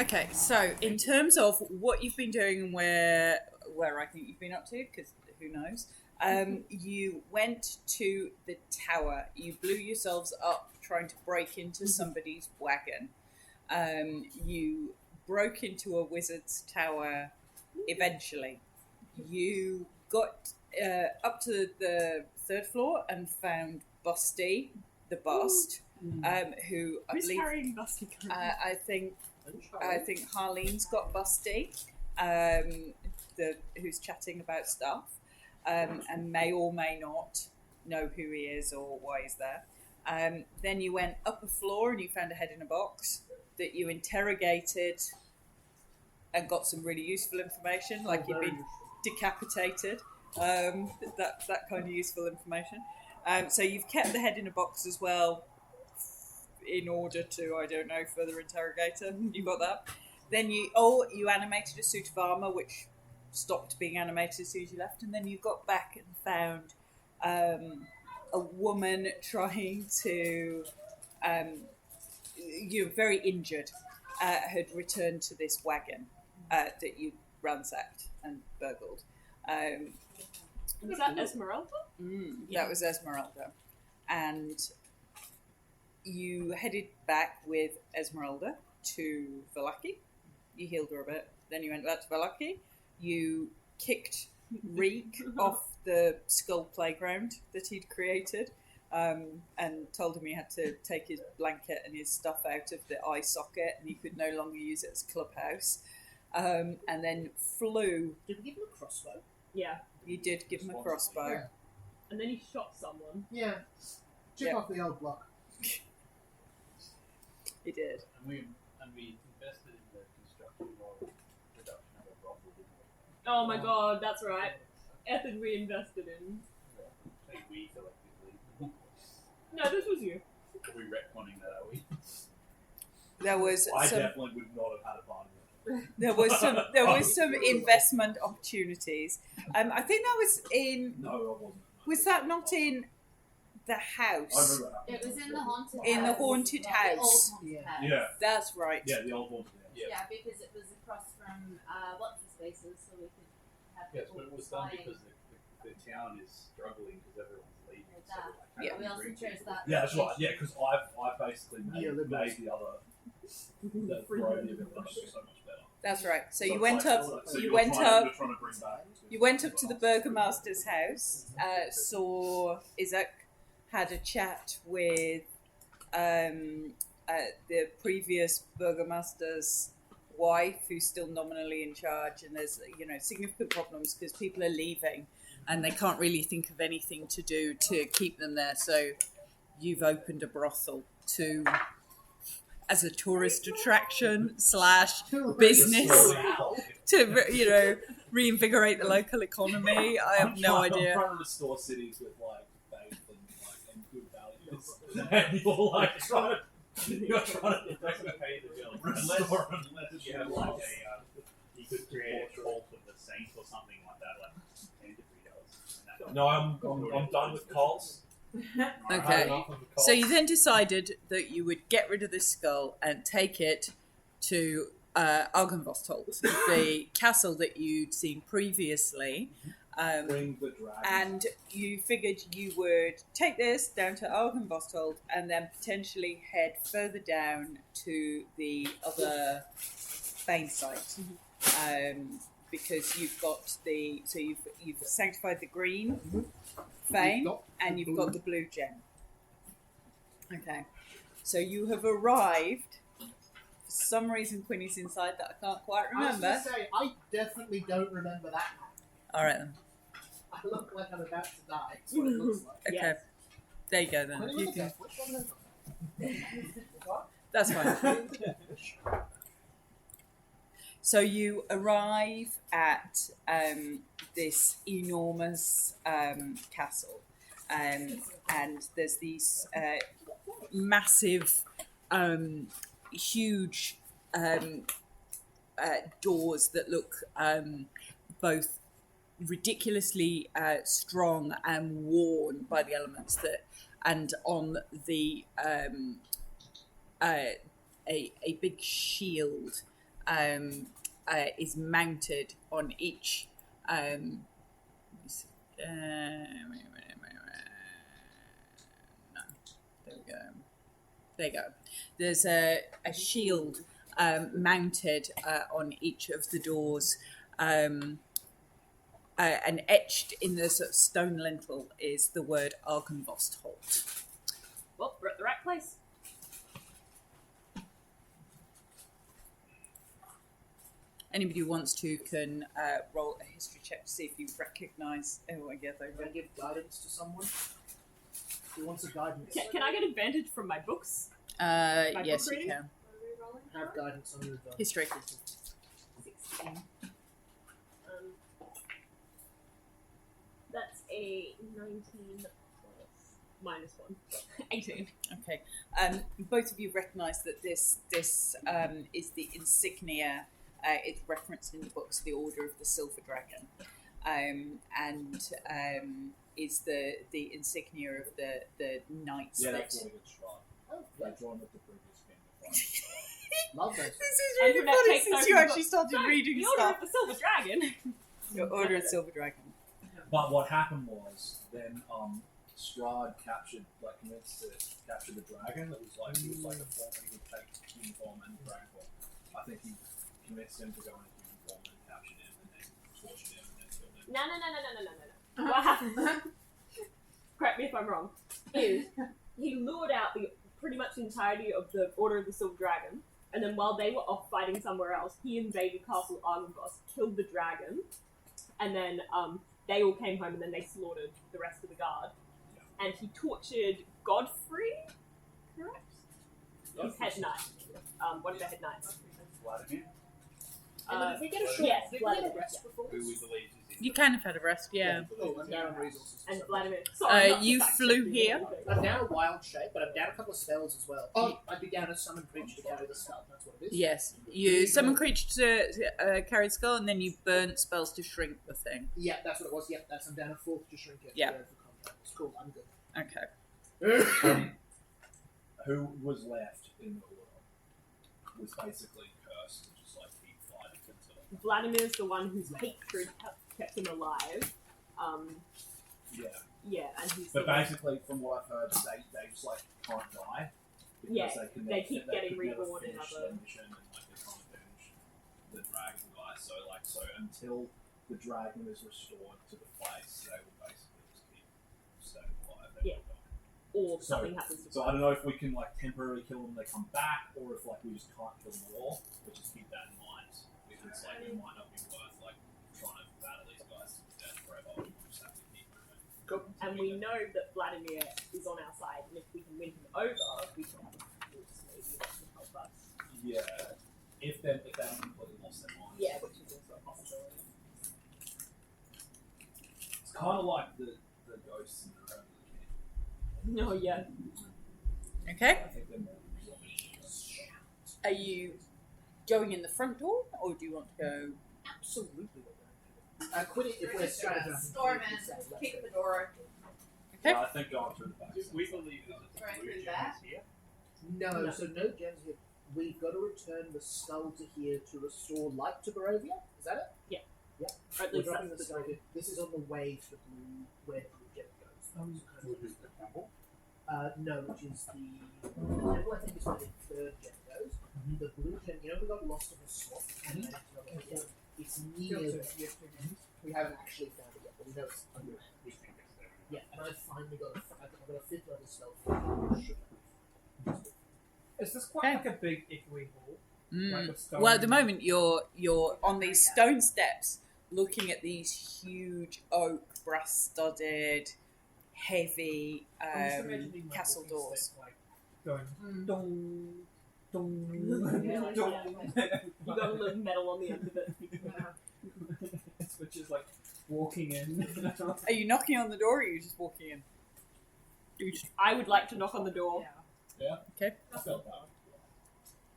Okay, so in terms of what you've been doing and where I think you've been up to, because who knows, you went to the tower. You blew yourselves up trying to break into somebody's wagon. You broke into a wizard's tower eventually. You got up to the third floor and found Busty, the bust, who I Who's believe carrying Busty currently? I think Harleen's got Busty, who's chatting about stuff, and may or may not know who he is or why he's there. Then you went up a floor and you found a head in a box that you interrogated and got some really useful information, like you'd been decapitated, that kind of useful information. So you've kept the head in a box as well, in order to, I don't know, further interrogate him. You got that. Then you animated a suit of armour, which stopped being animated as soon as you left, and then you got back and found a woman trying to, very injured, had returned to this wagon that you ransacked and burgled. Was that Esmeralda? That was Esmeralda. And you headed back with Esmeralda to Valaki. You healed her a bit. Then you went back to Valaki. You kicked Reek off the skull playground that he'd created, and told him he had to take his blanket and his stuff out of the eye socket and he could no longer use it as a clubhouse. And then flew. Did we give him a crossbow? Yeah. You did give him a crossbow. Yeah. And then he shot someone. Yeah. Chip Yeah. off the old block. He did. And we invested in the construction of production of a brothel, didn't we? Oh my god, that's right. Ethan we invested in. I think we collectively. No, this was you. Are we retconning that, are we? There was I some. definitely would not have had a part of it. There was some investment opportunities. I think that was in. No, I wasn't. Was that not in the I house? remember that. It was in the haunted house. In the haunted Like house. The old haunted house. Yeah. That's right. Yeah, the old one. Yeah. Yeah, because it was across from what's the spaces, so we could have Yes, people but it was done flying. because the town is struggling because everyone's leaving. Yeah, So that. they Yeah. can't We also bring chose people. that. Yeah, that's right. Yeah, because I basically Yeah, made liberals. the other the variety of it so much better. That's right. So you it's went like- up. so You you're went trying- up. You're trying to bring back. You went up to the burgomaster's house. Saw Isaac had a chat with the previous burgomaster's wife, who's still nominally in charge, and there's significant problems because people are leaving, and they can't really think of anything to do to keep them there. So you've opened a brothel as a tourist attraction / business to reinvigorate the local economy. I have no I'm idea. trying to restore cities with like faith and good values. And you're trying to pay the bill. Restore unless you have like you could create a cult of the saints or something like that, like $10 to $3. No, I'm done with cults. Okay. So you then decided that you would get rid of the skull and take it to Argynvostholt, the castle that you'd seen previously. Bring the dragon. And you figured you would take this down to Argynvostholt and then potentially head further down to the other Bane site. Because you've got you've sanctified the green Fane and you've got the blue gem. Okay. So you have arrived. For some reason Quinny's inside that I can't quite remember. I was going to say, I definitely don't remember that. Alright then. I look like I'm about to die. That's what it looks like. Okay. Yes. There you go then. When You you can, which one is it? What? that's fine. So you arrive at this enormous castle, and there's these massive, huge doors that look both ridiculously strong and worn by the elements and on the a big shield is mounted on each. No, there we go. There you go. There's a shield mounted on each of the doors. And etched in the sort of stone lintel is the word Argynvost Holt. Well, we're at the right place. Anybody who wants to can roll a history check to see if you recognise. Oh, I guess I Can I give guidance to someone? Who wants a guidance? Can I get advantage from my books? yes, book you reading? can. Have guidance on your advantage. History. 16. That's a 19 plus -1. 18. Okay. Both of you recognise that this is the insignia. It's referenced in the books, the Order of the Silver Dragon, and is the insignia of the knights. Yeah, that... that's what we got shot. Oh, They yeah. drawn with the previous game. Love those. This is And really Brunette funny takes since over you the actually book. started No, reading the Order stuff. of the Silver Dragon. Your Order of Silver Dragon. But what happened was then Strahd convinced to capture the dragon. That was like he was like a form. He would take human form and dragon form. I think he convinced him to go into human form and captured him and then tortured him and then killed him. No. What happened? Correct me if I'm wrong. Is he lured out pretty much the entirety of the Order of the Silver Dragon, and then while they were off fighting somewhere else, he invaded Castle Argynvost, killed the dragon, and then they all came home and then they slaughtered the rest of the guard. Yeah. And he tortured Godfrey, correct? His head knight. One of the head knights. Vladimir, Did we get a shot? Yes, Did we get a Vladimir, rest before who we this? believe is You kind of had a rest, yeah. Oh, I'm down on resources. And Vladimir. Sorry, not you to fact flew check here? you. I'm down a wild shape, but I'm down a couple of spells as well. Oh, I'd be down a summon creature to carry the skull. That's what it is. Yes. You summon creature to carry skull, and then you burn spells to shrink the thing. Yeah, that's what it was. Yep, I'm down a 4th to shrink it. Yeah. For combat. It's cool. I'm good. Okay. who was left in the order was basically cursed to just like keep fighting until. Vladimir's the one whose hatred kept him alive. Yeah. Yeah, and he's But the one- basically, from what I've heard, they just like can't die. Because Yeah, can they keep getting could never reborn in finish other- their mission and like they can't finish the dragon guy. So until the dragon is restored to the place, they will basically just keep staying alive. They Yeah. won't die. or So- something happens to So I don't know if we can like temporarily kill them, they come back, or if like we just can't kill them at all. But just keep that in mind because like it might not be worth like trying to battle these guys to death forever. We just have to keep moving. Cool. And we know that Vladimir is on our side, and if we can win him over, we can have a force maybe that can help us. Yeah, if they haven't completely lost their minds. Yeah, which is also a possibility. It's kind of like the ghosts in the Return of the King. No, yeah. Okay. I think they're more. Are you going in the front door, or do you want to go? Absolutely. Quit it if we're strategizing. Storm in, kick the door. Okay. I think going through the back. We believe that Right the through blue that? gem is here. No, No. so no gems here. We've got to return the skull to here to restore light to Barovia. Is that it? Or at We're least dropping that's the the skull goal. here. This is on the way to the blue, where the blue gem goes. No, which is the temple. I think is where the 3rd gem goes. The blue gem, you know, we got lost in the swamp. And then it's near there. We haven't actually found it yet, but we know it's under it. We think it's there. Yeah, and I finally got I've got a 5th level spell for sugar. Is this quite Okay. like a big echoey hall? Mm. Like a stone- Well, at the moment you're on these stone steps, looking at these huge oak, brass-studded, heavy I'm just imagining my castle walking doors. stick, like going Mm. dong, dong, Yeah, dong. You got a little metal on the end of it. Which is like walking in. Are you knocking on the door, or are you just walking in? I would like to knock on the door. Yeah. Okay. I felt that.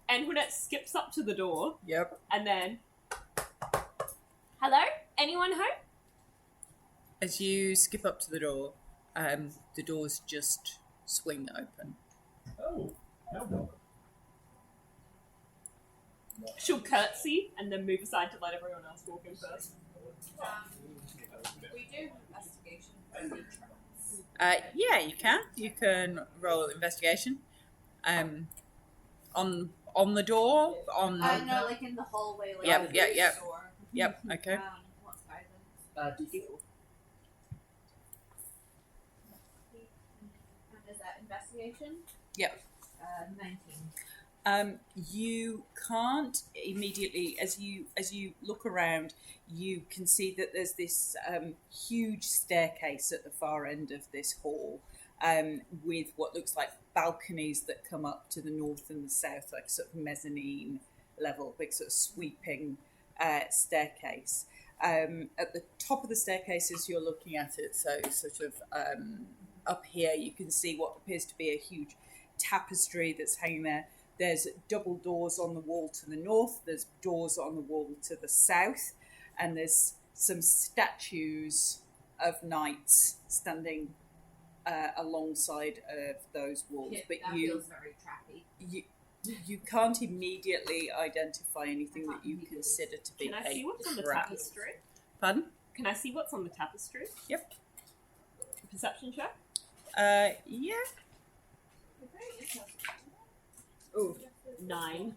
Antoinette skips up to the door, Yep. and then... Hello? Anyone home? As you skip up to the doors just swing open. Oh, how welcome. She'll curtsy and then move aside to let everyone else walk in first. We do investigation for the entrance. Yeah, you can. You can roll investigation. On the door. On. No, like in the hallway. Like Yep, the yep, yep. store. Yep. Okay. What's guidance? D4. And is that investigation? Yep. 19. You can't immediately, as you look around, you can see that there's this huge staircase at the far end of this hall, with what looks like balconies that come up to the north and the south, like sort of mezzanine level, big sort of sweeping staircase. At the top of the staircase, as you're looking at it, so sort of up here, you can see what appears to be a huge tapestry that's hanging there. There's double doors on the wall to the north, there's doors on the wall to the south, and there's some statues of knights standing alongside of those walls. Yeah, But that feels very trappy. you can't immediately identify anything that you consider to be Can I see what's on the trap. tapestry? Pardon? Can I see what's on the tapestry? Yep. Perception check? Yeah. Ooh, 9.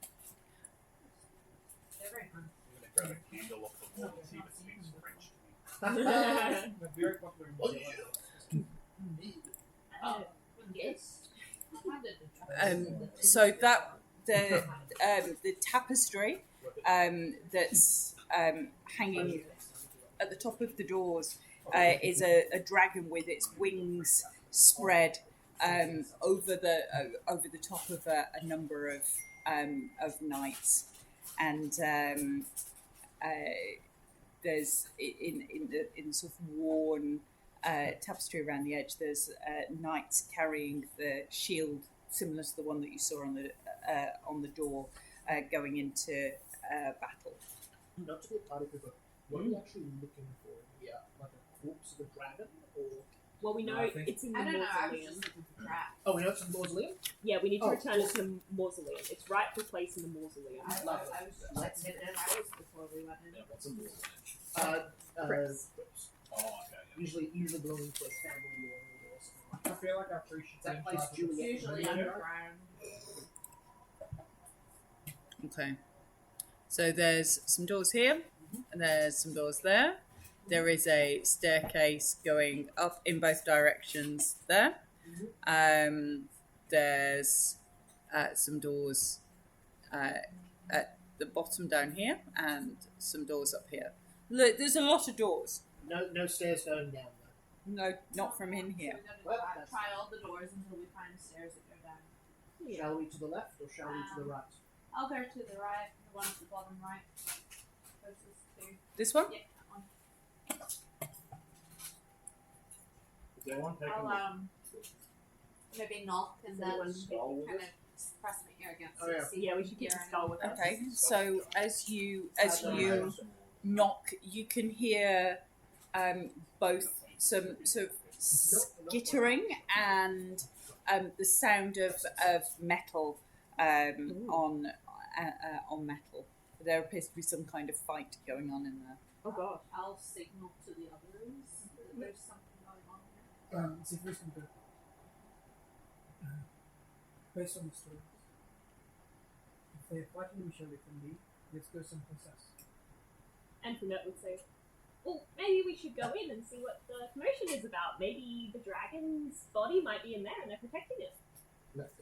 They're very fun. I'm going to grab a candle off the wall and see if it speaks French to me. But very popular in Yes. So that the tapestry that's hanging at the top of the doors is a dragon with its wings spread over the top of a number of knights, and there's in sort of worn tapestry around the edge. There's knights carrying the shield similar to the one that you saw on the door, going into battle. Not to be a party people, what are you actually looking for here? Like a corpse of a dragon, or Well, we know No, I think- it's in the I don't know. I was mausoleum. just looking for traps. oh, we know it's a mausoleum. Yeah, we need to Oh, return it to the mausoleum. Its rightful place in the mausoleum. I was just like sitting in my house before we went in. Yeah, what's a bull? Crypts. Oh, okay. Yeah. Usually belonging to a family or something like I that. feel like after each That place Juliet Usually Yeah. underground. Okay. So there's some doors here, and there's some doors there. There is a staircase going up in both directions there. There's some doors at the bottom down here, and some doors up here. Look, there's a lot of doors. No stairs going down though. No, not from in here. So Well, we're gonna that's- try all the doors until we find stairs that go down. Shall we to the left or shall we to the right? I'll go to the right, the one at the bottom right. Closest to. This one? Yeah, that one. Is there one taking I'll maybe knock and Is then anyone skull with kind us? of press my ear against Oh, it. yeah. See Yeah, we if should you keep the hear skull with us. Okay. So as you knock, you can hear both some sort of skittering and the sound of metal on metal. There appears to be some kind of fight going on in there. Oh god. I'll signal to the others that there's something going on here. See, first we go. Based on the story, if they are fighting each other from me, let's go someplace else. And Finette would say, well, maybe we should go in and see what the commotion is about. Maybe the dragon's body might be in there and they're protecting it. Left.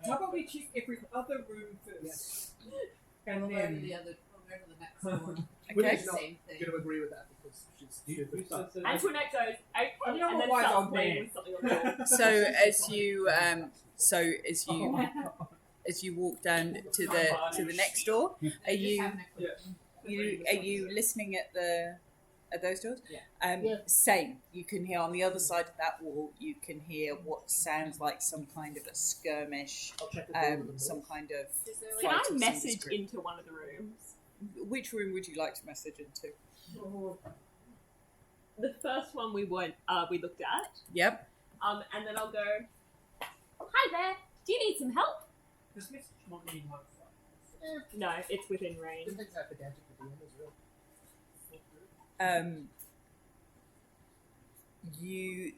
How about we check every other room first? Yes. And We'll go to then the other. We'll go to the next one. Okay. She's not Same thing. going to agree with that because she's stupid. But Antoinette goes, okay, I'm not and then wise starts old playing man. with something on the wall. As you walk down to the next door, are you listening at those doors? Yeah. Yeah. Same. You can hear on the other side of that wall. You can hear what sounds like some kind of a skirmish, I'll check the door with them. some kind of. Is there Can like I Fight of some message description. into one of the rooms? Which room would you like to message into? The first one we looked at, Yep. and then I'll go, hi there, do you need some help? This makes it not need modifier. No, it's within range. Didn't think that pedantic the DM as well.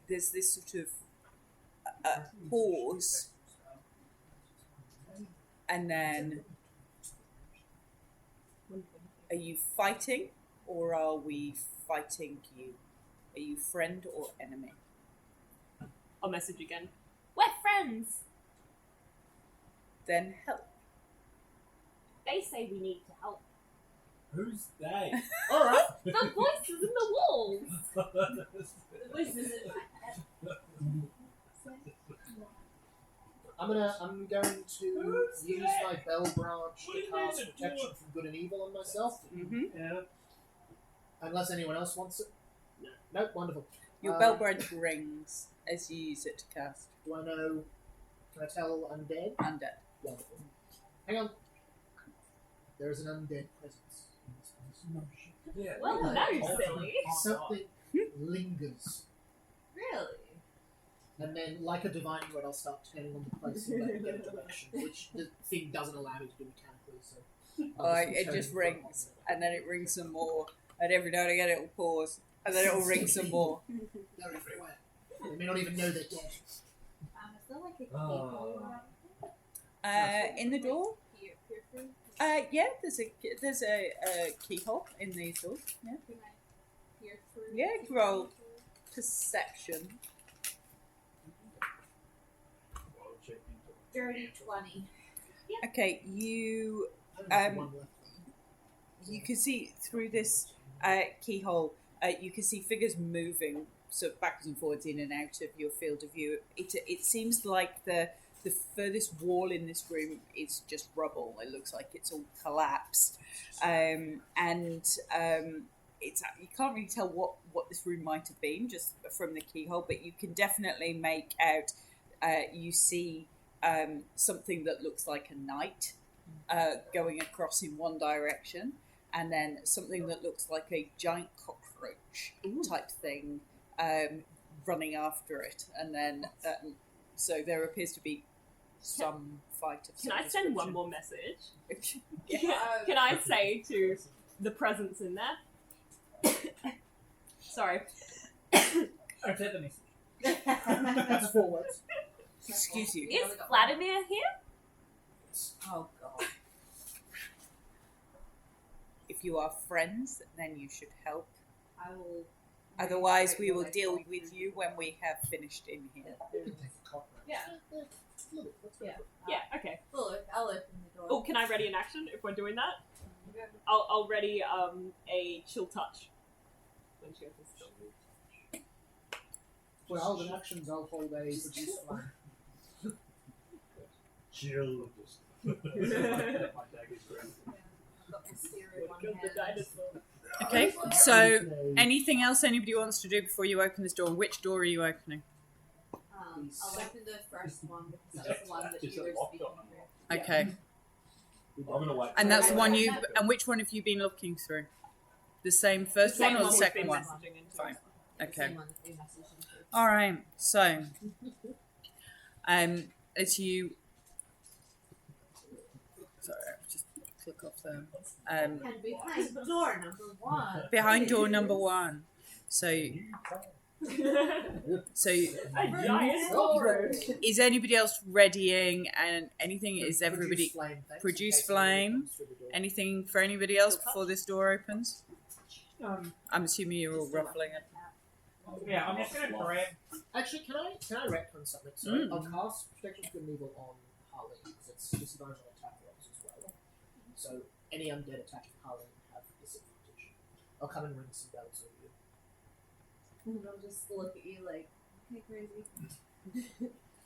There's this sort of pause, and then are you fighting, or are we fighting you? Are you friend or enemy? I'll message again. We're friends. Then help. They say we need to help. Who's they? Alright. The voices in the walls. The voices in my head. I'm going to use my bell branch to cast protection from good and evil on myself. Mm-hmm. Yeah. Unless anyone else wants it. No. Nope, wonderful. Your bell branch rings as you use it to cast Do I know? Can I tell undead? undead. Wonderful. Hang on. There is an undead presence in this place. No shit. Yeah. Well, no, silly. Something lingers. Really? And then, like a divining rod, I'll start turning on the place and let it get a direction, which the thing doesn't allow me to do mechanically, so... I'll be It turning just the front rings, on. and then it rings some more, and every now and again it will pause, and then it will ring some more. They're everywhere. They may not even know they're dead. Is there like a keyhole around In the door? here? Peer through? Yeah, there's a keyhole in these doors. Yeah. Can I peer through? Yeah, roll. Perception. Dirty 20. Okay, you Only one left. you can see through this keyhole. You can see figures moving sort of backwards and forwards in and out of your field of view. It seems like the furthest wall in this room is just rubble. It looks like it's all collapsed, it's you can't really tell what this room might have been just from the keyhole, but you can definitely make out. You see something that looks like a knight going across in one direction, and then something that looks like a giant cockroach type thing running after it, and then so there appears to be some fight of some Can I send one description. more message? Yeah. Can I say to the presence in there? Sorry. I'll take the message. That's 4 words. Excuse you. Is Vladimir here? Oh god. If you are friends, then you should help. I will. Otherwise, we will deal with you when we have finished in here. You can take a cockroach. Yeah. Look, let's go. Yeah. Yeah, okay. I'll open the door. Oh, can I ready an action if we're doing that? I'll ready a chill touch. When she opens the door. For all the actions, I'll hold a produce flame. Chill. I've got my spear in one Killed the hand. dinosaur. Okay, so anything else anybody wants to do before you open this door? Which door are you opening? I'll open the first one because that's the one that Is you it were locked speaking on? through. Okay, I'm gonna wait. and that's the one you. And which one have you been looking through? The same first one or the we've second been one? messaging into. Fine. The Okay. same one that we messaged into. All right. So, as you. Sorry, I'll just click off there. And behind door number 1. Behind door number 1. So, A giant Oh, door. is anybody else readying and anything? Is everybody Produce flame, thanks, produce in case anyone flame? comes through the door. anything for anybody else before this door opens? Um, I'm assuming you're all ruffling it. yeah, I'm just gonna grab. Actually, can I retcon something? Sorry, Mm. I'll cast Protection from Good and Evil on Harley because it's disadvantage on attack rolls as well. So any undead attacking Harley have disadvantage. I'll come and ring some bells over you. And I'll just look at you like, okay, crazy.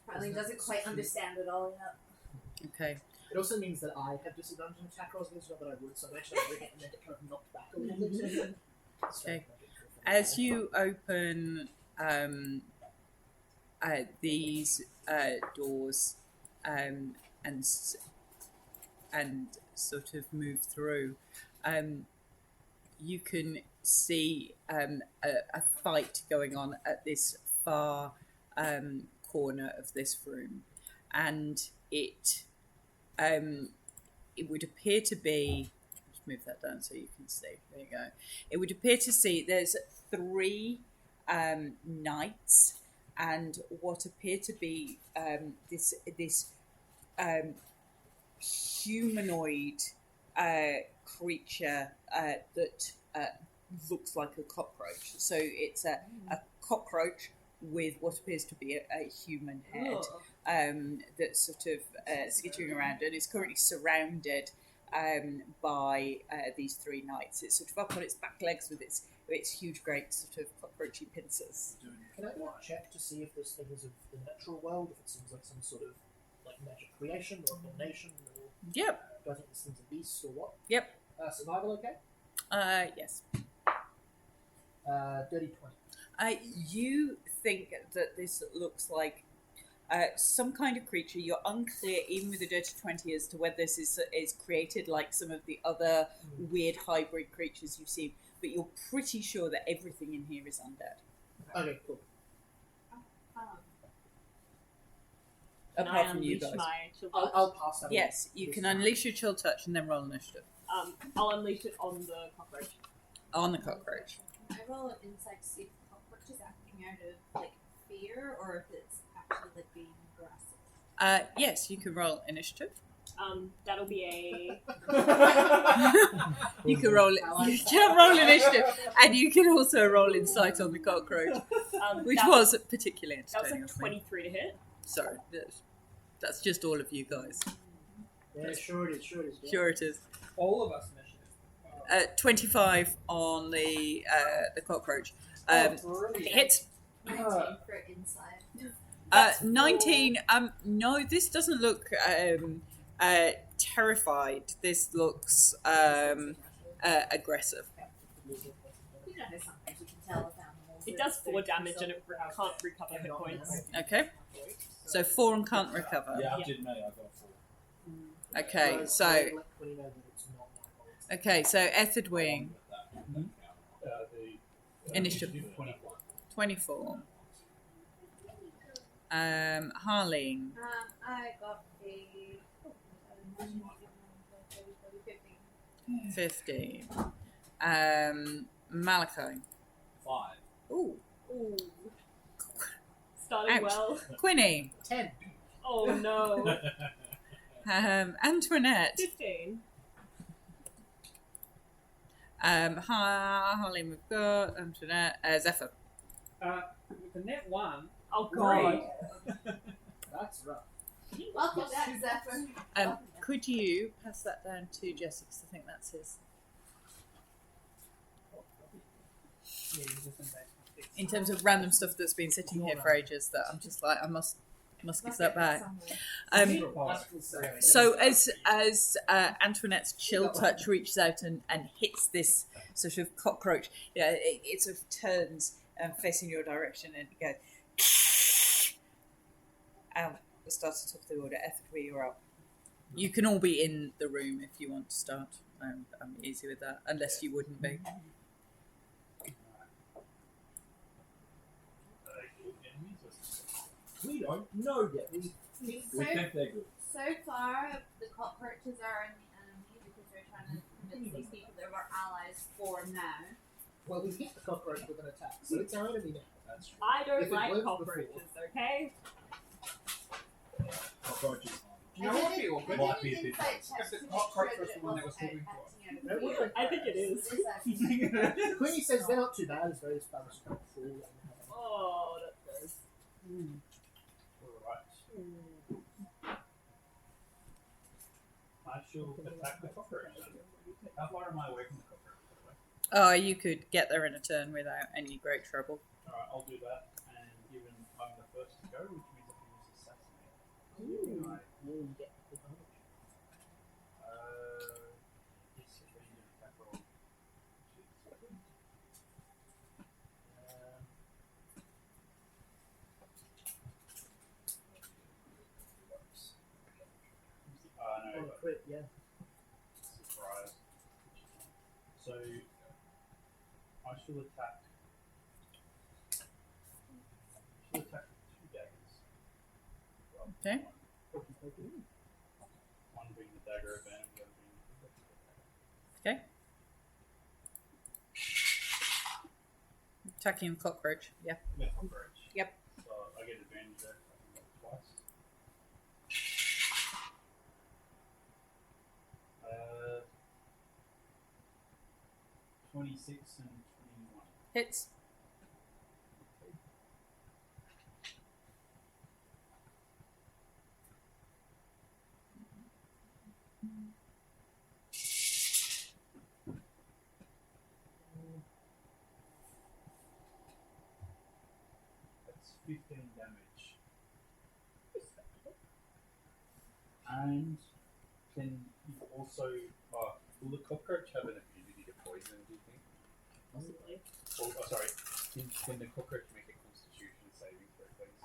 Probably doesn't quite understand it all yet. Okay. It also means that I have disadvantage on attack rolls against, not that I would, so I'm actually ring it and then get kind of knocked back a little bit. Okay. As you open these doors and sort of move through, you can see a fight going on at this far corner of this room, and it it would appear to be. Just move that down so you can see. There you go. It would appear to see there's 3 knights and what appear to be this humanoid creature that looks like a cockroach. So it's a cockroach with what appears to be a human head that's sort of skittering around and is currently surrounded by these 3 knights. It's sort of up on its back legs with its huge, great sort of cockroachy pincers. Can I do a check to see if this thing is of the natural world, if it seems like some sort of like magic creation or abomination, or Yep. do I think this thing's a beast or what? Yep. Survival okay? Yes. Dirty 20. You think that this looks like some kind of creature. You're unclear, even with a dirty 20, as to whether this is created like some of the other weird hybrid creatures you've seen, but you're pretty sure that everything in here is undead. Okay, cool. Can Apart I from you unleash guys. my chill touch? I'll pass that. Yes, you can unleash your chill touch and then roll initiative. I'll unleash it on the cockroach. On the cockroach. I roll an insight to see if the cockroach is acting out of like fear or if it's actually like being aggressive. Yes, you can roll initiative. That'll be a You can roll initiative, and you can also roll insight on the cockroach, which was particularly that was entertaining. like 23 to hit. Sorry, that's just all of you guys. Yeah, sure it is. Yeah. Sure it is. All of us initiative. 25 on the cockroach. Brilliant. Hits. 19 for inside. 19. No, this doesn't look terrified. This looks aggressive. You know how sometimes you can tell with animals. It does 4 damage and it can't recover hit points. Okay. So 4 and can't recover. Yeah, I Yeah. did know. I got 4. Okay, so Let Quinny know that it's not my fault. okay, so Ethard Wing, The initiative 21. 24. Harleen, I got a 15. 15. Malachi. 5. Ooh. Ooh. Starting Ouch. well. Quinny. 10. Oh no. Antoinette. 15. Harleen, we've got Antoinette. Zephyr. With the net 1, Oh god. That's rough. Welcome back, Zephyr. Could you pass that down to Jesse? Because I think that's his. yeah, you just invest In terms of random stuff that's been sitting here for ages, that I'm just like, I must give that back. So as Antoinette's chill touch reaches out and hits this sort of cockroach, it sort of turns facing your direction and it goes. We'll start at the top of the order. Ethard, where you're up. You can all be in the room if you want to start. I'm easy with that, unless you wouldn't be. We don't know yet. We think they're good. So far, the cockroaches are an enemy because we're trying to convince these people they're our allies for now. Well, we've hit the cockroach with an attack, so it's our enemy now. That's true. I don't If it like worked cockroaches, okay? Cockroaches. You know what would be awkward? Might be a bit. If the cockroach was the one that was talking to us. No, we don't- I think it is. Quinny says they're not too bad as those fellas come through. Oh, that's gross. Alright. I shall attack the cockroach. How far am I away from the cockroach, by the way? Oh, you could get there in a turn without any great trouble. Alright, I'll do that. And given I'm the first to go, which means I can use assassinate. Right. You get advantage. Yes, if I need an attack roll. No, Oh, but crit, yeah. surprise. So I shall attack. With 2 daggers. Okay. 1d8 dagger at venom. Okay. Attacking the cockroach. Yeah. Yeah, cockroach. Yep. So I get advantage there. I can go twice. 26 and 21. Hits. That's 15 damage. And can you also, will the cockroach have an immunity to poison, do you think? Possibly. Sorry, can the cockroach make a constitution saving throw, please?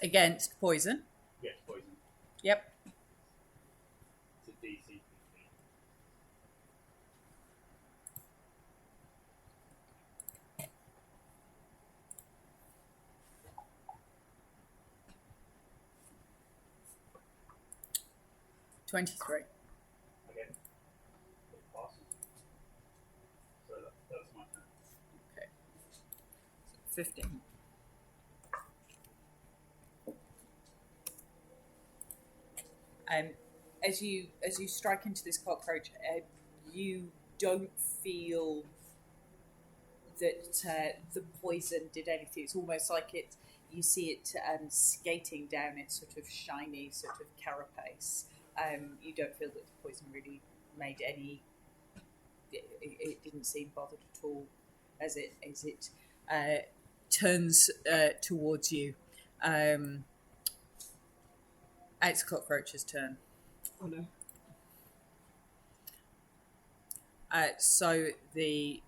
Against poison. Yes, poison. Yep. It's a DC 15. $23. Okay. It passes. So that's my turn. 15. As you strike into this cockroach, you don't feel that the poison did anything. It's almost like you see it skating down its sort of shiny sort of carapace. You don't feel that the poison really made any. It didn't seem bothered at all as it turns towards you. It's cockroach's turn. Oh no. So the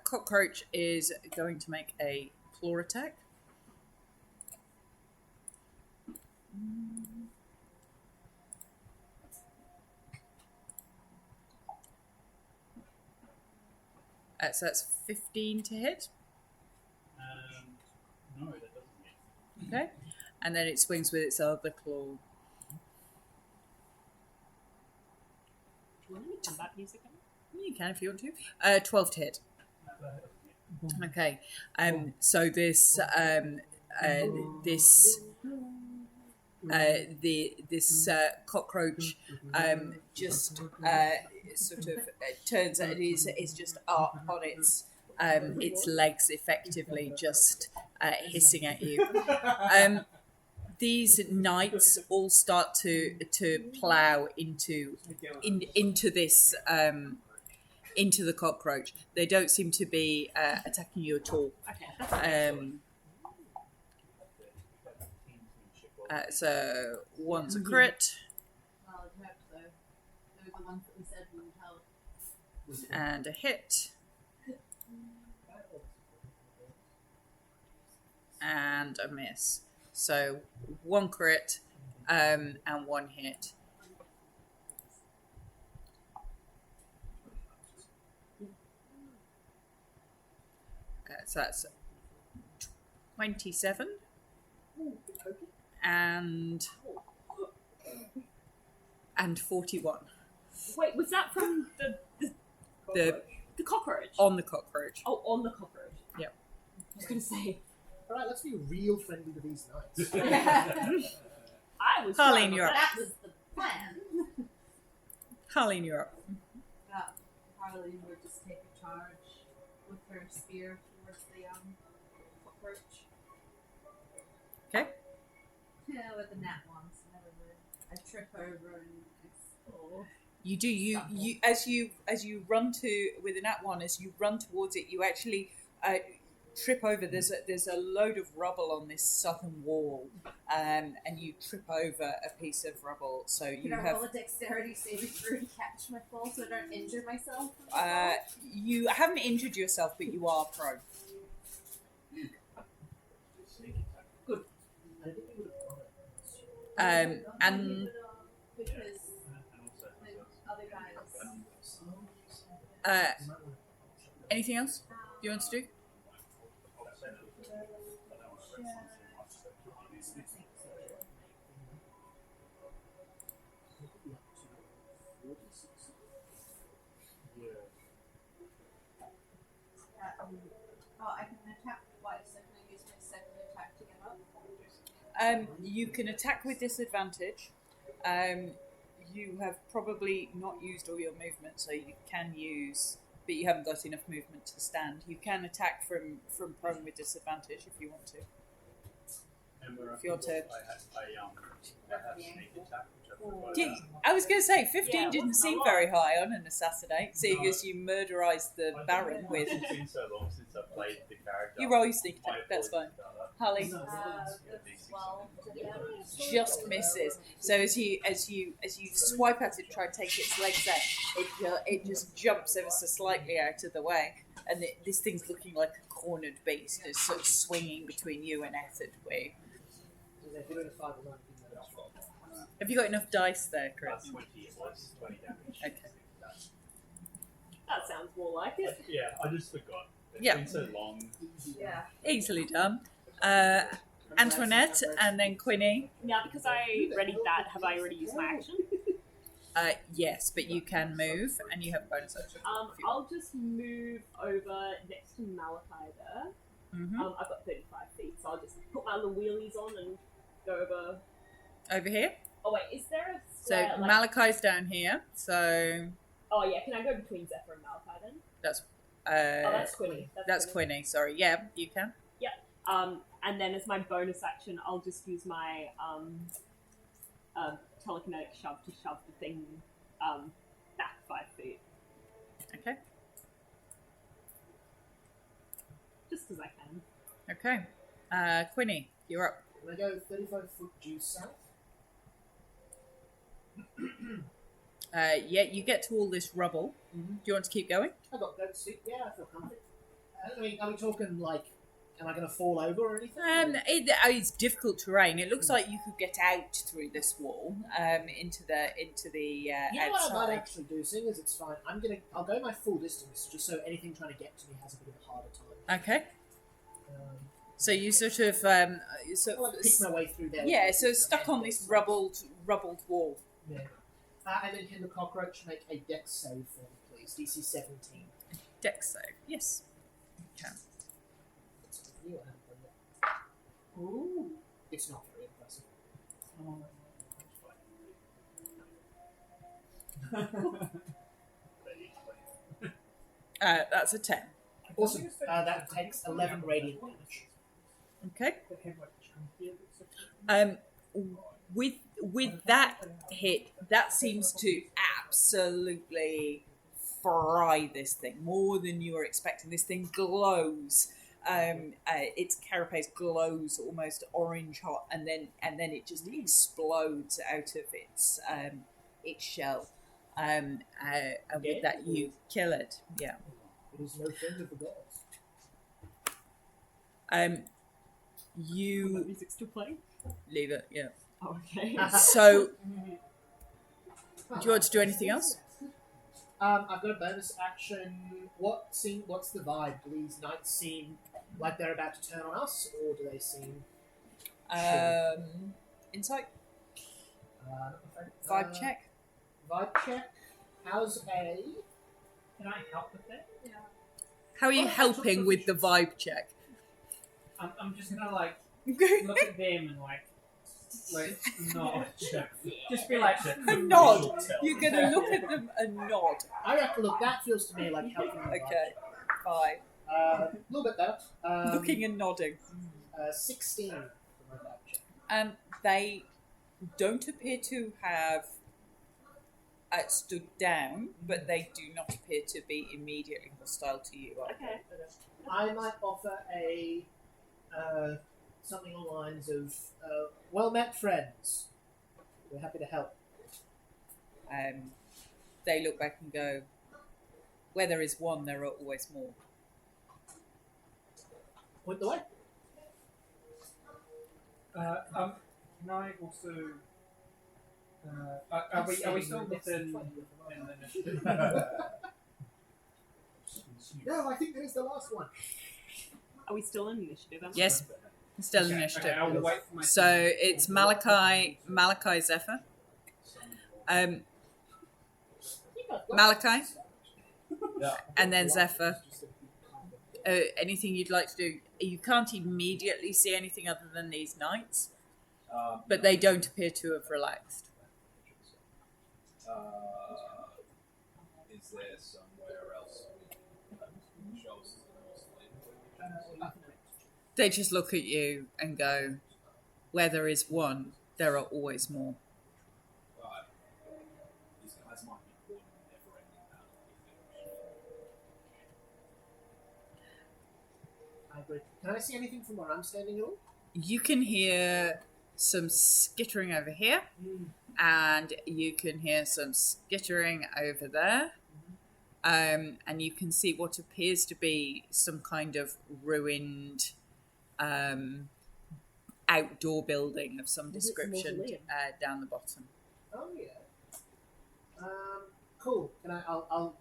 cockroach is going to make a claw attack. So that's 15 to hit. No, that doesn't hit. Okay. And then it swings with its other claw. Do you want any combat music on? You can if you want to. 12 to hit. No, that doesn't hit. Okay. So this cockroach just sort of turns and is just up on its legs, effectively just hissing at you. These knights all start to plow into this into the cockroach. They don't seem to be attacking you at all. So one's a crit. Well, I'd hope so. They were the ones that we said we would help. And a hit. And a miss. So one crit and one hit. So that's 27 and 41. Wait, was that from The the cockroach? on the cockroach. Oh, on the cockroach. Yep. I was gonna say. Alright, let's be real friendly to these knights. I was. Harleen, trying you're up. That was the plan. Harleen, you're up. That Harley would just take a charge with her spear towards the cockroach. Okay. Yeah, with the nat ones, whenever I trip over and You do you as you run to with an at one as you run towards it, you actually trip over. There's a load of rubble on this southern wall, and you trip over a piece of rubble. So you Can I have roll a dexterity saving throw to catch my fall so I don't injure myself? you haven't injured yourself, but you are prone. Good. I think we would have gone it. And because the other guys. Anything else you want to do? I can attack twice, so can I use my second attack to get up? You can attack with disadvantage. You have probably not used all your movement, so you can use, but you haven't got enough movement to stand. You can attack from prone with disadvantage if you want to. If you want to. I had sneak attack, which I forgot Yeah, about. I was going to say 15 Yeah, it didn't wasn't a seem lot. very high on an assassinate, seeing No. as you murderized the Baron with. It's been so long since I played the character. You roll your sneak My attack. That's fine. apologies about Holly The 12 to hit. just misses. So as you swipe at it, try and take its legs out, it just jumps ever so slightly out of the way, and this thing's looking like a cornered beast, is sort of swinging between you and Ethard. If you're doing a 5 or 9, Have you got enough dice there, About Chris? 20 it was, 20 damage. Okay. That sounds more like it. Yeah, I just forgot. It's Yeah. been so long. Yeah. Easily done. Antoinette and then Quinny. Now, because I readied that, have I already used my action? Yes, but you can move and you have a bonus action. I'll just move over next to Malachi there. Mm-hmm. I've got 35 feet, so I'll just put my little wheelies on and go over. Over here. Oh wait, is there a So square, like... Malachi's down here. So Oh yeah, can I go between Zephyr and Malachi then? that's Oh, that's Quinny. that's Quinny. Sorry. Yeah, you can. And then as my bonus action, I'll just use my telekinetic shove to shove the thing back 5 feet, Okay. just because I can. Okay. Quinny, you're up. Can I go 35 foot due south? Yeah, you get to all this rubble. Mm-hmm. Do you want to keep going? I got that seat. Yeah, I feel comfortable. Are we talking like, am I going to fall over or anything? It's difficult terrain. It looks like you could get out through this wall into the You know what I might outside. actually do, seeing as it's fine. I'll go my full distance, just so anything trying to get to me has a bit of a harder time. Okay. So you sort of I'll like pick my way through there. yeah, so stuck on this rubbled wall. Yeah. And then can the cockroach make a dex save for me, please? DC 17. Dex save. Yes. Can. It's for you, I haven't done that. Ooh. It's not very impressive. That's a 10. Awesome. That takes 11 radiant damage. Okay. With that hit, that seems to absolutely fry this thing more than you were expecting. This thing glows. Its carapace glows almost orange hot, and then it just explodes out of its shell. And with that, you kill it. Yeah. It is no friend of the gods. You music's still playing? leave it. Yeah. Oh, okay. So, do you want to do anything else? I've got a bonus action. What's the vibe? Do these knights seem like they're about to turn on us, or do they seem... Insight. Vibe Vibe check. Vibe check. How's a... Can I help with it? Yeah. How are you helping with the vibe check? I'm just gonna like look at them and like nod. Just be like A nod. You're going to look at them and nod. I reckon, look, that feels to me like helping them. Okay. Fine. A little bit better. Looking and nodding. 16 for my vibe check. They don't appear to have stood down, but they do not appear to be immediately hostile to you. Okay. I might offer a something along the lines of well met friends. We're happy to help. They look back and go, where there is one, there are always more. Point the way. Can I also? Are we still within the initiative? No, I think that is the last one. Are we still in initiative? Am I? Yes, still Okay, initiative. okay, I'll wait for my So it's Malachi, Zephyr. Malachi, Yeah. And then Zephyr. Anything you'd like to do? You can't immediately see anything other than these knights, but they don't appear to have relaxed. Is there somewhere else? They just look at you and go, where there is one, there are always more. Right. These guys might be born in never-ending battle. I agree. Can I see anything from where I'm standing at all? You can hear some skittering over here, and you can hear some skittering over there. And you can see what appears to be some kind of ruined outdoor building of some Maybe it's a description mausoleum. down the bottom. Oh yeah. Cool. Can I? I'll.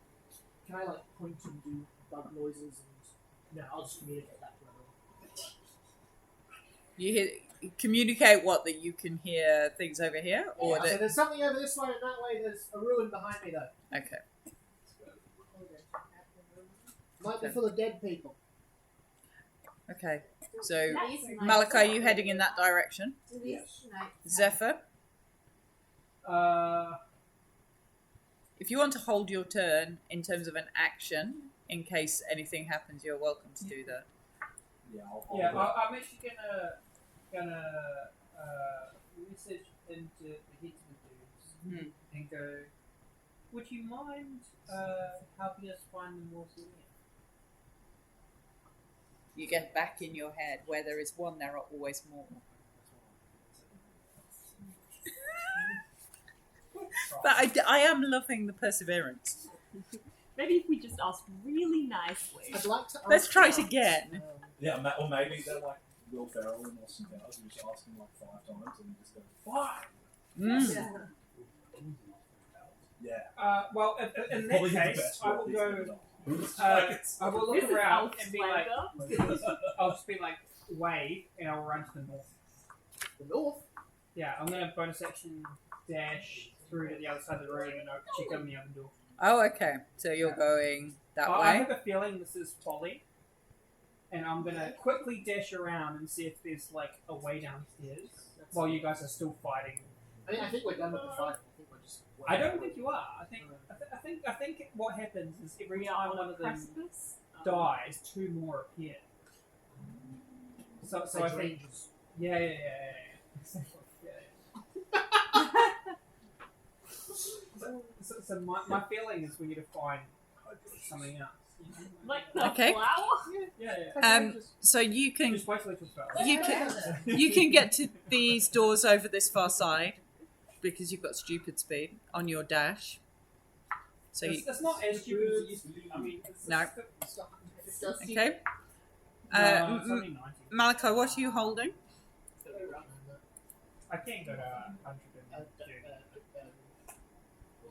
Can I like point and do bug noises and? No, I'll just communicate that to everyone. You hear, communicate what, that you can hear things over here, or Yeah, so that there's something over this way and that way. There's a ruin behind me though. okay. Might be full of dead people. Okay, so These knights- Malachi, are you heading in that direction? Do these knights Zephyr, Uh, if you want to hold your turn in terms of an action, in case anything happens, you're welcome to do that. Yeah, yeah, I'm actually gonna research into the heads of the dudes and go. Would you mind helping us find the mausoleum? You get back in your head, where there is one, there are always more. But I am loving the perseverance. Maybe if we just ask really nicely. I'd like to. Let's ask try it about, again. Yeah, or maybe they're like Will Ferrell in Austin Powers. You just ask him like 5 times and he just goes 5. Yeah. Yeah. Well, in that Probably the case, best I one will he's go. ever done. I will look This is around Elf and be like, Splendor. I'll just be like, wave, and I'll run to the north. The north. Yeah, I'm gonna bonus action dash through to the other side of the room and I'll check on the other door. Oh, okay. So you're going that I way. have a feeling this is Polly, and I'm gonna quickly dash around and see if there's like a way downstairs while you guys are still fighting. I think we're done with the fight. I think we're just. I don't think you are. I think what happens is every We are time on one a of them precipice. dies, 2 more appear. So I think, ranges. yeah. So my feeling is we need to find something else. Like the Okay. flower? Yeah. So you can Just wait till we talk about it. you can get to these doors over this far side because you've got stupid speed on your dash. So you, It's not as stupid as it used to be. I mean, it's No. It's still stupid. okay. No, it's only 90. Malachi, what are you holding? I can't go to 100 and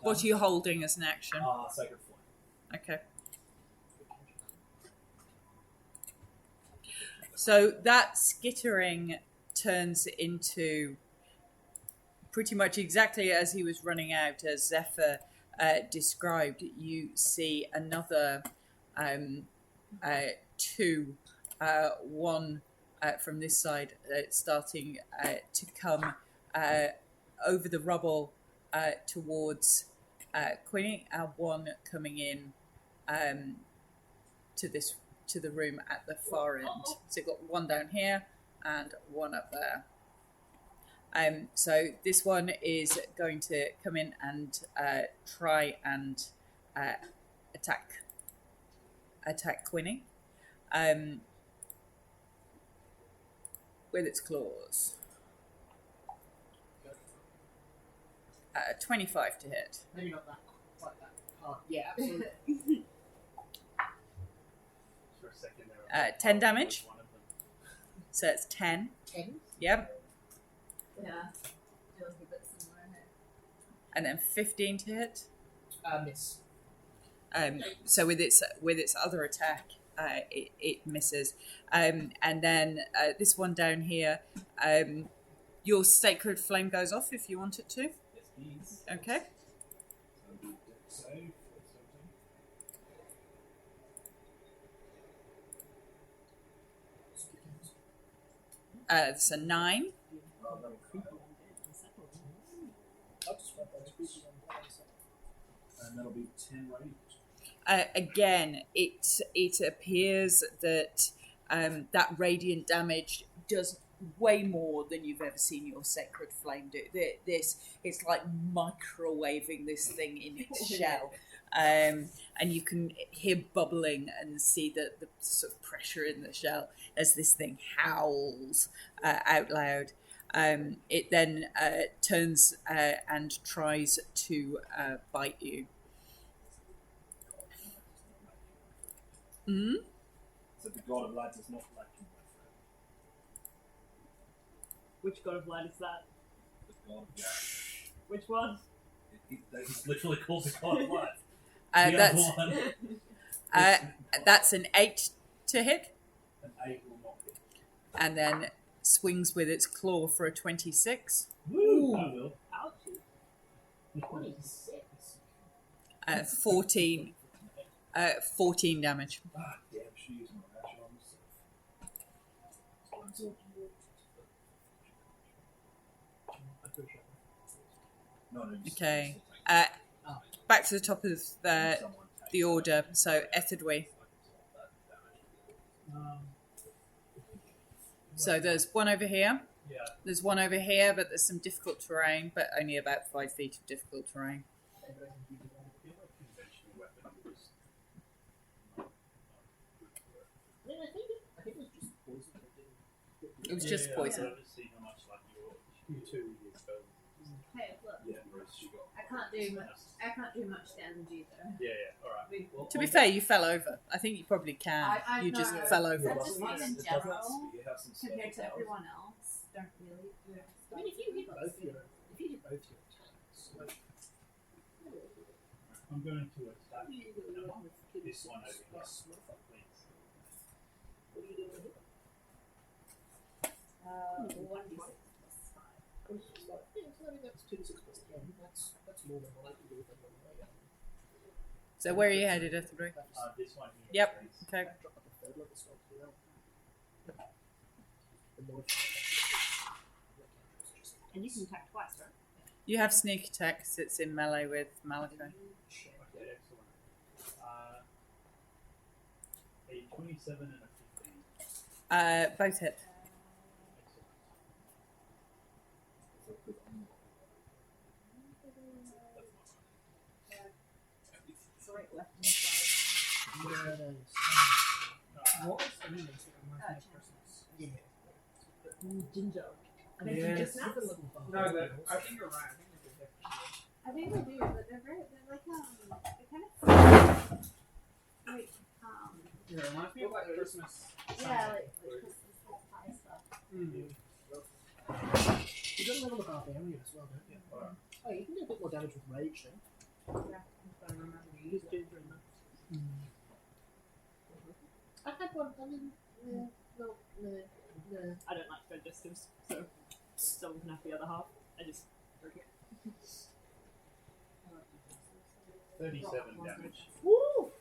What are you holding as an action? Sacred Flame. Okay. So that skittering turns into pretty much exactly as he was running out, as Zephyr described. You see another 2, one from this side starting to come over the rubble towards Queenie, and one coming in to the room at the far end. So you've got one down here and one up there. So this one is going to come in and try and attack Queenie with its claws. 25 to hit. Maybe not that quite that hard. Yeah, absolutely. For a second there, 10 damage. one of them. So it's 10. 10. Yep. Yeah. Feels a bit similar here. And then 15 to hit. Miss. So with its other attack, it misses. And then this one down here, your sacred flame goes off if you want it to. Yes, please. Okay. Save. It's a 9. And that'll be 10 radiant. Again, it appears that that radiant damage does way more than you've ever seen your sacred flame do. It's like microwaving this thing in its shell, and you can hear bubbling and see the sort of pressure in the shell as this thing howls out loud. It then turns and tries to bite you. Mm? So the god of light is not lacking, my friend. Which god of light is that? The god of light. Which one? He's literally called the god of light. That's an 8 to hit, An 8 will not hit. and then swings with its claw for a 26. Woo! I will. Ouchie. 26. 14 damage. Ah, damn, she's using my action on myself. No, Okay. Back to the top of the order. So Etherdwe. So there's one over here. Yeah. There's one over here, but there's some difficult terrain, but only about 5 feet of difficult terrain. It was just poison. See how much like You two. Hey, look. yeah, whereas she got. I can't do much damage either. Yeah, alright. Well, To be fair, you fell over. I think you probably can. I You just know. fell over. I just mean in general, you have some compared to special powers. everyone else, don't really do it. I mean, if you hit both your attacks, like, I'm going to attack this one over here. Please. what are you doing here? 1d6 plus 5. It's just like, yeah, so I mean, that's 2d6 plus 10. That's more than what I can do with everyone away. So where are you headed, Etherdwe? This one here. Yep. please. Okay. Drop up a third level spell to do that. The modifier. And you can attack twice, right? You have sneak attack 'cause it's in melee with Malachi. Okay, excellent. A 27 and a 15. Both hit. So right, left and side. What was the name of Christmas? Yeah. Ginger. I think Yes. ginger snaps. No, but I think you're right. I think they did that. I think they do, but they're like they're kind of like Yeah, it reminds me of like Christmas. yeah, like Christmas pie stuff. Mm. You don't level the half area as well, don't you? Alright. Oh, you can do a bit more damage with rage then. Yeah. I remember you used ginger in that. I had one. I mean, no. I don't like digestives, so someone can have the other half. I just drink it. 37 damage. Woo!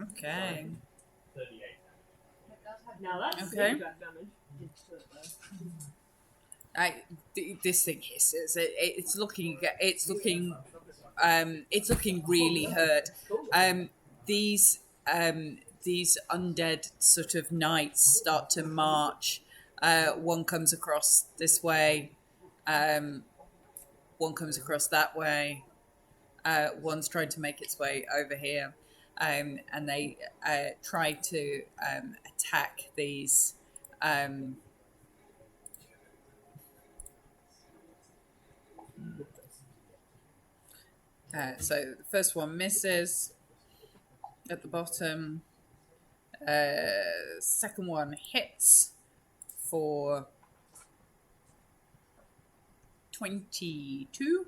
Okay. 38 Now that's Okay. really bad damage. This thing hisses. It's looking really hurt. These undead sort of knights start to march. One comes across this way. One comes across that way. One's trying to make its way over here. And they try to attack these. So the first one misses at the bottom. Second one hits for 22.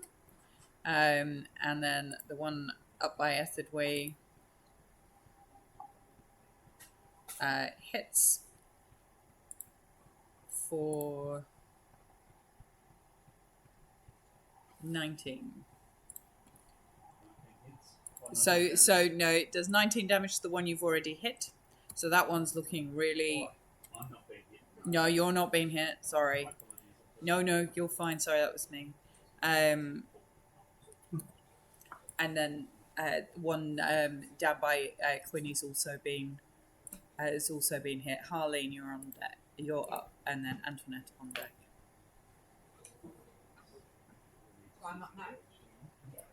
And then the one up by Etherdwe hits for 19. So no, it does 19 damage to the one you've already hit. So that one's looking really. I'm not being hit. No, you're not being hit. Sorry. No, you're fine. Sorry, that was me. And then one down by Quinny's also been has also been hit. Harleen, you're on deck. You're up, and then Antoinette on deck. So I'm up now.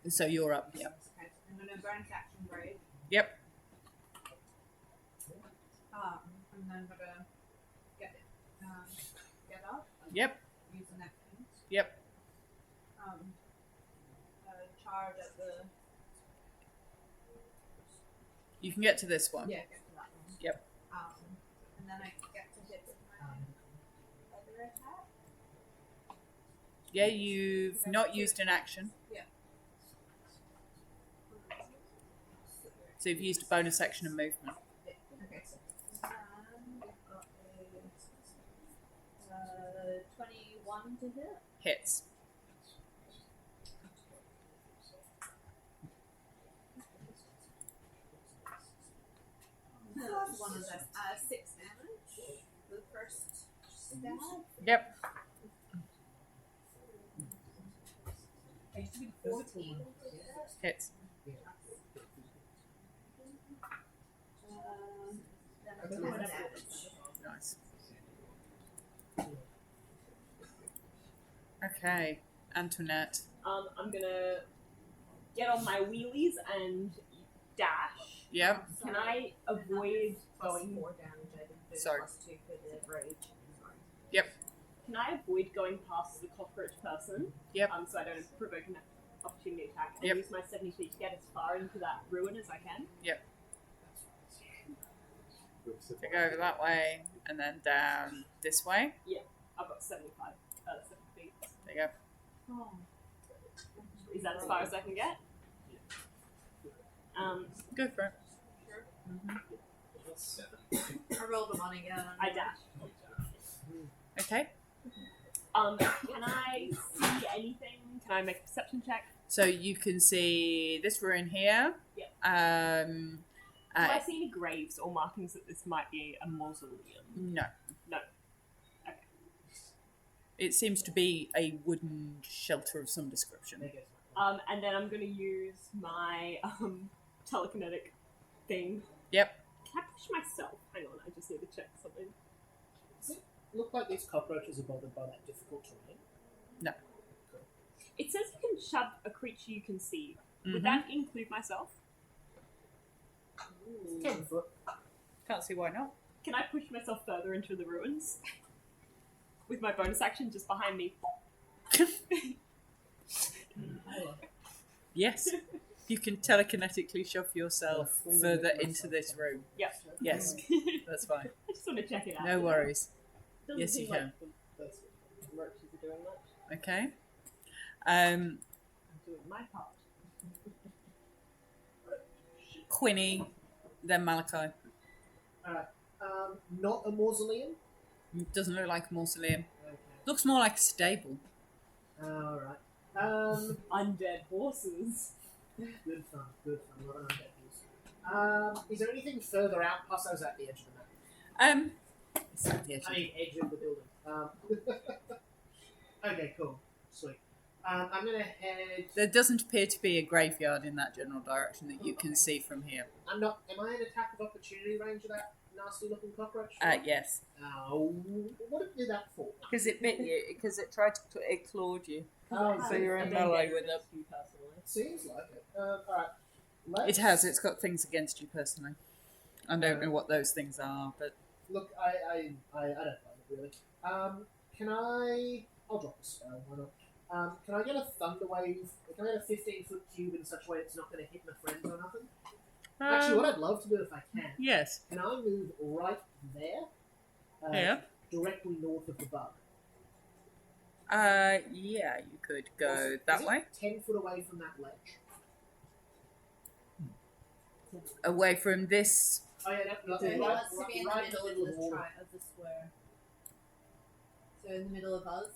So you're up. Yep. Okay. I'm gonna burn action brave. Yep. And then I'm gonna get up. Yep. Use an action. Yep. Charge at the. You can get to this one. Yeah, get to that one. Yep. And then I get to hit with my other attack. Yeah, you've not used an action. Yeah. So you've used a bonus action and movement. Okay. And we've got a 21 to hit. Hits. One of them. 6 damage. The first stab. Yep. 14. Hits. Then 10 damage. Nice. Okay, Antoinette. I'm gonna get on my wheelies and dash. Yep. Can I avoid Plus going? 4 damage. I did do Sorry. plus 2 for the rage. Can I avoid going past the cockroach person? Yep. So I don't provoke an opportunity attack. And Yep. use my 70 feet to get as far into that ruin as I can. So go over that way, and then down this way. I've got 7 feet. There you go. Oh. Is that as far as I can get? Go for it. I rolled a 1 again. I dash. Okay. Can I see anything? Can I make a perception check? So you can see this ruin here. Yep. Um. Do I see any graves or markings that this might be a mausoleum? No. No. Okay. It seems to be a wooden shelter of some description. And then I'm going to use my telekinetic thing. Yep. Can I push myself? Hang on, I just need to check something. Does it look like these cockroaches are bothered by that difficult terrain? It says you can shove a creature you can see. Mhm. Would that include myself? 10 foot. Can't see why not. Can I push myself further into the ruins? With my bonus action just behind me. Yes. You can telekinetically shove yourself further into this room. Yep. Yes, that's fine. I just want to check it out. No worries. Doesn't Yes, seem you like can. the roaches are doing much. Okay. I'm doing my part. Quinny, then Malachi. Not a mausoleum? Doesn't look like a mausoleum. Okay. Looks more like a stable. Alright. Undead horses. Good fun. Not an undead use. Is there anything further out? Plus, I was at the edge of the map. It's at the edge of Edge of the building. Okay, cool. Sweet. I'm gonna head. There doesn't appear to be a graveyard in that general direction that you can see from here. Am I in attack of opportunity range of that nasty looking cockroach? Yes. What did it do that for? Because it bit you, because it tried to, it clawed you. Oh, So you're in melee with it. You personally. Seems like it. Alright. It has, it's got things against you personally. I don't know what those things are, but... Look, I don't find it really. I'll drop a spell, why not? Can I get a thunder wave? Can I get a 15-foot cube in such a way it's not going to hit my friends or nothing? Actually, what I'd love to do if I can, Yes. can I move right there? Yeah. Directly north of the bug. Yeah, you could go that Is way. it 10 foot away from that ledge? Away from this... Oh yeah, no, So he right, wants to be in the right middle of all. the square. So in the middle of us,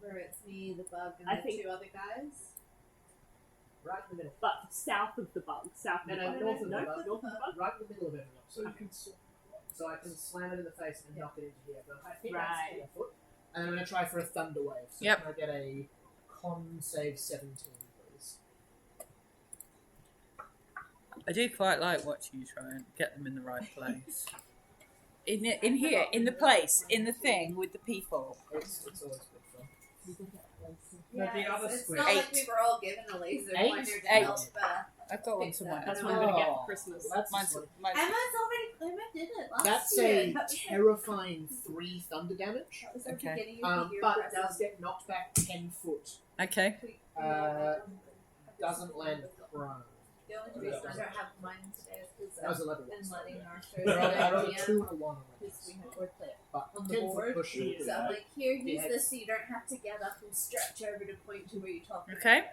where it's me, the bug, and I the think- 2 other guys. Right in the middle. But south of the bug. South of No, the no, bug. north of the No, bug. north of the bug. Right in the middle of everyone. So you can So I can slam it in the face and knock it into here. But I think Right. that's 4 foot. And I'm going to try for a thunder wave. So Yep. can I get a con save 17, please? I do quite like watching you try and get them in the right place. In here, in the place, in the thing with the people. It's always good fun. But the other it's square. not like 8. we were all given a laser 8? pointer to 8. help. I've got one Fix somewhere. that. That's what I'm gonna get Oh, for Christmas. That's, Mine's, mine's Emma did it last that's year. a That was terrifying 3 thunder damage. That was the Okay. beginning of the year But for it does us. get knocked back 10 foot. okay. Doesn't land prone. The only reason I don't have mine today is because That was a I've level been 1. letting our I rolled a shows 2 and a 1 on because this. we had worked it But on the 10 foot board. push. So I'm like, here, use Yeah. this so you don't have to get up and stretch over to point to where you talk. Okay.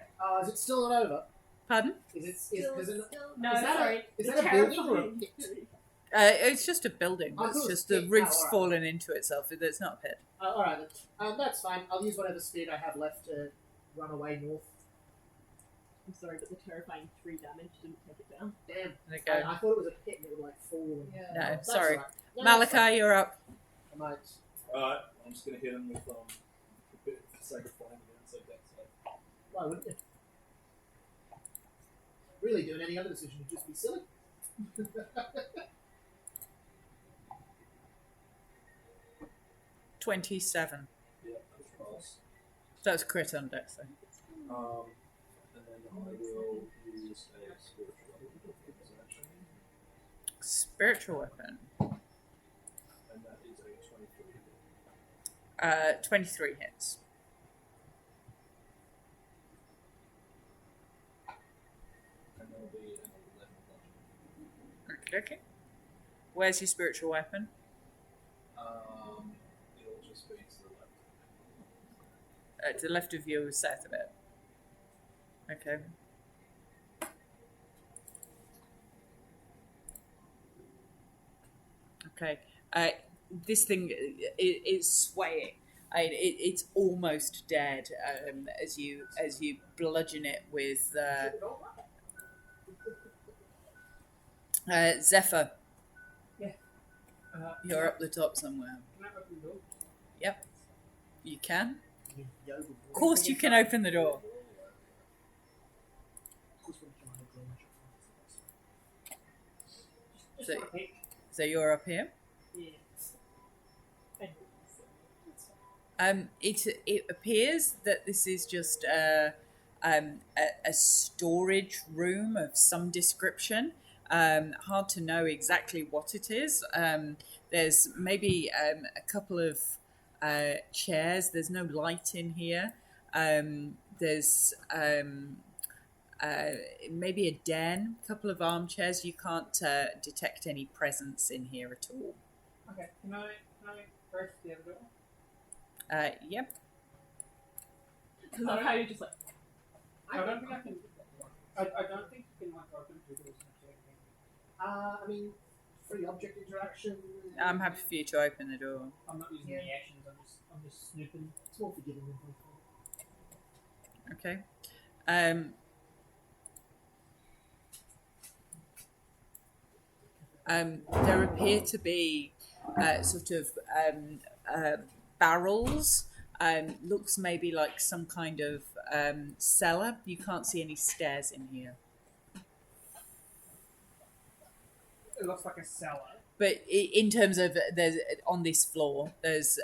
Is it still not over? Pardon? Is it? Still, Does it still, No, is that sorry. a, is The that a building or a terrifying pit? three. It's just a building. I It's thought it was just the big. roof's Oh, alright. fallen into itself. It's not a pit. Alright then. That's fine. I'll use whatever speed I have left to run away north. I'm sorry, but the terrifying 3 damage didn't take it down. Damn. There you go. I thought it was a pit and it would like fall. And... Yeah. No, That's sorry. alright. No, that's fine. Malachi, you're up. I might. Alright, I'm just gonna hit him with a bit for the sake of flying again, so that's like. Why wouldn't you? Really, doing any other decision would just be silly. 27. Yeah, pass. That's crit on dex. And then I will use a spiritual weapon as an action. Spiritual weapon. And that is a 23. 23 hits. And there'll be an 11 bludgeoning. Okay. Where's your spiritual weapon? It'll just be to the left. To the left of you, set of it. Okay. Okay. This thing is swaying. It's almost dead as you bludgeon it with Zephyr. You're up the top somewhere. Can I open the door? You can. Of Of course, you can open the door. Just So- for a peek. So you're up here. Yeah. It appears that this is just a storage room of some description. Hard to know exactly what it is. There's maybe a couple of chairs. There's no light in here. There's maybe a den, a couple of armchairs. You can't detect any presence in here at all. Okay, can I press the other door? Yep. I love how you're just like, I don't think I can. I don't think you can like open two doors and check anything. I mean, free object interaction. I'm happy for you to open the door. I'm not using any actions. I'm just snooping. It's more forgiving than Okay. There appear to be sort of barrels. Looks maybe like some kind of cellar. You can't see any stairs in here. It looks like a cellar. But in terms of there's on this floor, there's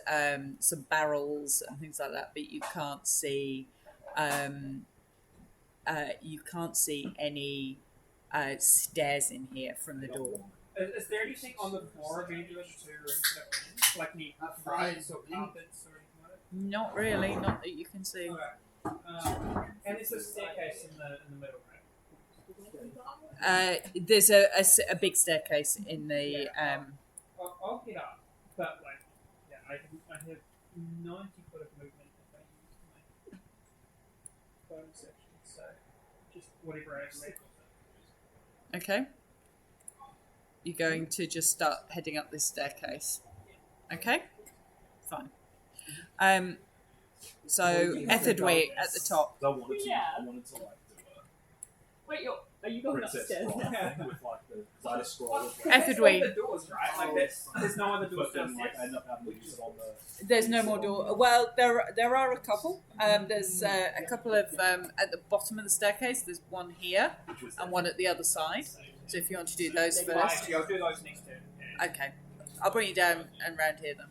some barrels and things like that. But you can't see any stairs in here from the door. Is there anything on the floor of either of the two rooms that we're in? Like any fries or carpets or anything like that? Not really, not that you can see. Okay. And it's a staircase in the middle, right? There's a big staircase in the. I'll get up, but like, yeah, I have 90 foot of movement if I use my bonus section, so just whatever I have left. Okay. You're going to just start heading up this staircase. Okay. Fine. So Etherdway at the top. I wanted to, Yeah. I wanted to like do Wait, are you going Princess upstairs scroll now? thing with like the side scroll. with, Ethel There's Dwayne. the doors, right? Like there's no other doors But then like downstairs. I end up having to use it on the. There's no more door. Well, there are a couple. There's a couple of at the bottom of the staircase. There's one here Which was and one at the other side. So if you want to do those Maybe first, actually, I'll do those next turn. Yeah. okay. I'll bring you down and round here then.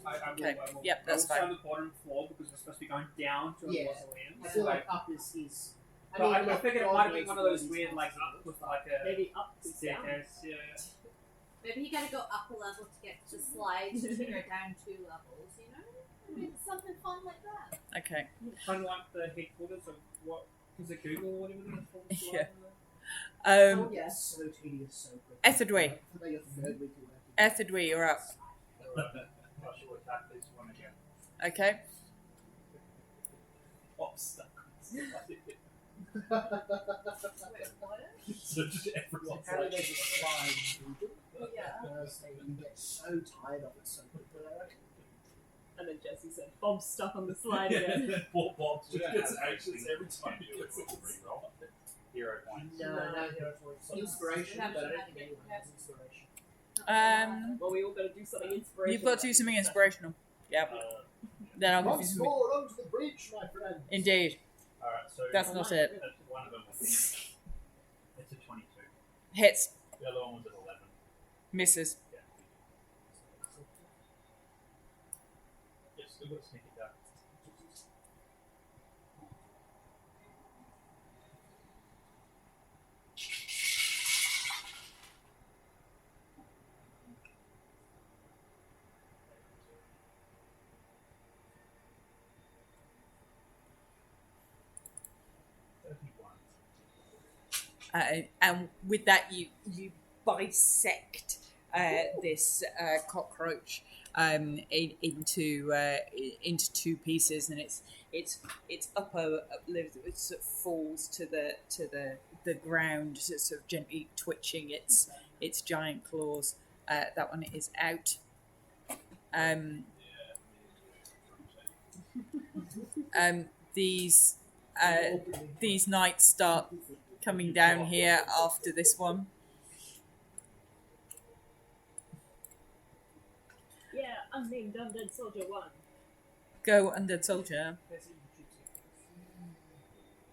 I will, Okay. I will. Yep, that's I will start fine. on the bottom floor because we're supposed to be going down to a Yeah. mausoleum. I feel like up is. But I look, figured it all might have ways been one of to those go weird, is like, possible. up with like a Maybe up and down. staircase. Yeah. Maybe you gotta go up a level to get to slide to go down 2 levels, you know? I mean, something fun like that. Okay. Kind of like the headquarters of what is it, Google or whatever it is called? Yeah. Oh, Yes, so tedious, so quick. Etherdwe. I think your third week you left. Etherdwe, you're up. I shall attack this one again. Okay. Oh, stuck. Wait, what? So just everyone's Apparently like. there's a slime region. Yeah. So you get so tired of it so quickly, I reckon. And then Jesse said, Bob's stuck on the slide again. Poor Bob just Yeah, gets and anxious every time he gets a reroll. Hero points. No, no hero points. Inspiration, No. but I don't think anyone has inspiration. Well, we all gotta do something inspirational. You've got to do something inspirational. Yep. Then I'll give you Once something. more onto the bridge, my friend. Indeed. Alright, so That's not it. one of them was it's a 22. Hits. The other one was at 11. Misses. Yeah. Yes, still got to sneak it down. And with that, you bisect this cockroach into 2 pieces, and its upper lip sort of falls to the ground, sort of gently twitching its giant claws. That one is out. These knights start coming down here after this one. Yeah, unnamed undead soldier 1. Go, undead soldier.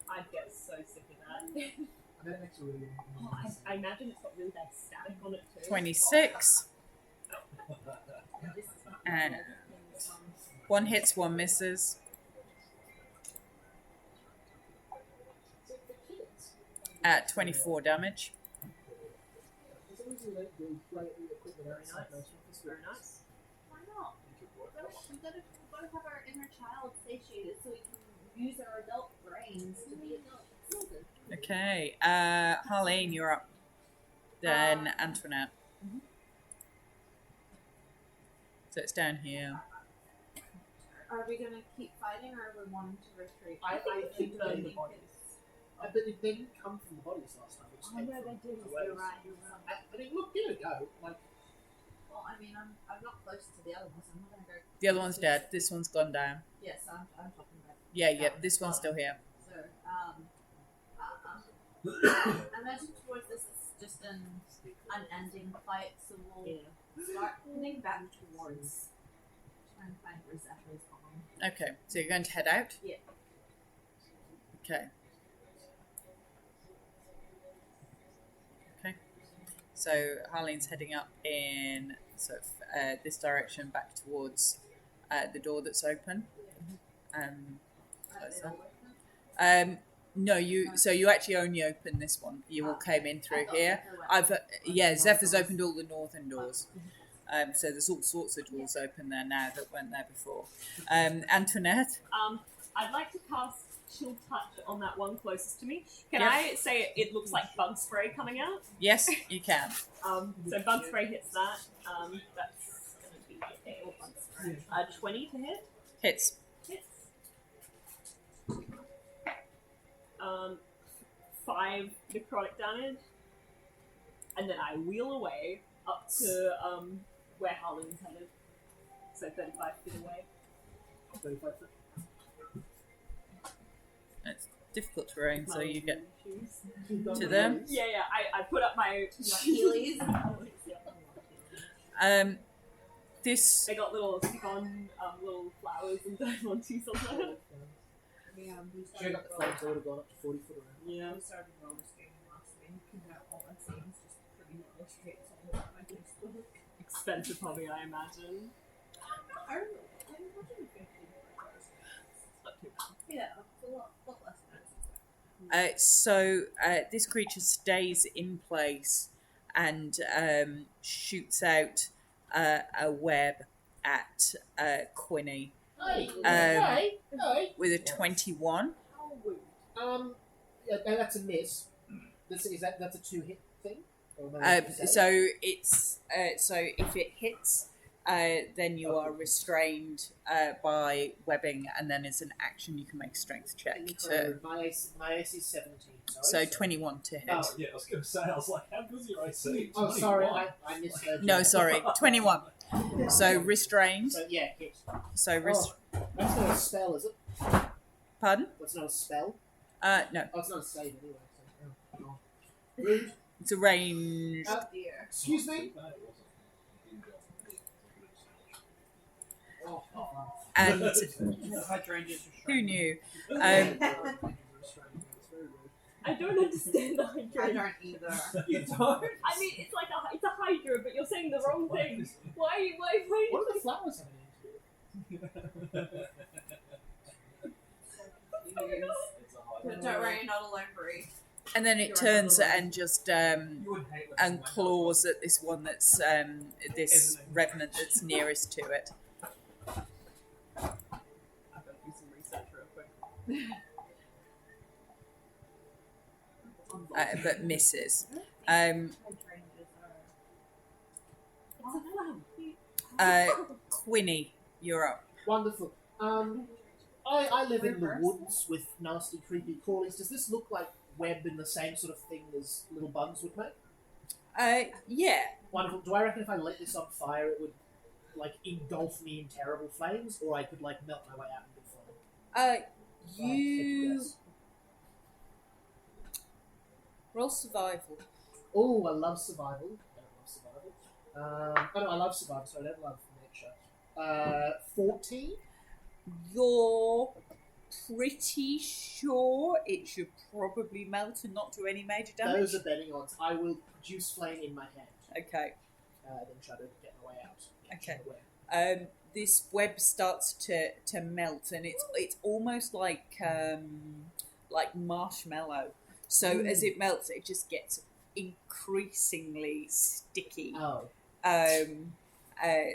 I'd get so sick of that. I bet it makes a really Oh, I imagine it's got really bad static on it too. 26. And 1 hits, 1 misses. At 24 damage. Very nice. Why not? We gotta have our inner child satiated so we can use our adult brains to be adults. Okay. Harleen, you're up. Then Antoinette. So it's down here. Are we gonna keep fighting or are we wanting to retreat? I think the the bodies. But they didn't come from the bodies last time. Which Oh no, they did. You're right. I mean, look, give it a go. Like, Well, I mean, I'm not close to the other ones. I'm not gonna go. The other one's dead. This one's gone down. Yes, I'm talking about. Yeah, this one's still here. So, imagine towards this is just an unending fight, so we'll start heading back towards trying to find where Zephyr's gone. Okay, so you're going to head out? Yeah. Okay. Okay. So Harleen's heading up in sort of this direction back towards the door that's open. No, you actually only opened this one. You all came in through here. Zephyr's opened all the northern doors. So there's all sorts of doors open there now that weren't there before. Antoinette? I'd like to cast Chill Touch on that one closest to me. Can Yep. I say it looks like bug spray coming out? Yes, you can. So bug spray hits that. That's going to be a 20 to hit. Hits. Hits. 5 necrotic damage. And then I wheel away up to where Harleen's headed. So 35 feet away. 35 foot. Let's difficult terrain, so you get Shoes. to them. Yeah, I put up my Heelys. This They got little stick-on little flowers and diamantes on them. Should have got the flames, I would have gone up to 40 foot around. Yeah. We started roller skating last week, and now all I'm seeing is just pretty roller skates all over my Facebook. Expensive hobby, I imagine. I'm watching 50 Not too bad. Yeah, it's a lot less expensive. so this creature stays in place and shoots out a web at Quinny Hey, with a 21. How rude. Yeah, no, that's a miss. That's a 2-hit thing? Or am I right to say? So it's so if it hits, then you are restrained by webbing, and then as an action you can make a strength check. My AC is 17. So Sorry. 21 to hit. Oh. Yeah, I was going to say, I was like, how good's your AC? Oh, sorry, 21. I misheard you. No, sorry, 21. So restrained. So, yeah, hit. So That's not a spell, is it? pardon? That's not a spell? No, Oh, it's not a save anyway. So, oh. Rude. it's a range. Uh, Dear. Excuse me? Oh, And Hydrangeas are who knew? I don't understand the I hydra. don't either. You don't? I mean, it's like it's a hydra, but you're saying the wrong thing. Why? What are the flowers having to do? Don't worry, you're not alone, Bree. And then it turns and just You would hate when and someone claws at this one that's this revenant that's nearest to it, I've got to do some research real quick. but misses. Quinny, you're up. Wonderful. I live in the woods with nasty, creepy crawlies. Does this look like web in the same sort of thing as little bugs would make? Yeah. Wonderful. Do I reckon if I lit this on fire, it would like engulf me in terrible flames, or I could like melt my way out in good flame? You roll survival. Oh, I love survival. I don't love survival. Oh no, I love survival. So I don't love nature. 14. You're pretty sure it should probably melt and not do any major damage. Those are betting odds. I will produce flame in my hand. Okay. Then try to get my way out. Okay. The web. This web starts to melt, and it's almost like marshmallow. So as it melts, it just gets increasingly sticky. Oh.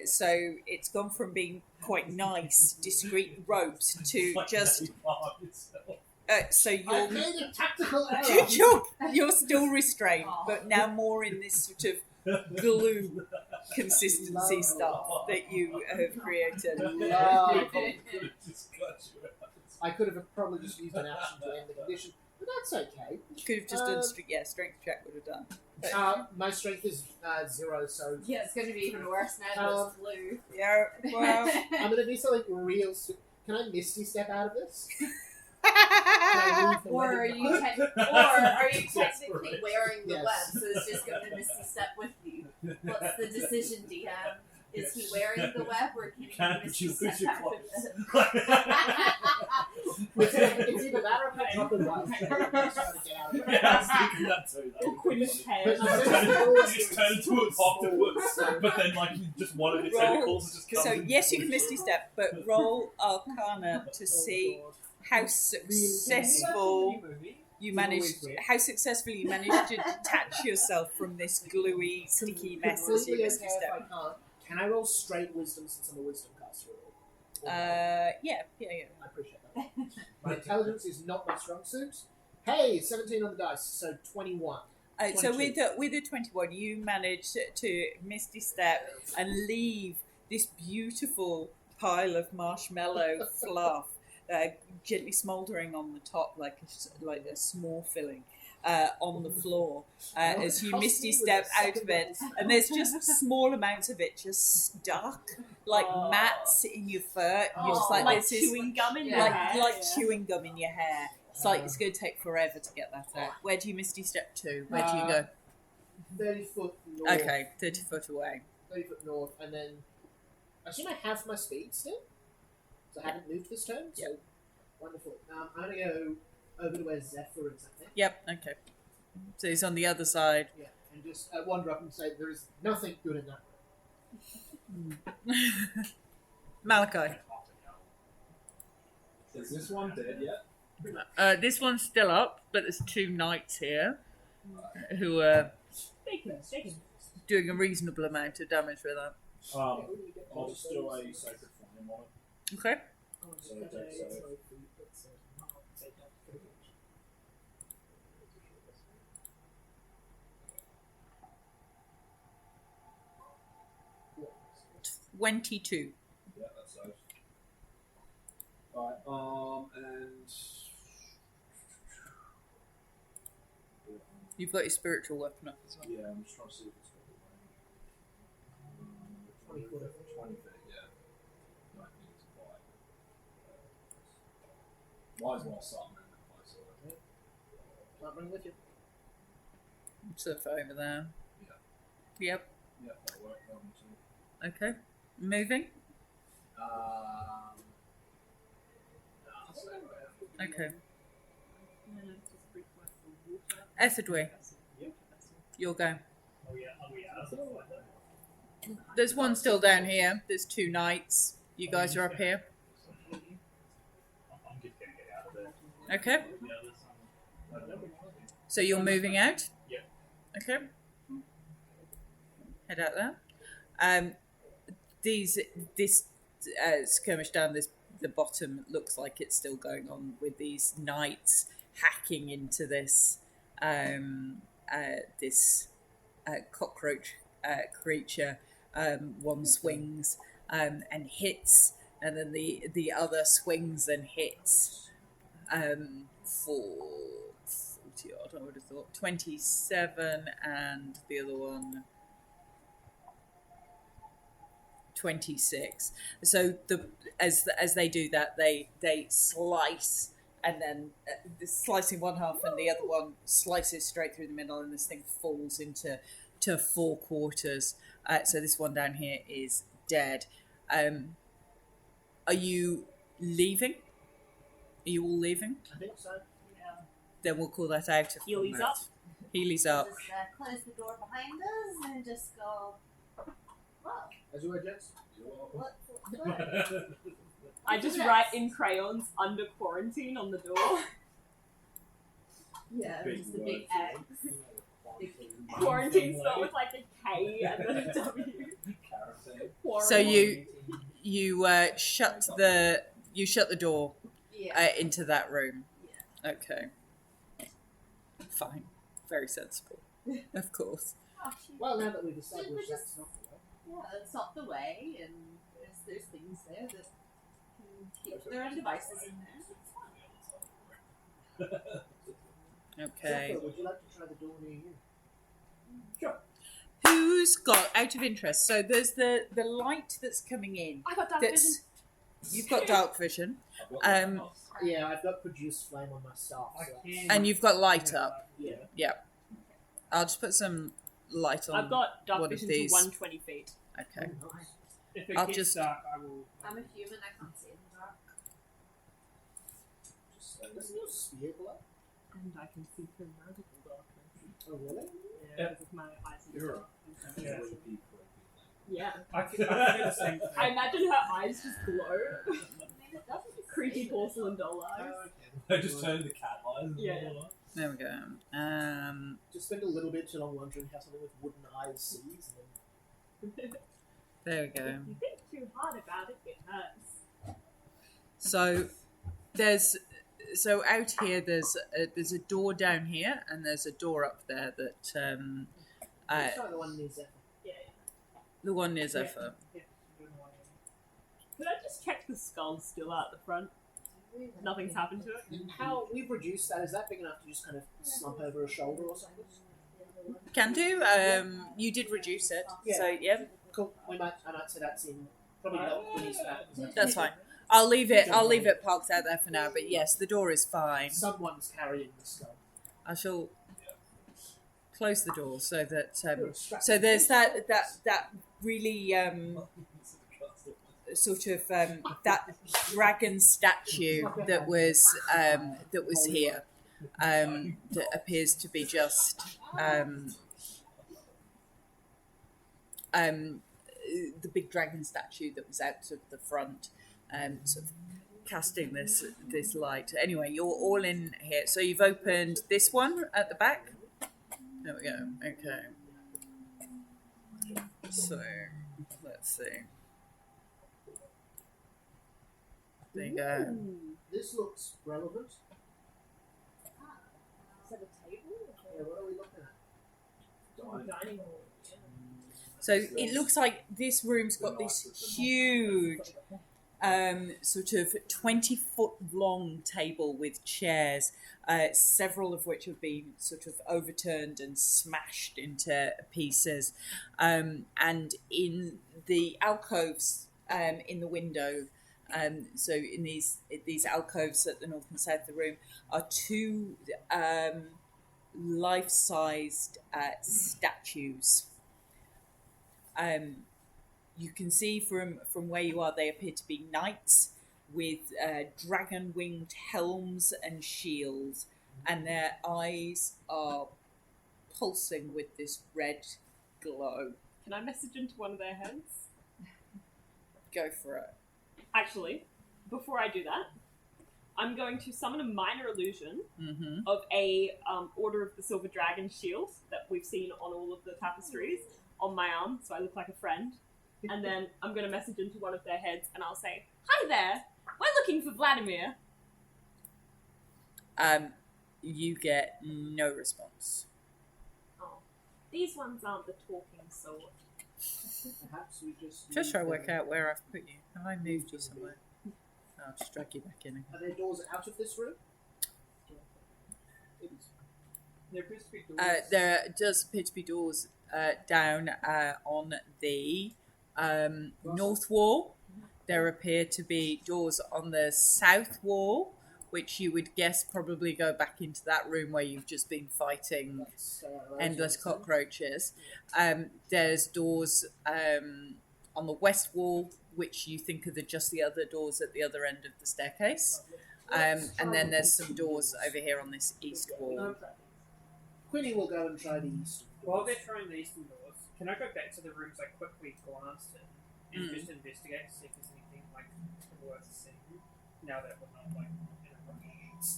So it's gone from being quite nice, discreet ropes to Like just. that you are yourself. So I you're made a tactical error. you're still restrained, but now more in this sort of glue consistency stuff that you have created. Lovely. Just cut you out. I could have probably just used an action to end the condition, but that's okay. Could have just done strength check would have done. My strength is 0, so Yeah, it's going to be even worse now that it's blue. Yeah, well. I'm going to do something real. Can I Misty Step out of this? Or are you technically Desperate. wearing the Yes. web, so it's just going to misty step with you? What's the decision, DM? Is he wearing the web, or can he Can't misty you step lose your out with clothes? it? It's either that or I'm not the right. I'm trying to get out of it. Yeah, I was thinking that too. That would be Queen's funny. head. But You just turn into an octopus, but then like just one of its Roll. tentacles just comes So in. yes, you can misty step, but roll Arcana to see how successful you managed. How successfully you managed to detach yourself from this gluey, sticky mess as you Completely misty okay if I step. can't. Can I roll straight wisdom since I'm a wisdom caster? Yeah. I appreciate that. My intelligence is not my strong suit. Hey, 17 on the dice, so 21. So 22. with a 21, you managed to misty step and leave this beautiful pile of marshmallow fluff gently smouldering on the top, like a small filling. On the floor as you misty step out of it, and there's just small amounts of it just stuck like mats in your fur. And you're just like Like this is chewing gum in your like hair. like chewing gum in your hair. It's going to take forever to get that out. Where do you Misty Step to? Where do you go? 30 foot north. Okay, 30 foot away. 30 foot north, and then I assume I have my speed still, so I haven't moved this turn. So wonderful. I'm gonna go over to where Zephyr is. I think. Yep. Okay. So he's on the other side. Yeah, and just wander up and say there is nothing good in that room. Malachi. Is this one dead yet? This one's still up, but there's 2 knights here who are They can. doing a reasonable amount of damage with that. I'll just do a sacred flame on it. Okay. So it takes a- – 22. Yeah, that's safe. Alright, and You've got your spiritual weapon up as well. yeah, I'm just trying to see if it's got the range. 20 feet, yeah. Might need to fight. Might as well start moving closer. Can't bring with you. Surf over there. Yeah. Yep. Yeah, that'll work. That'll too. Okay. Moving. I'll stay around. Okay. Etherdwe, you'll go. Are we out of the fight? There's one still down here. There's 2 knights. You guys are up here. I'm just gonna get out of there. Okay. The others, So you're moving out? Yep. Okay. Head out there. This skirmish down the bottom looks like it's still going on with these knights hacking into this cockroach creature. One swings and hits, and then the other swings and hits for 40 odd, I would have thought. 27, and the other one 26. So as they do that, they slice, and then slicing one half and the other one slices straight through the middle, and this thing falls into 4 quarters. So this one down here is dead. Are you leaving? Are you all leaving? I think so. Then we'll call that out. Heelys up. Heelys up. Just close the door behind us and just go. Well, As you were, Jets. what? What? I just write in crayons under quarantine on the door. Yeah, Big just a big words. X. Quarantine spelled with like a K and then a W. Character. So you shut the door Yeah. into that room. Okay. Fine. Very sensible. Of course. Oh, Well, now that we've established We're just- that's not the way. yeah, it's not the way, and there's things there that can keep their own devices in there. Okay. Zephyr, would you like to try the door near you? Who's got, out of interest, so there's the light that's coming in. I got dark vision. You've got dark vision. Yeah, I've got produce flame on my staff. I So can. And you've got light up. yeah. I'll just put some light on. I've got dark one of vision to these. 120 feet. Okay. Nice. If it I'll gets just- dark, I will. I'm a human, I can't see in the dark. Doesn't your spear glow? And I can see through magical darkness. Oh, really? Yeah, because of my eyes and You're stuff. Yeah. Yeah. I can do the same thing. I imagine her eyes just glow. I mean, it doesn't Creepy porcelain doll eyes. Oh, okay. I just turned the cat eyes. Yeah. There we go. Just spend a little bit too long wondering how something with wooden eyes sees, and then There we go. You think too hard about it, it hurts. So out here there's a door down here, and there's a door up there that let's try the one near Zephyr. Yeah. the one near Zephyr. Yeah, do the one. Could I just check the skull's still out the front? Nothing's happened to it? How we've reduced that? Is that big enough to just kind of slump over a shoulder or something? Can do. You did reduce it, Yeah. so yeah, Cool. I might say that's in probably not when he's back. that's fine. I'll leave it parked out there for now. But yes, the door is fine. Someone's carrying the skull. I shall close the door so that You're a strapping so there's kid. that really sort of that dragon statue that was here that appears to be just the big dragon statue that was out of the front, sort of casting this light. Anyway, you're all in here. So you've opened this one at the back. There we go. Okay. So let's see. There you go. This looks relevant. Is that a table? Yeah, what are we looking at? Dining hall. So it looks like this room's got this huge, sort of 20-foot long table with chairs, several of which have been sort of overturned and smashed into pieces. And in the alcoves in the window, so in these alcoves at the north and south of the room, are two life-sized statues. You can see from where you are, they appear to be knights with dragon-winged helms and shields, and their eyes are pulsing with this red glow. Can I message into one of their heads? Go for it. Actually, before I do that, I'm going to summon a minor illusion Mm-hmm. of a Order of the Silver Dragon shield that we've seen on all of the tapestries on my arm, so I look like a friend. And then I'm going to message into one of their heads, and I'll say, "Hi there, we're looking for Vladimir." You get no response. Oh, these ones aren't the talking sort. Perhaps we just. Just try to leave work them- out where I've put you. Have I moved you somewhere? I'll just drag you back in again. Are there doors out of this room? There appears to be doors. There does appear to be doors down on the north wall. There appear to be doors on the south wall, which you would guess probably go back into that room where you've just been fighting That's, endless Rosemary. cockroaches. There's doors on the west wall, which you think are just the other doors at the other end of the staircase. And then there's some doors over here on this east wall. Okay. Quinny will go and try the east. While they're trying the eastern doors, can I go back to the rooms I quickly glanced in and just investigate to see if there's anything like worth seeing? Now that we're not like in a rush.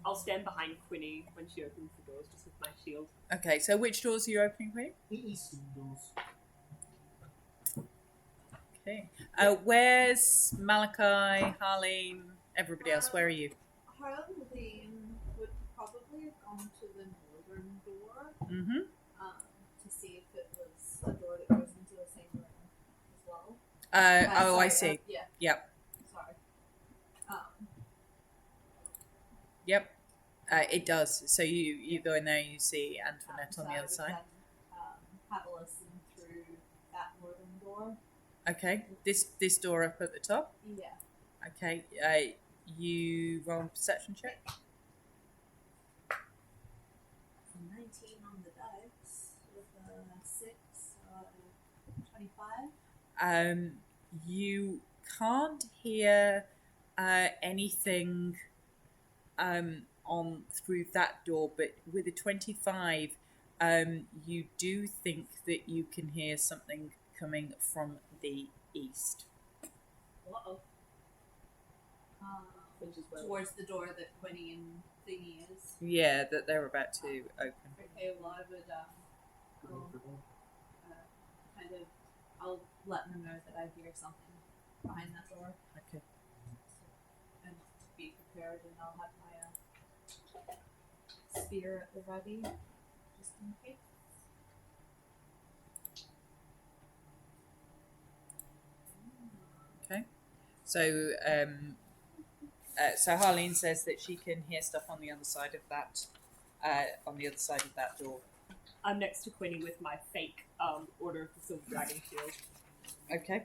I'll stand behind Quinny when she opens the doors, just with my shield. Okay, so which doors are you opening, Queen? The eastern doors. Okay. Where's Malachi, Harleen, everybody else? Where are you? Harleen would probably have gone to the northern door Mm-hmm. to see if it was a door that goes into the same room as well. Oh, I Sorry, see. yeah. Yep. Sorry. Yep. It does. So you go in there and you see Antoinette on So the I other would side. then, have a listen through that northern door. Okay. This door up at the top. Yeah. Okay. You roll a perception check. So 19 on the dice with a 6, 25. You can't hear anything on through that door, but with a 25, you do think that you can hear something coming from the east. Uh-oh. Which is where- Towards the door that Quinny and Thingy is. Yeah, that they're about to open. Okay, well I would I'll let them know that I hear something behind that door Okay. and be prepared, and I'll have my spear at the ready just in case. Okay. So so Harleen says that she can hear stuff on the other side of that door. I'm next to Quinny with my fake Order of the Silver Dragon shield. Okay.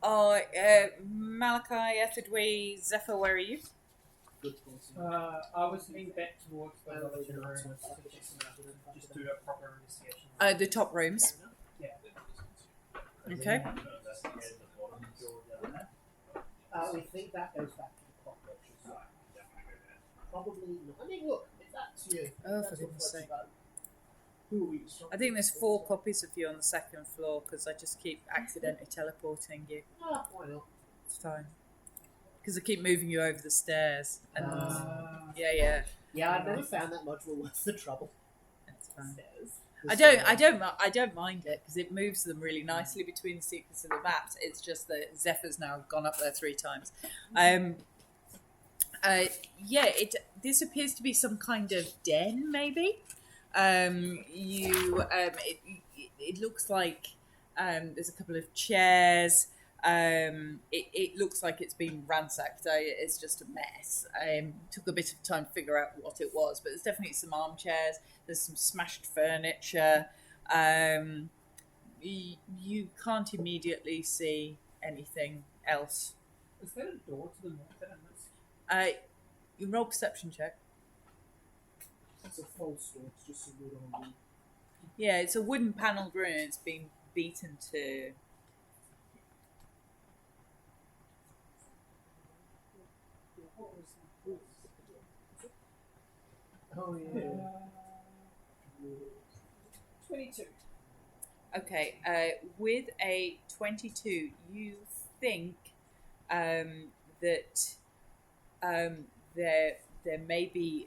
Malachi, Etherdwe, Zephyr, where are you? Good policy. I was heading back towards the military room to just do a proper investigation. The top rooms. Yeah. Okay. We think that goes back to the cockroaches. Probably not. I mean, look, if that's you. Oh, that's for what goodness Fletcher's sake. about. Who are we? I think there's 4 copies of you on the 2nd floor because I just keep accidentally teleporting you. Why not? It's fine. Because I keep moving you over the stairs. And yeah, Yeah, I've never found that much worth the trouble. it's fine. The I don't mind it because it moves them really nicely between the sequence of the maps. It's just that Zephyr's now gone up there 3 times. This appears to be some kind of den, maybe. It looks like there's a couple of chairs. It looks like it's been ransacked. It's just a mess. Took a bit of time to figure out what it was, but there's definitely some armchairs. There's some smashed furniture. You can't immediately see anything else. Is there a door to the north that I missed? You roll perception check. It's a false door. It's just a wood on wood. Yeah, it's a wooden panelled room. It's been beaten to. Oh yeah. 22. Okay, with a 22, you think that there may be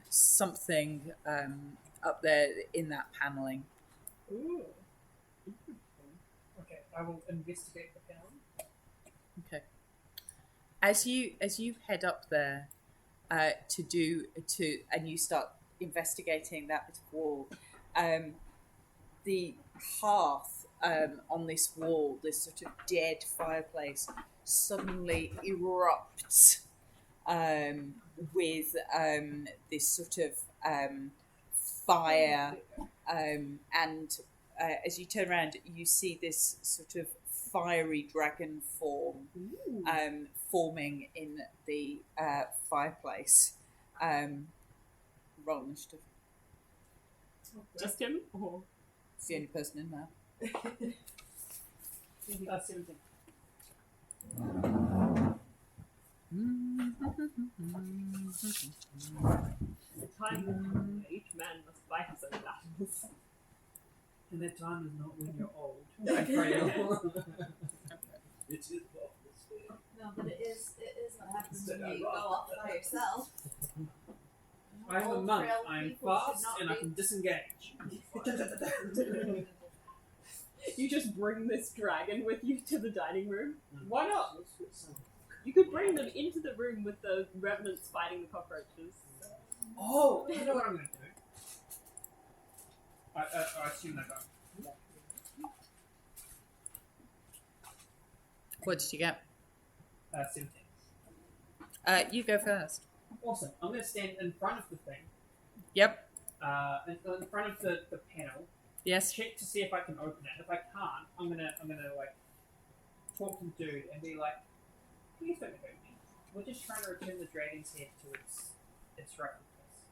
something up there in that panelling. Ooh. Okay, I will investigate the panel. Okay. As you head up there and you start investigating that bit of wall, the hearth on this wall, this sort of dead fireplace, suddenly erupts with this sort of fire, and as you turn around, you see this sort of fiery dragon form forming in the fireplace. Roll initiative. Just him? Or? It's the only person in there. 17. The time will come when each man must fight his own battles. And that time is not when you're old. I pray. It's his fault. No, but it is what happens when you go off by yourself. I'm a Old, monk. frail I'm people should fast not and I be- can disengage. You just bring this dragon with you to the dining room? Why not? You could bring them into the room with the revenants fighting the cockroaches. Oh, I know what I'm going to do. I assume they go. What did you get? 17. You go first. Awesome. I'm going to stand in front of the thing. Yep. In front of the panel. Yes. Check to see if I can open it. If I can't, I'm gonna like talk to the dude and be like, "Please don't hurt me. We're just trying to return the dragon's head to its rightful place."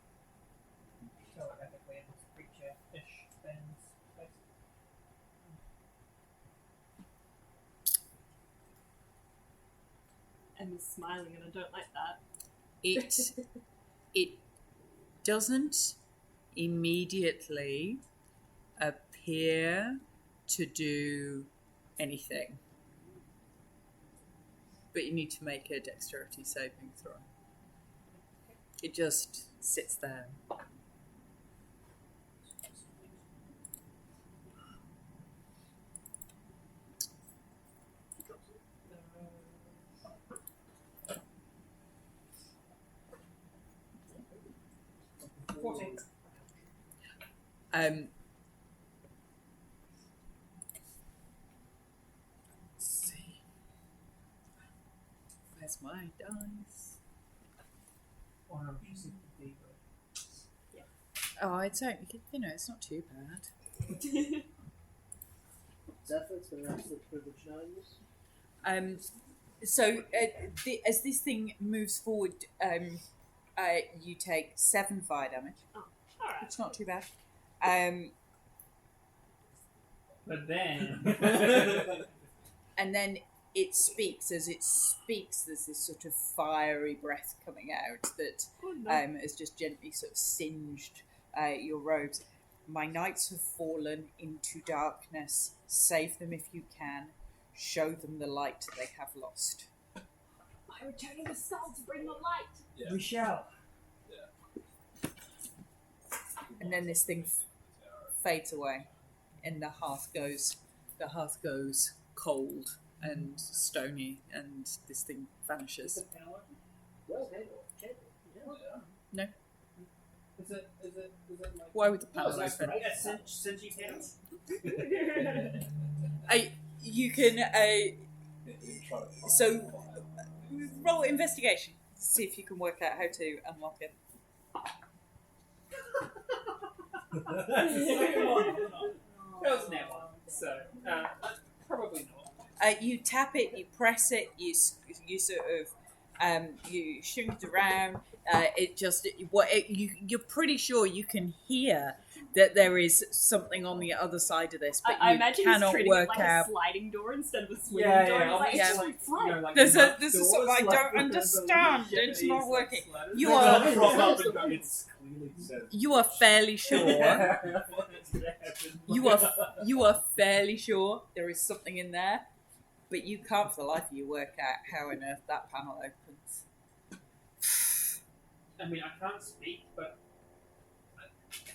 Telepathically, it's creature-ish things, basically. Emma's smiling and I don't like that. It doesn't immediately appear to do anything, but you need to make a dexterity saving throw. It just sits there. Let's see. Where's my dice? Oh no, she said the D, Oh, it's only, it's not too bad. Zephyr, it's been an absolute privilege knowing this. So as this thing moves forward, you take 7 fire damage. Oh, all right. It's not too bad. But then, And then it speaks. As it speaks, there's this sort of fiery breath coming out that has just gently sort of singed your robes. My knights have fallen into darkness. Save them if you can. Show them the light they have lost. By returning the skull to bring the light. Yeah. we shall. And then this thing fades away, and the hearth goes cold and stony, and this thing vanishes. Well, hey, check. No. Is it like... Why would the panel Oh, it's open? like a Senji panel? You can so roll investigation. See if you can work out how to unlock it. That was an one, so probably not. You tap it, you press it, you sort of you shrink it around. You're pretty sure you can hear that there is something on the other side of this, but I you imagine cannot he's treating work it like out. a sliding door instead of a swinging Yeah, door. yeah, He's like, yeah. it's just slide. Like This the is doors, something I like, don't the- understand. the It's not Japanese, working. like, slatters. You are- It's clearly said. You are fairly sure. Yeah. What's gonna happen? You are fairly sure there is something in there, but you can't for the life of you work out how on earth that panel opens. I mean, I can't speak, but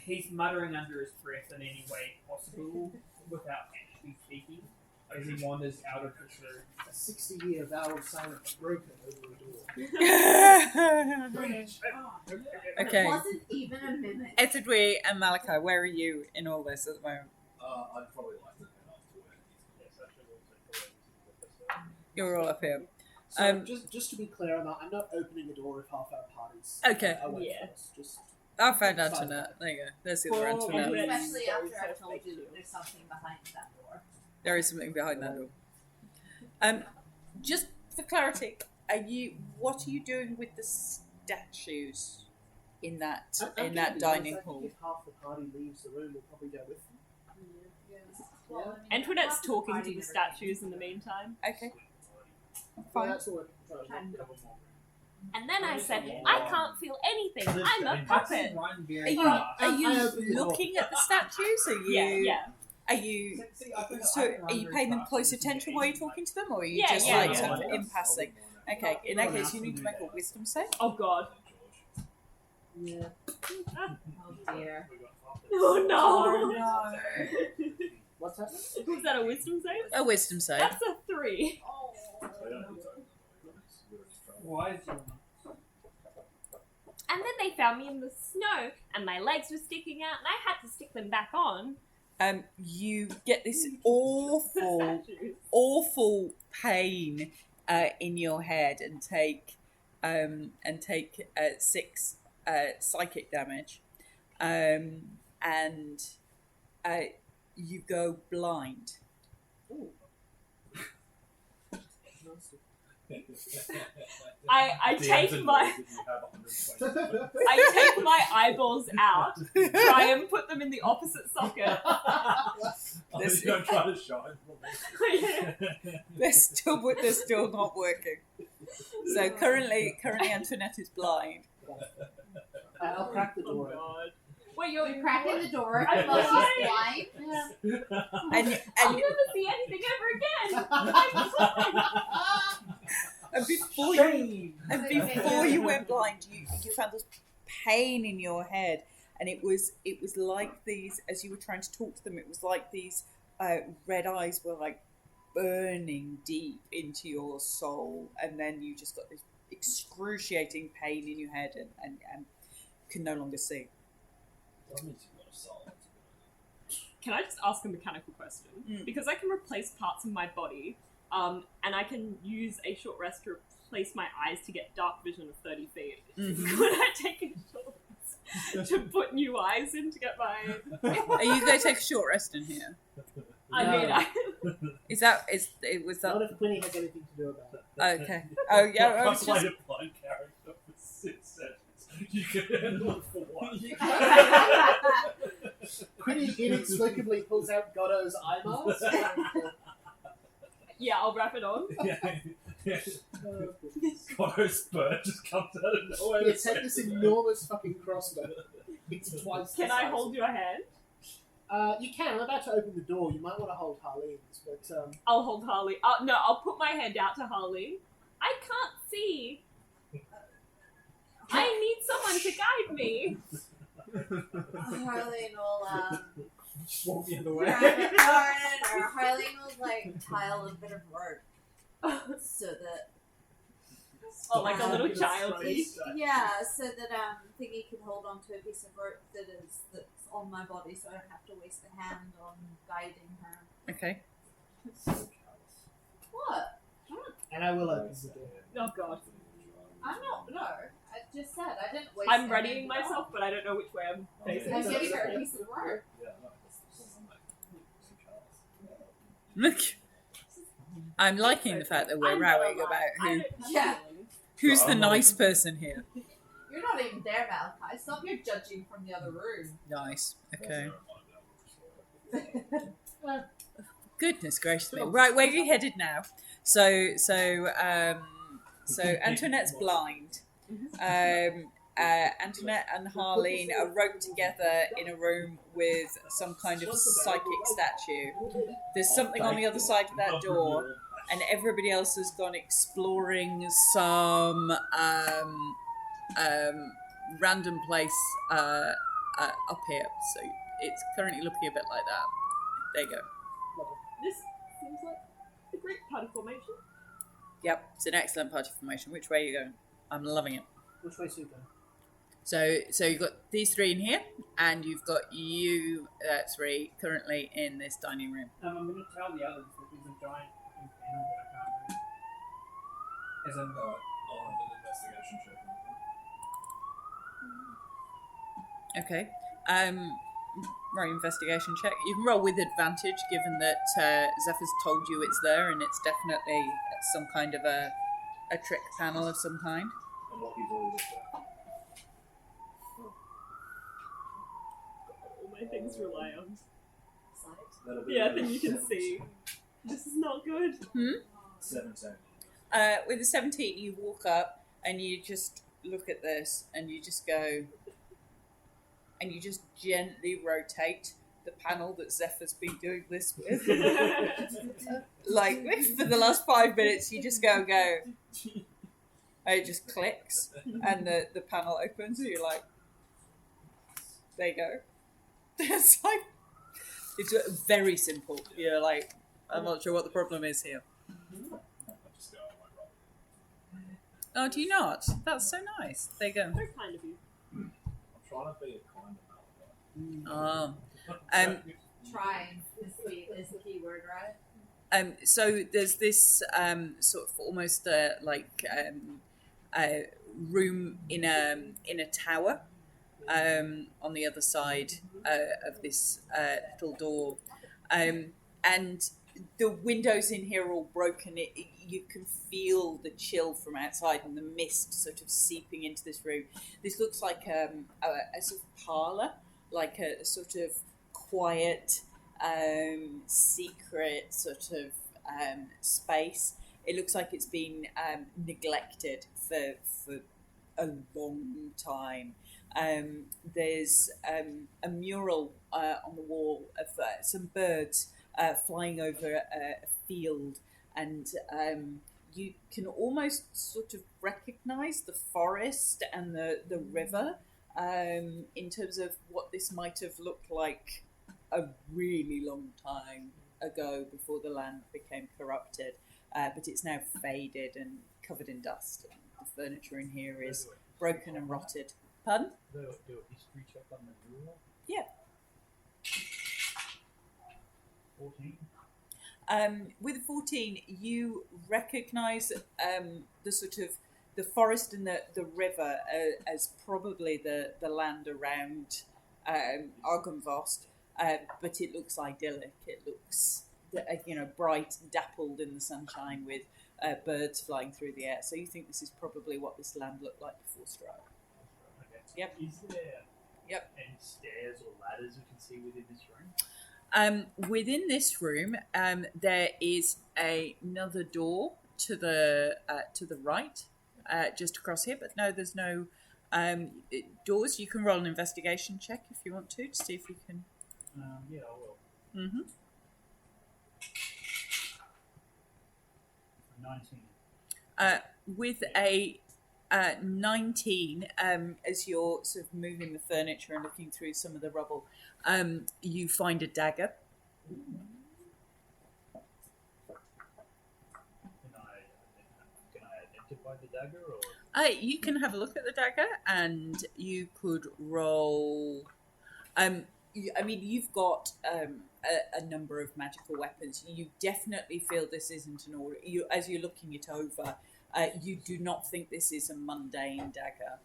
he's muttering under his breath in any way possible without actually speaking. As he wanders out of this room. A 60-year vow of silence broken over a door. Okay. It wasn't even a minute. Etidwe and Malachi, where are you in all this at the moment? I'd probably like to head up to where Yes, I should also go and You're all up here. So just to be clear on that, I'm not opening the door if half our parties Okay. are waiting Yeah. for us. Just I found Antoinette. There you go. There's the other Oh, Antoinette. yeah. Especially after I've told you that there's something behind that door. There is something behind that door. Just for clarity, what are you doing with the statues in that I'm that thinking, dining because I hall? think if half the party leaves the room, we'll probably go with them. Well, I mean, Antoinette's half the talking party to the never statues came in the meantime. Okay. Well, Fine. that's all we're trying to do. And then I said, I can't feel anything. I'm a puppet. Run very Are you fast. are I you opened the door. looking at the statues? Are you? Yeah. Are you? So are you paying them close attention while you're talking to them, or are you Yeah, just yeah, like yeah. sort of in passing? Okay. In that case, you need to make a wisdom save. Oh god. Yeah. Oh dear. Oh no. What's that? Was that a wisdom save? A wisdom save. That's a 3. Why is your... And then they found me in the snow, and my legs were sticking out, and I had to stick them back on. You get this The awful, statues. awful pain in your head, and take 6 psychic damage, and you go blind. Ooh. I take my eyeballs out, try and put them in the opposite socket. This- You're trying to shine. They're still not working. So currently Antoinette is blind. I'll crack the Oh door. god. Wait, You're cracking the door I'm while she's blind. blind. And I'll never see anything ever again. I'm blind. and before you went blind, you found this pain in your head, and it was like these, as you were trying to talk to them, it was like these red eyes were like burning deep into your soul, and then you just got this excruciating pain in your head and can no longer see. Can I just ask a mechanical question? Mm. Because I can replace parts of my body, and I can use a short rest to replace my eyes to get dark vision of 30 feet. Mhm. Could I take a short rest to put new eyes in to get my... Are you going to take a short rest in here? I mean, Was Not that if Quinny has anything to do about it. okay? Oh yeah, I I've was played just, a blind character for 6 sessions. You can handle it for one. Quinny inexplicably pulls out Goddo's eye mask. Yeah, I'll wrap it on. Yeah. Goddo's bird just comes out of nowhere. Yeah, take this enormous fucking crossbow. It's twice the Can I size. hold your hand? You can. I'm about to open the door. You might want to hold Harleen's, but I'll hold Harley. No, I'll put my hand out to Harley. I can't see. I need someone to guide me. Harleen will just walk the other way. Harleen will like tile a bit of rope so that Oh, like a little child. yeah, so that Thingy can hold on to a piece of rope that's on my body, so I don't have to waste a hand on guiding her. okay. What? And I will open the door. Oh god. I'm not. No, I just said I didn't waste. I'm a readying hand at myself, but I don't know which way I'm facing. all. I'm giving her a piece of rope. Look, I'm liking the fact that we're I'm rowing not about alive. Yeah. who's the nice person here. You're not even there, Malachi. Stop your judging from the other room. Nice. Okay. Goodness gracious me. Right, where are you headed now? So Antoinette's blind. Antoinette and Harleen are roped together in a room with some kind of psychic statue. There's something on the other side of that door, and everybody else has gone exploring some random place up here. So it's currently looking a bit like that. There you go. This seems like a great party formation. Yep, it's an excellent party formation. Which way are you going? I'm loving it. Which way Sue go? So you've got these three in here, and you've got you three currently in this dining room. I'm going to tell the others that there's a giant panel that I can't move. As in, I'll have an investigation check. Okay. Right, investigation check. You can roll with advantage, given that Zephyr's told you it's there, and it's definitely some kind of a trick panel of some kind. And what he's already looked at. All my things rely on. That'll be Yeah, then you can see. This is not good. 17. With the 17, you walk up and you just look at this and you just go, and you just gently rotate the panel that Zephyr's been doing this with. Like, for the last 5 minutes, you just go, and it just clicks, and the panel opens, and you're like, there you go. It's like, it's very simple. You're like, I'm not sure what the problem is here. Oh, do you not? That's so nice. There you go. Very kind of you. I'm trying to be a kind of Trying is the key word, right? So there's this sort of almost like a room in a tower on the other side of this little door, and the windows in here are all broken. You can feel the chill from outside and the mist sort of seeping into this room. This looks like a sort of parlour, like a sort of quiet, secret sort of space. It looks like it's been neglected for a long time. There's a mural on the wall of some birds flying over a field, and you can almost sort of recognise the forest and the river in terms of what this might have looked like a really long time ago before the land became corrupted. But it's now faded and covered in dust. The furniture in here is broken and rotted. Pardon? Do a history check on the mural. Yeah. 14. With 14, you recognise the sort of the forest and the river as probably the land around Argynvost, but it looks idyllic. It looks bright, dappled in the sunshine with birds flying through the air. So you think this is probably what this land looked like before Strahd. Okay. Yep. Is there Yep. any stairs or ladders we can see within this room? Within this room, there is another door to the right, just across here. But no, there's no doors. You can roll an investigation check if you want to see if you can. Yeah, I will. Mm-hmm. 19. With a 19, as you're sort of moving the furniture and looking through some of the rubble, you find a dagger. Can I identify the dagger, or? You can have a look at the dagger, and you could roll. You've got a number of magical weapons. You definitely feel this isn't an order. As you're looking it over, you do not think this is a mundane dagger.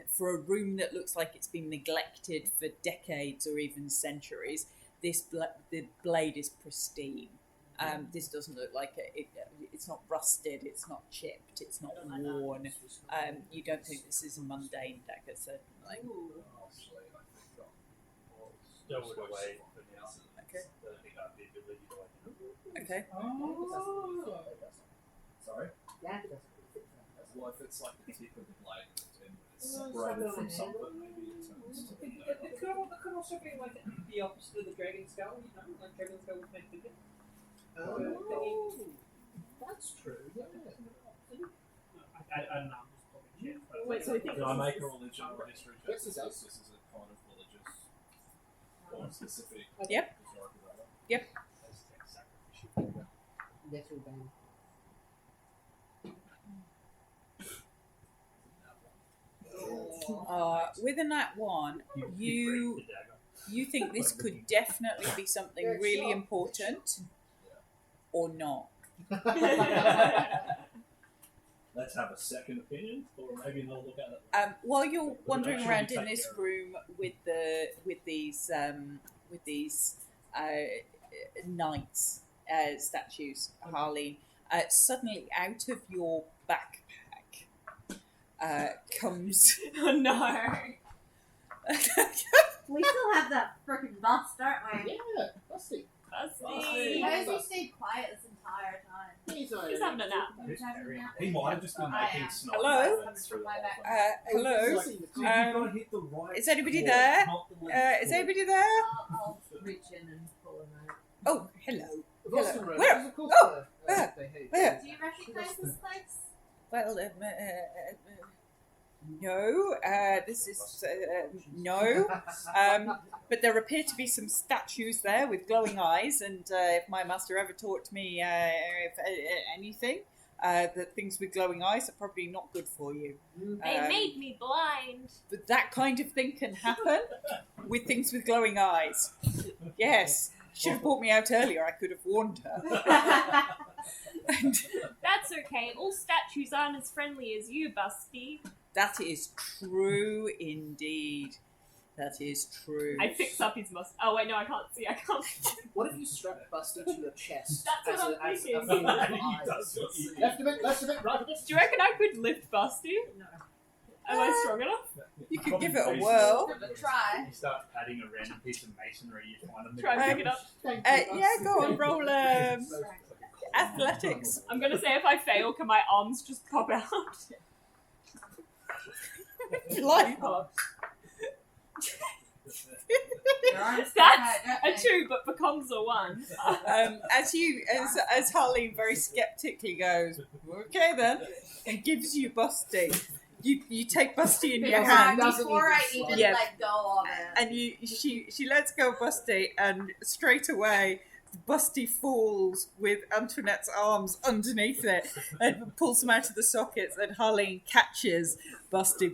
For a room that looks like it's been neglected for decades or even centuries, the blade is pristine. This doesn't look like it's not rusted, it's not chipped, it's not worn. You don't think this is a mundane dagger, certainly. Stow it away for now. Okay. I don't think I have the ability to identify. Okay. Sorry? Yeah, it doesn't really fit that, does it? Well, if it's like the tip of the blade and it's separated from something, maybe it turns to It could also be like the opposite of the dragon skull, like dragon skull was meant to be. Oh, that's true. Yeah. I don't know. I'm just talking shit. But Wait, so I think Can I this make is- a religion or history check? Yes, it Since does. this is a kind of religious or specific Yep. historical data. Aztec sacrificial dagger. Little Ben. With a nat 1, you break the dagger. you think this could definitely be something Yeah, really sure. important, or not. Let's have a second opinion, or maybe another look at it. While you're wandering Actually, around take in this care of it. room with these knights statues, Harleen, suddenly out of your backpack comes. Oh no. We still have that freaking bust, don't we? Yeah, Busty. Busty. How has he stayed quiet this entire time? He's He's having a nap. He's having a nap. He might have just been I making am. snot Hello? movements through the My whole back. thing. Hello. It's like, you've got to hit the right Is anybody chord, there? not the left Is chord. anybody there? I'll reach in and pull him out. Oh, hello. Boston Road. Where? Of course, Oh, where? they hate Where? Do you recognize this place? Well, no. This is no. But there appear to be some statues there with glowing eyes, and if my master ever taught me anything, that things with glowing eyes are probably not good for you. They made me blind. But that kind of thing can happen with things with glowing eyes. Yes. Should have brought me out earlier. I could have warned her. And That's okay. All statues aren't as friendly as you, Busty. that is true indeed. That is true. I fix up his must. Oh wait, no, I can't see. I can't. What if you strap Busty to your chest? That's what I'm as thinking. a field of He eyes? does what you- Left a bit, right a bit. Do you reckon I could lift Busty? No. Am I strong enough? You could give it a Probably whirl. Give it a try. You start adding a random piece of masonry you find on the Try and ground. pick it up. Thank Yeah, you, go on, roll athletics. I'm gonna say if I fail, can my arms just pop out? Like, Oh, Your arms That's don't a they? 2, but becomes a 1. as Harleen very skeptically goes, okay then, and gives you Busty. You take Busty in your Before hand, Before I even Yeah. let go of it. and she lets go of Busty, and straight away Busty falls with Antoinette's arms underneath it and pulls them out of the sockets, and Harleen catches Busty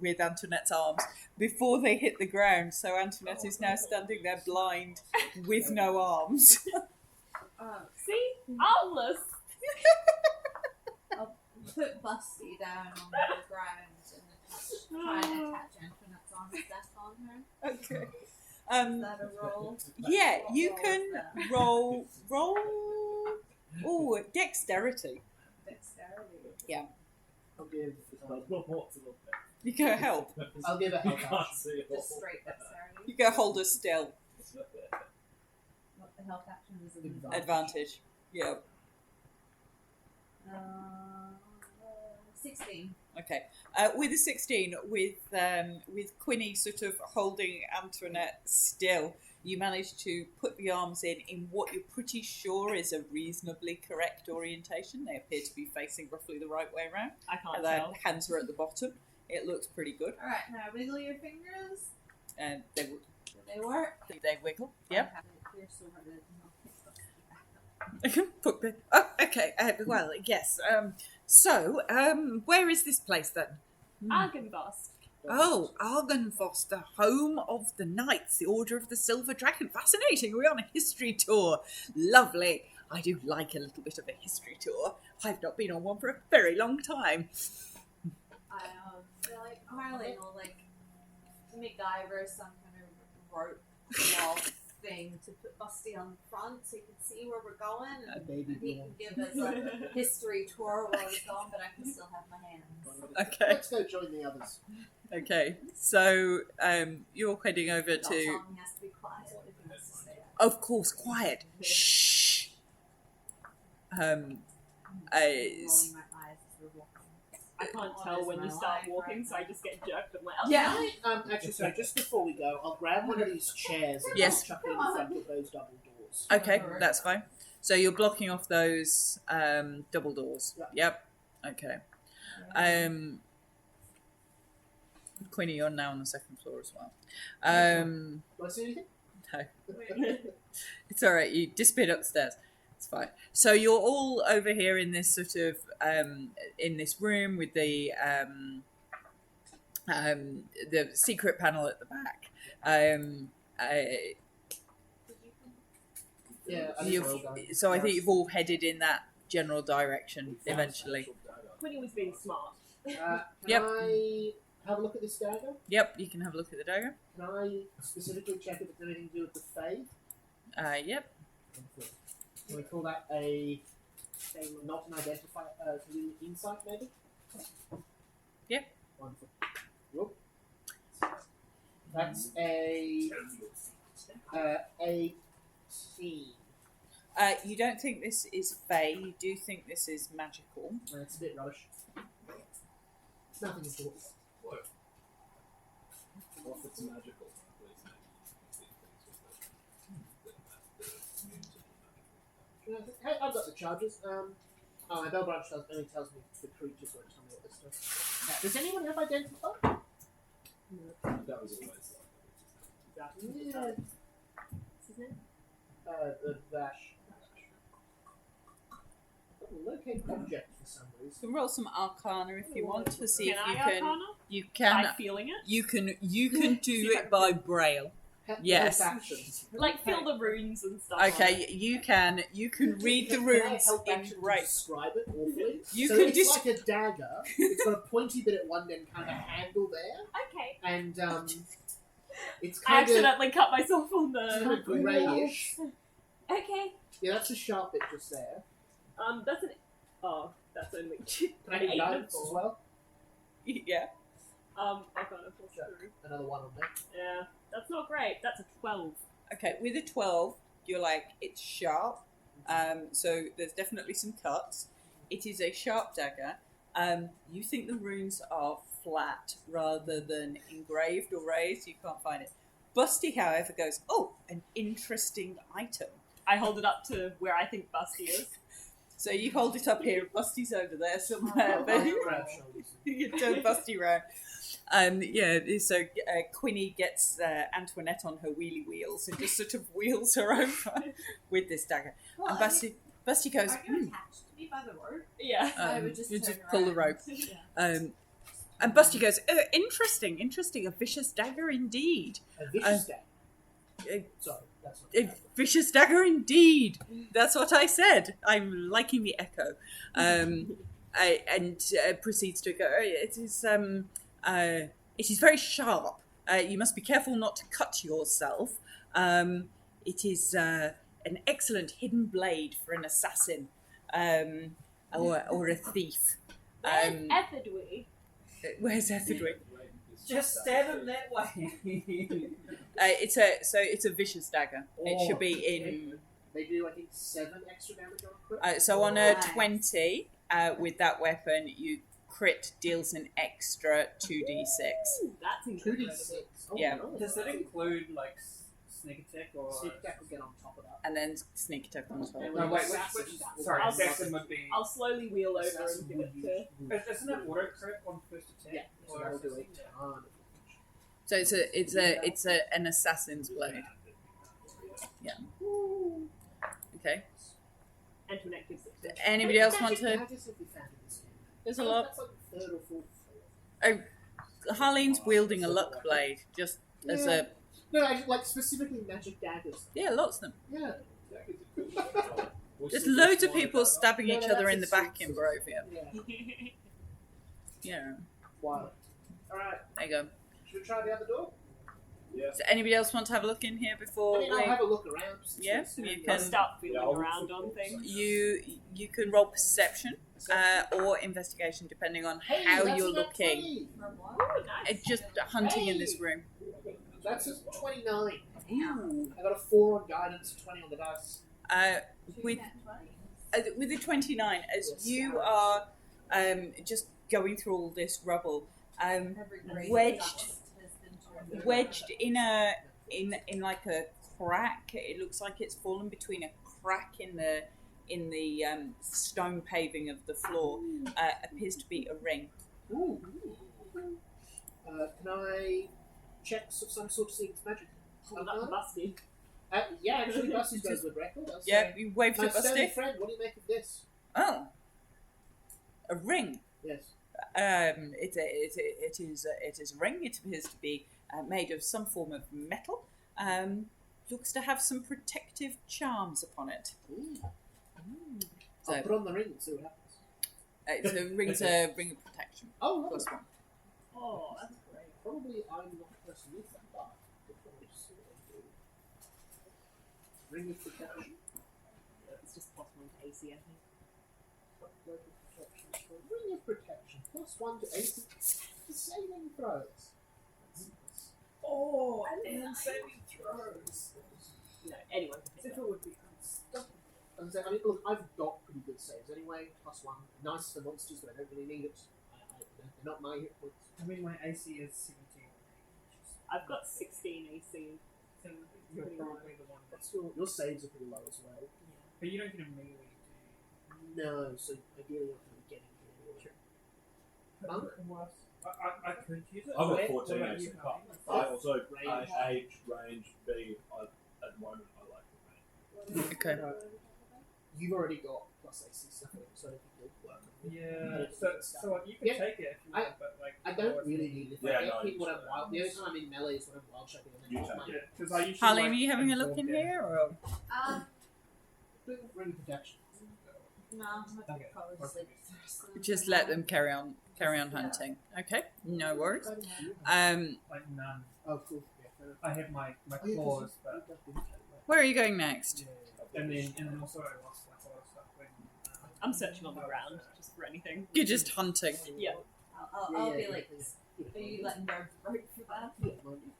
with Antoinette's arms before they hit the ground. So Antoinette is now standing there blind with no arms. See? Armless. I'll put Busty down on the ground and try and attach Antoinette's arms back on her. Okay. Is that a roll? Yeah, What you roll can is that? roll. Oh, dexterity. Dexterity. I'll give. You go help. I'll give a You help can't action. see it Just all. straight dexterity. You go hold us still. What the health action is an Advantage. Yeah. Uh, 16. Okay. With a 16, with Quinny sort of holding Antoinette still, you manage to put the arms in what you're pretty sure is a reasonably correct orientation. They appear to be facing roughly the right way around. I can't And the tell. hands are at the bottom. It looks pretty good. Alright, now wiggle your fingers. And they Do they work? wiggle. Yep. You're so hard to Put the- oh, okay. Well, yes. So, where is this place then? Argenvost. Oh, Argenvost, the home of the Knights, the Order of the Silver Dragon. Fascinating. We're on a history tour. Lovely. I do like a little bit of a history tour. I've not been on one for a very long time. I feel like Harley will like MacGyver some kind of rope wall thing to put Busty on the front so you can see where we're going, A and baby he blonde. can give us a history tour while he's gone, but I can still have my hands. Okay. Let's go join the others. Okay. So, you're heading over Not to... Tom, he has to be quiet if he wants to say that. Of course, quiet. Shh. Rolling my eyes as we're walking. I can't What tell is when my you start life walking, right so I now? just get jerked. I'm like, Yeah. Actually, sorry, just before we go, I'll grab one of these chairs and Yes. chuck it in front of those double doors. Okay, that's fine. So you're blocking off those double doors. Yeah. Yep. Okay. Queenie, you're now on the second floor as well. Do I see anything? No. It's all right. You disappeared upstairs. It's fine. So you're all over here in this sort of in this room with the secret panel at the back. Yeah, I You've, think so I think you've all headed in that general direction eventually. Quinny was being smart. Can Yep. I have a look at this dagger? Yep, you can have a look at the dagger. Can I specifically check if it's anything to do with the Fae? Yep. Can we call that a not an identifier, insight maybe? Yeah. Wonderful. Whoop. That's a 18. You don't think this is Fae. You do think this is magical. It's a bit rubbish. It's nothing important. What if it's magical? Hey, I've got the charges. My bell branch only tells me the creatures, won't tell me what this does. Does anyone have identifier? That was always Yeah. What's his name? The Vash. Locate object for some You reason. can roll some Arcana if you want to see Can if I you can. Arcana? You By can. feeling it? You can do it by braille. Yes. Actions. Like feel the runes and stuff. Okay, you can read the Can I runes help in action to braille. describe it awfully? You so can it's dis- like a dagger. It's got a pointy bit at one end, kind of handle there, Okay. and it's I kind of accidentally cut myself on the. greyish. Okay. Yeah, that's a sharp bit just there. That's an. Oh, that's only. Can I an do 8 guidance and as 4. well? Yeah. Arcana plus Sure. 3. Another one on there. Yeah, that's not great. That's a 12. Okay, with a 12, you're like, it's sharp. So there's definitely some cuts. It is a sharp dagger. You think the runes are flat rather than engraved or raised. You can't find it. Busty, however, goes, oh, an interesting item. I hold it up to where I think Busty is. So you hold it up here. Busty's over there somewhere. But Grab shoulders. you turn Busty round. So Quinny gets Antoinette on her wheelie wheels and just sort of wheels her over with this dagger. Well, And Busty goes, are you attached to me by the rope? Yeah. I would just you turn just pull the around. rope. Yeah. And Busty goes, interesting, a vicious dagger indeed. A vicious dagger. Uh, Sorry, that's not A vicious dagger indeed. That's what I said. I'm liking the echo. Proceeds to go. It is very sharp, You must be careful not to cut yourself. It is an excellent hidden blade for an assassin or a thief. Where's Etherdwy? Where's Etherdwy? Just stab him that way. It's a vicious dagger. It should be in. They do, I think, 7 extra damage on crit. So on a Nice. 20 with that weapon, you crit deals an extra 2d6. Ooh, that's incredible. 2d6. Oh, Yeah. nice. Does that include like sneak attack or? Sneak attack will get on top of that. And then sneak attack on top. And No, with wait. assassin, Which that will sorry, be- assassin would be. I'll slowly wheel over Assassin and give would it use to. rules. Isn't it auto crit on first attack? Yeah, so that'll do a ton of damage. So it's an assassin's blade. Yeah. Okay. And to an active success. Anybody else want Magic to? daggers have we found in this game? There's a lot. That's like the 3rd or 4th floor. Harleen's wielding a luck blade, just as a No, like specifically magic daggers. lots of them. Yeah. There's loads of people stabbing No, each no, other in the that's back a- in Barovia. Yeah. Yeah, Wild. Alright, there you go. should we try the other door? Does anybody else want to have a look in here before I mean, I'll we? have a look around. Just to Yeah, see you what's I'll can- start feeling Yeah, I'll around look on for- things. You can roll perception or investigation depending on Hey, how that's you're a nat looking. 20. Ooh, nice. It's just hunting in this room. That's a 29. Ooh. I got a 4 on guidance, 20 on the dice. With with the 29, as you are just going through all this rubble, wedged in like a crack. It looks like it's fallen between a crack in the stone paving of the floor. Appears to be a ring. Ooh. Can I check some sort to see if it's magic? Oh, that's busty. Yeah, actually, Busty's got a good record. I'll Yeah, say. you waved My at sturdy Busty. friend, what do you make of this? Oh, a ring. Yes. It is a ring. It appears to be made of some form of metal. Looks to have some protective charms upon it. Ooh. So, I'll put on the ring and see what happens. so ring's a ring of protection. Oh, lovely. Plus 1. Oh, that's great. Probably I'm not the person with that, but we'll probably see what I do. Ring of protection. It's just plus 1 to AC, I think. Ring of protection. Ring of protection. Plus 1 to 80. The saving throws. That's nice. Oh, and then saving throws. No, anyone can pick If it it up. would be unstoppable. And so, I mean, look, I've got pretty good saves anyway. Plus 1. Nice for monsters, but I don't really need it. They're not my hit points. I mean, my AC is 17. I've got 16 AC. So you're probably the one That's your saves are pretty low as well. But you don't get a melee, do you? No, so ideally you're going to be getting here. Monk? I could use it. I've got What 14 about AC. you, Harvey? I also Range. range B. At the moment, I like the range. Okay. You've already got plus AC stuff in it, so I don't think you'll work. Yeah. So you can Yeah. take it if you want, but like I don't really need it. If Yeah, I get no, hit when I'm it's- wild, the only time I'm in melee is when I'm wild shotting and then You off take my Yeah, because I usually. Harleen, like, are you having a look absorb in damage. here? Or? ring protection. No, I'm not Okay. probably Okay. sleep. Just let them carry on hunting. Okay, no worries. What do you have? Like none. Oh, cool. Yeah, fair enough. I have my Oh, yeah, 'cause claws, you- but Where are you going next? and then also I lost like a lot of stuff when. I'm searching on the ground just for anything. You're just hunting. Yeah. I'll be like, please. are you letting guards break for that? Yeah, mind you.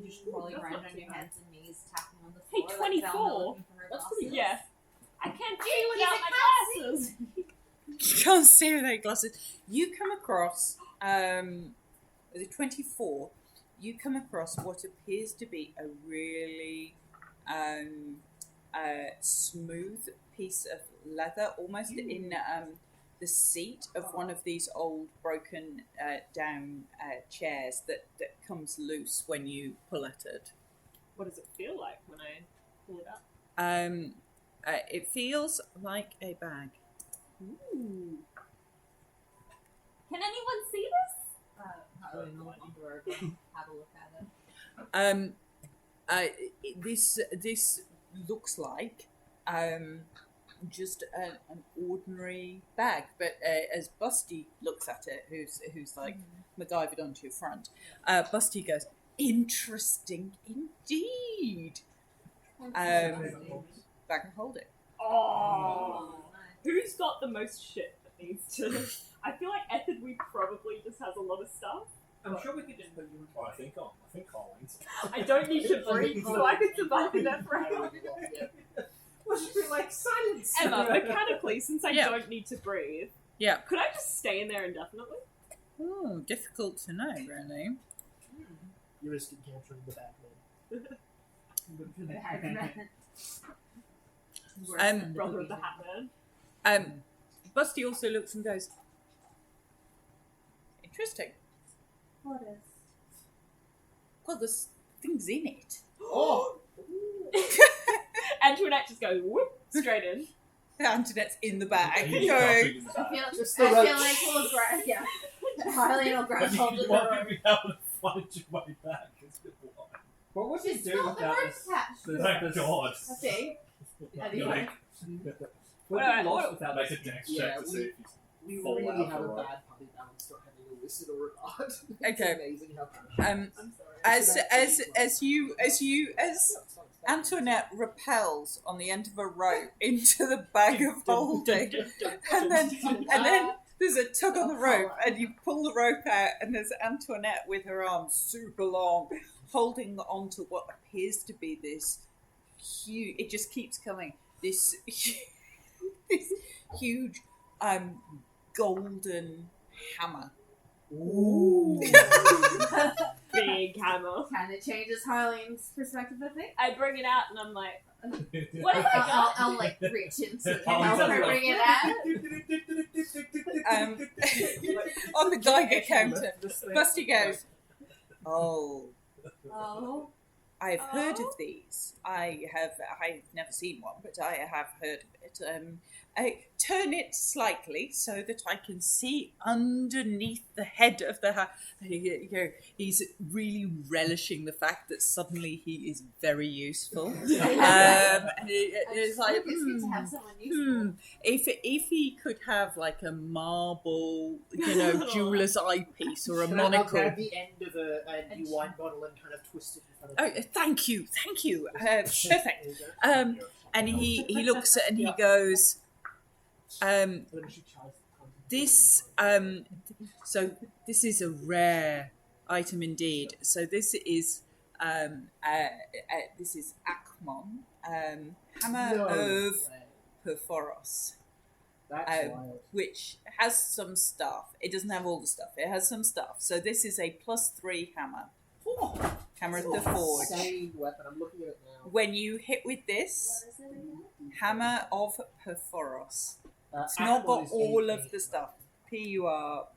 You just crawling that's around not on too your bad. hands and knees, tapping on the Hey, floor. 24? Like Velma looking for her That's pretty glasses. Yeah. I can't see Jeez, without I my can't glasses. You can't see with their glasses. You come across, the 24, you come across what appears to be a really smooth piece of leather, almost in the seat of one of these old broken down chairs that comes loose when you pull at it. What does it feel like when I pull it up? It feels like a bag. Ooh. Can anyone see this? Probably not. Have a look at it. This looks like just an ordinary bag, but as Busty looks at it, who's like, MacGyvered onto your front. Busty goes, interesting indeed. Back and hold it. Oh. Who's got the most shit that needs to... I feel like Ethidwe probably just has a lot of stuff. I'm sure we could just put you in. Well, I think Collins. I don't need to breathe, so I could survive in that frame. We'll just be like, silence! Emma, mechanically, since I Yeah. don't need to breathe, Yeah. could I just stay in there indefinitely? Oh, difficult to know, really. You risk encountering the Batman. Brother of the Hatman. Busty also looks and goes, interesting. What is? Well, there's things in it. Oh! Antoinette just goes whoop, straight in. Antoinette's in the bag. He's Going, jumping in the I back. feel, Just I the feel rope. like we'll grab, yeah. Harley will grab hold of You the won't rope. be able to find your way back. It's a bit wild. What would you Just do stop the without rope this? catch. Thank God. Okay. That'd be You fine. make, What Wait, would you what- lost without make a this? dex Yeah, check to see if We Fall really out have for a a bad puppy balance not having a wizard or an art. Okay. It's amazing how um, I'm sorry. as Antoinette repels on the end of a rope into the bag of holding, and then there's a tug on the rope, and you pull the rope out, and there's Antoinette with her arms super long, holding onto what appears to be this huge. It just keeps coming. This huge golden hammer. Ooh. Big hammer. Kind of changes Harleen's perspective, I think. I bring it out and I'm like, what have I got? I'll like reach into it and Harleen's help her like- bring it out. On the Geiger counter, Busty goes, "Oh, Oh. I've heard of these. I've never seen one, but I have heard of it. I turn it slightly so that I can see underneath the head of the he's really relishing the fact that suddenly he is very useful. And it's like, It's good to have someone useful. if he could have like a marble, jeweler's eyepiece or a I'll monocle. grab the end of a new wine bottle and kind of twist it in front of Oh, thank you. Perfect. There you go. And he looks at it and he goes, Then she tries to this so this is a rare item indeed. So this is Akmon, hammer No of way. Perforos, That's wild. which has some stuff. It doesn't have all the stuff. It has some stuff. So this is a +3 hammer. Hammer of the Forge. Insane weapon. I'm looking at it now. When you hit with this, What is it again? hammer of Perforos. It's Akmon not got is all A- of the stuff. Purphoros.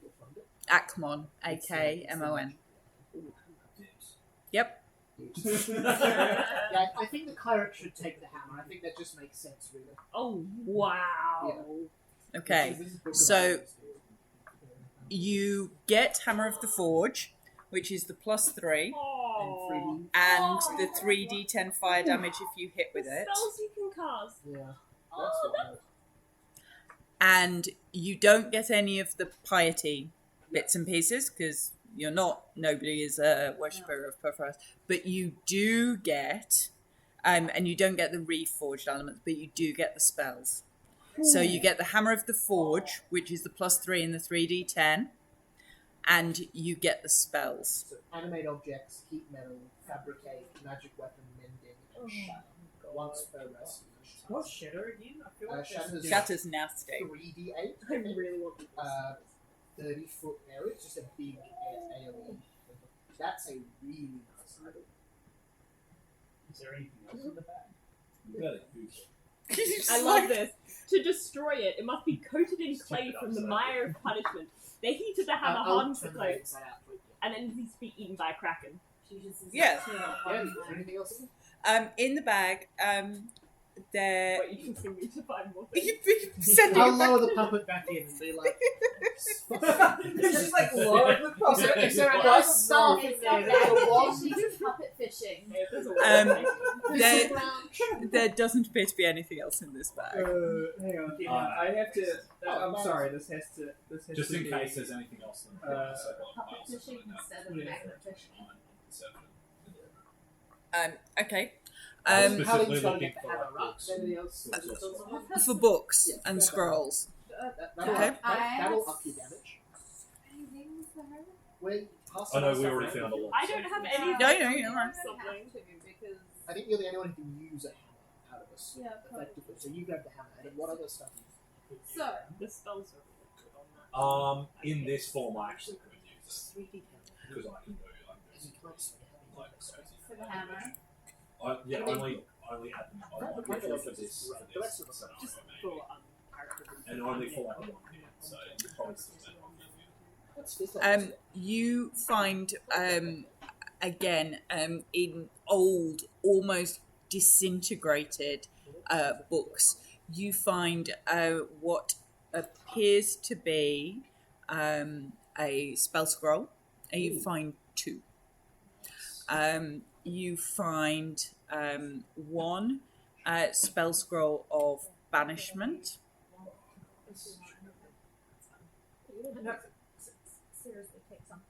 You'll find it. Akmon, AKMON. Yep. Yeah, I think the cleric should take the hammer. I think that just makes sense, really. Oh, wow. Okay. This is Book of So Hours. you get Hammer of the Forge, which is the +3, Oh. and the 3d10 fire damage if you hit with it. Spells you can cast. Yeah. That's Oh, wild. And you don't get any of the piety bits and pieces because nobody is a worshipper of Perforos, but you do get, and you don't get the reforged elements, but you do get the spells. So you get the Hammer of the Forge, which is the +3 and the 3d10, and you get the spells. So animate objects, heat metal, fabricate, magic weapon, mending, and shatter. Once per rest. What's Shatter again? I feel like Shatter's Shatter's nasty. 3d8. I really want this. 30-foot area. It's just a big AoE. That's a really nice item. Is there anything else in the bag? Really? I love this. To destroy it, it must be coated in clay from the mire of punishment. The heat of the hammer hardens the turn clay, inside out to it, and then it needs to be eaten by a kraken. She just is Yeah. yeah. Is there anything else in In the bag, there. But you can still need to find more things. Send I'll it back. lower the puppet back in and be like, It's just like lower the is there a It's nice not staff in it's there? not There's a that. wand. She's just puppet fishing. Yeah, there's a Um, lot of things. There- Around There doesn't appear to be anything else in this bag. Hang on. I have to. I'm sorry. This has to. Just to in be, case there's anything else. Puppet fishing instead of magnet fishing. Okay. I was Um, specifically Halling's got to looking get the for hammer like up. books. Anybody else? for books Yeah, and yeah. scrolls. That'll, Okay. that'll up your damage. Anything for her? Where pass Oh no, some we stuff already around found a with you. lot. I don't have any. No, no, you're I right. don't have to because I think you're the only one who can use a hammer out of us. yeah, probably. Effectively. So you grab the hammer. And what other stuff? So The spells are really good on that. In this form, I actually couldn't use it 3D hammer. because I can do And you can't swing a hammer. like crazy. for the hammer, Yeah, only at for this. The rest of the stuff. Just for And only for like 1 minute, so you probably still better off using it. What's this level? You find again in old, almost disintegrated books, you find what appears to be a spell scroll, and you find 2. You find one spell scroll of banishment, seriously take something.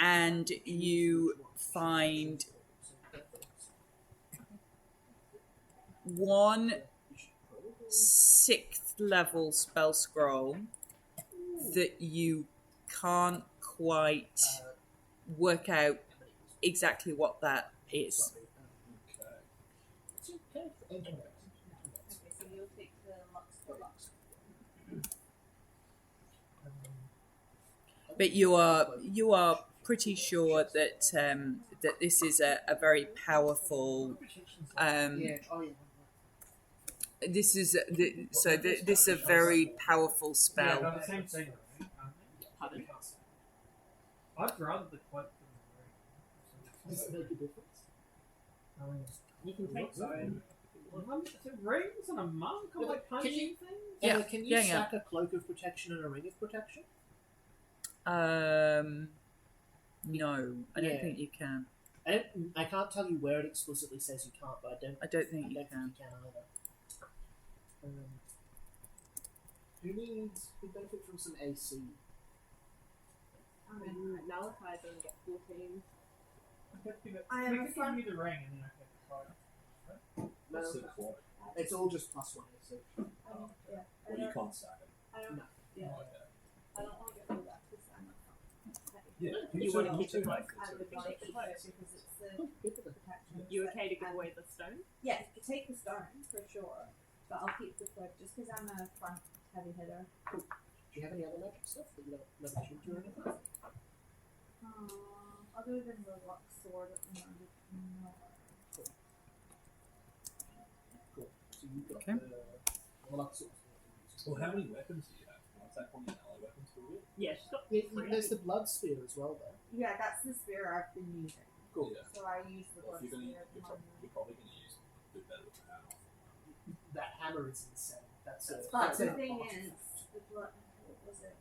and you find one 6th level spell scroll that you can't quite work out exactly what that is. Okay, so you'll take the lux. But you are pretty sure that that this is a very powerful. Yeah. Oh yeah. This is this is a very powerful Yeah, spell. but the same thing, right? Pardon? I'd rather the quote than Does it make a difference? the ring. You can take some. It's a rings and a monk. I'm like Can punching you- things. Yeah, Can you yeah. stack a cloak of protection and a ring of protection? No, I don't Yeah. think you can. I can't tell you where it explicitly says you can't, but I don't think you can. either. Who benefit from some AC? Nullify them, get 14. I am we a could front- give you the ring and then I get the card. What's No, the core? it's all just +1 AC. Well, you can't stack it. I don't. No. Yeah. Okay. I don't want to get rid of that because I'm not. Yeah. You so want to you keep it too, like I would want to keep it because it's the protection. You okay to give away the stone? Yeah, you take the stone for sure, but I'll keep the cloak just because I'm a front heavy hitter. Do you have any other magic stuff that you don't never shoot or anything? Other than the Lux sword at the moment, no. Cool. So you've got Okay. the Lux sword. Well, how many weapons do you have? Can I attack one of your ally weapons for you? Yeah, she's got Yeah, three. there's the blood spear as well, though. Yeah, that's the spear I've been using. Cool. Yeah. So I use the Well, Lux if you're, gonna, spear at the moment. you're probably going to use a bit better with the hammer. That hammer is insane. That's a. But that's the a thing boss. is, the blood. What was it?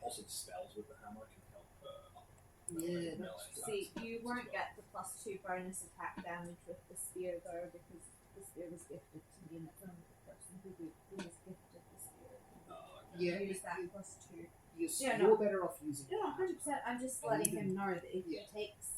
Also, the spells with the hammer can help up Yeah, melee that's attacks. See, you won't get the +2 bonus attack damage with the spear though, because the spear was gifted to me, and it's only the person who was gifted the spear. Yeah, Use that +2. You're, Yeah, you're no. better off using. Yeah, 100%. I'm just letting him know that if Yeah. he takes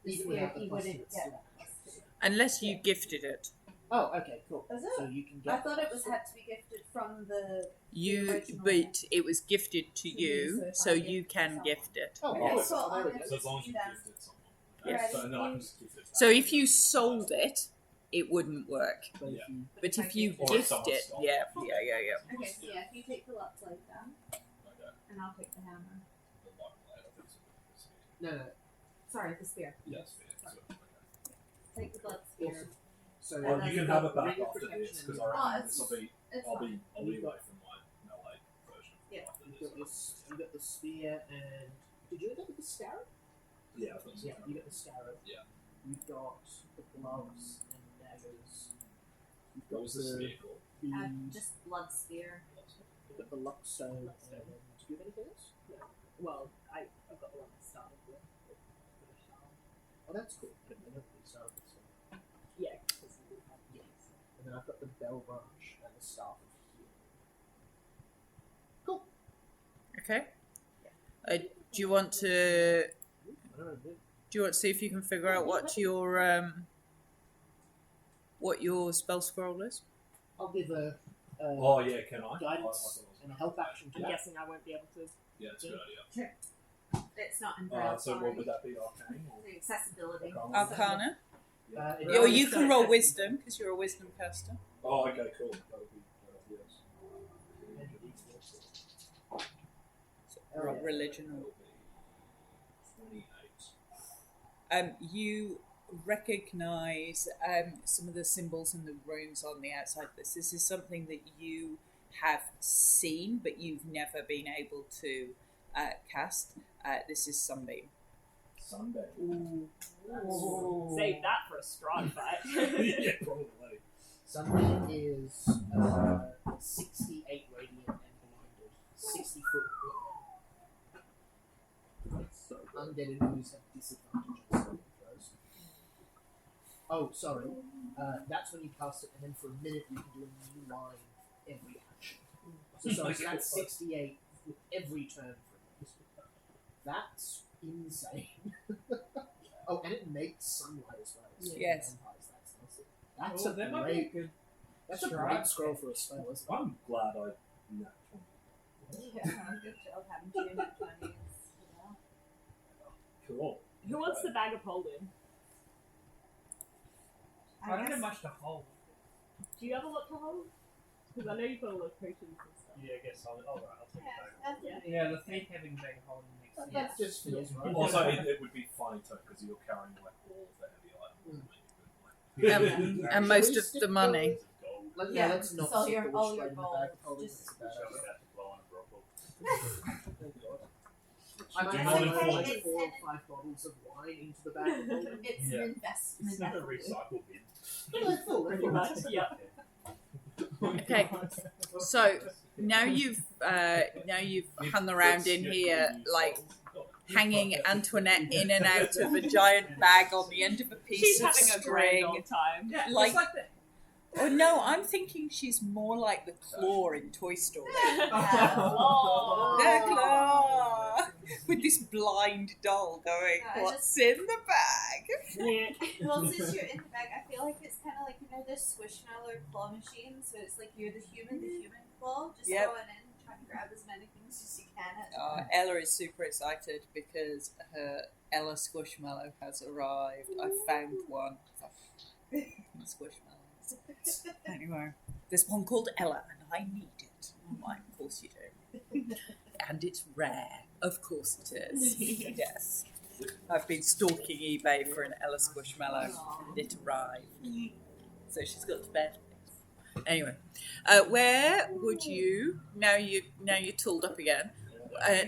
the Even spear, without the he +2, wouldn't it's get still- +2. Unless you gifted it. Oh, okay, cool. Is So it? you can get. I thought it was had to be gifted from the. You, original. but it was gifted to To you, you, so if so I you gift can someone. gift it. Oh, Okay, cool. so there we I'm go. So as long as you Yeah. gift it someone. Yeah. So no, I can just gift it back. So if you sold it, it wouldn't work. But if Yeah. you But if you Or if gift someone it, stole yeah, it. yeah. Okay, so yeah, if you take the Lux Blade down, Okay. and I'll take the hammer. The light blade, I think it's a spear. no. Sorry, the spear. Yeah, spear. So, okay. Take the blood spear. Awesome. So And Well, then you can you've have got it back ring of after protection this because and- I reckon Oh, this will be. It's I'll fine. be away from my melee version. Yeah. After you've this. got this. You got the spear and did you end up with the scarab? Yeah, I think so. Yeah, you got the scarab. Yeah. You've got the gloves and daggers. You've got What was this vehicle? the Just blood spear. you've got the luck stone. And do you have anything else? Well, I've got the one that started with the shawl. Oh, that's cool. I don't really start with this one. Yeah, because bell branch and the staff of healing. Okay. Do you want to? I don't know. Do you want to see if you can figure out what your spell scroll is? I'll give a Oh yeah, can I? guidance and a help action to I'm that. guessing I won't be able to. Yeah, that's a good idea. It's not in braille. So what would that be? Arcane or The accessibility. Arcana. It Or you only can roll wisdom because you're a wisdom caster. Oh, okay, cool. That would be yes. Roll religion. 28. You recognise some of the symbols and the runes on the outside of this. This is something that you have seen, but you've never been able to cast. This is Sunbeam. Sunday. Ooh. Save that for a strong fight. Yeah, probably. Sunbeam is 68 radiant and blinded. 60 foot. So Undead enemies have disadvantage on saving throws. Oh, sorry. That's when you cast it, and then for a minute you can do a new line every action. So sorry, so that's 68 with every turn for a minute. That's insane. Oh, and it makes sunlight as well. So Yes. That's Oh, a that might be a great. good. That's a Strike. great scroll for a spell, isn't it? I'm glad I nat 20. Yeah, good job having 2 net 20s. Cool. Who wants the bag of holding? I don't have much to hold. Do you have a lot to hold? Because I know you've got a lot of potions and stuff. Yeah, I guess I'll take it back. Yeah. Yeah, the thief having big holding makes sense. That just feels right. Also, it would be funny too because you're carrying like all of the heavy items. And most of the money. Yeah, let's not So see your- the all witch your right in the gold, bag of holding. just- That's a bad Shall idea. we have to blow on a brothel? I might Do have not like inform me. 4 or 5 bottles of wine into the bag of holding. It's Yeah. an investment. It's not a recycle bin. They're full, they're Pretty full. much, yeah. Okay. So now you've hung around in here, like hanging Antoinette in and out of a giant bag on the end of a piece She's of having a grand string. old time. Yeah, Like- it's like that. Oh no, I'm thinking she's more like the claw in Toy Story. Oh. The claw with this blind doll going, I "What's in the bag?" Yeah. Well, since you're in the bag, I feel like it's kind of like, you know, those Squishmallow claw machines, so it's like you're the human claw, just Yep. going in, trying to grab as many things as you can. At Ella is super excited because her Ella Squishmallow has arrived. I found one. Squishmallows. Anyway, there's one called Ella, and I need it. I'm like, of course you do. And it's rare. Of course it is. Yes. I've been stalking eBay for an Ella Squishmallow, and it arrived. So she's got to bed. Anyway, where would you now you're tooled up again?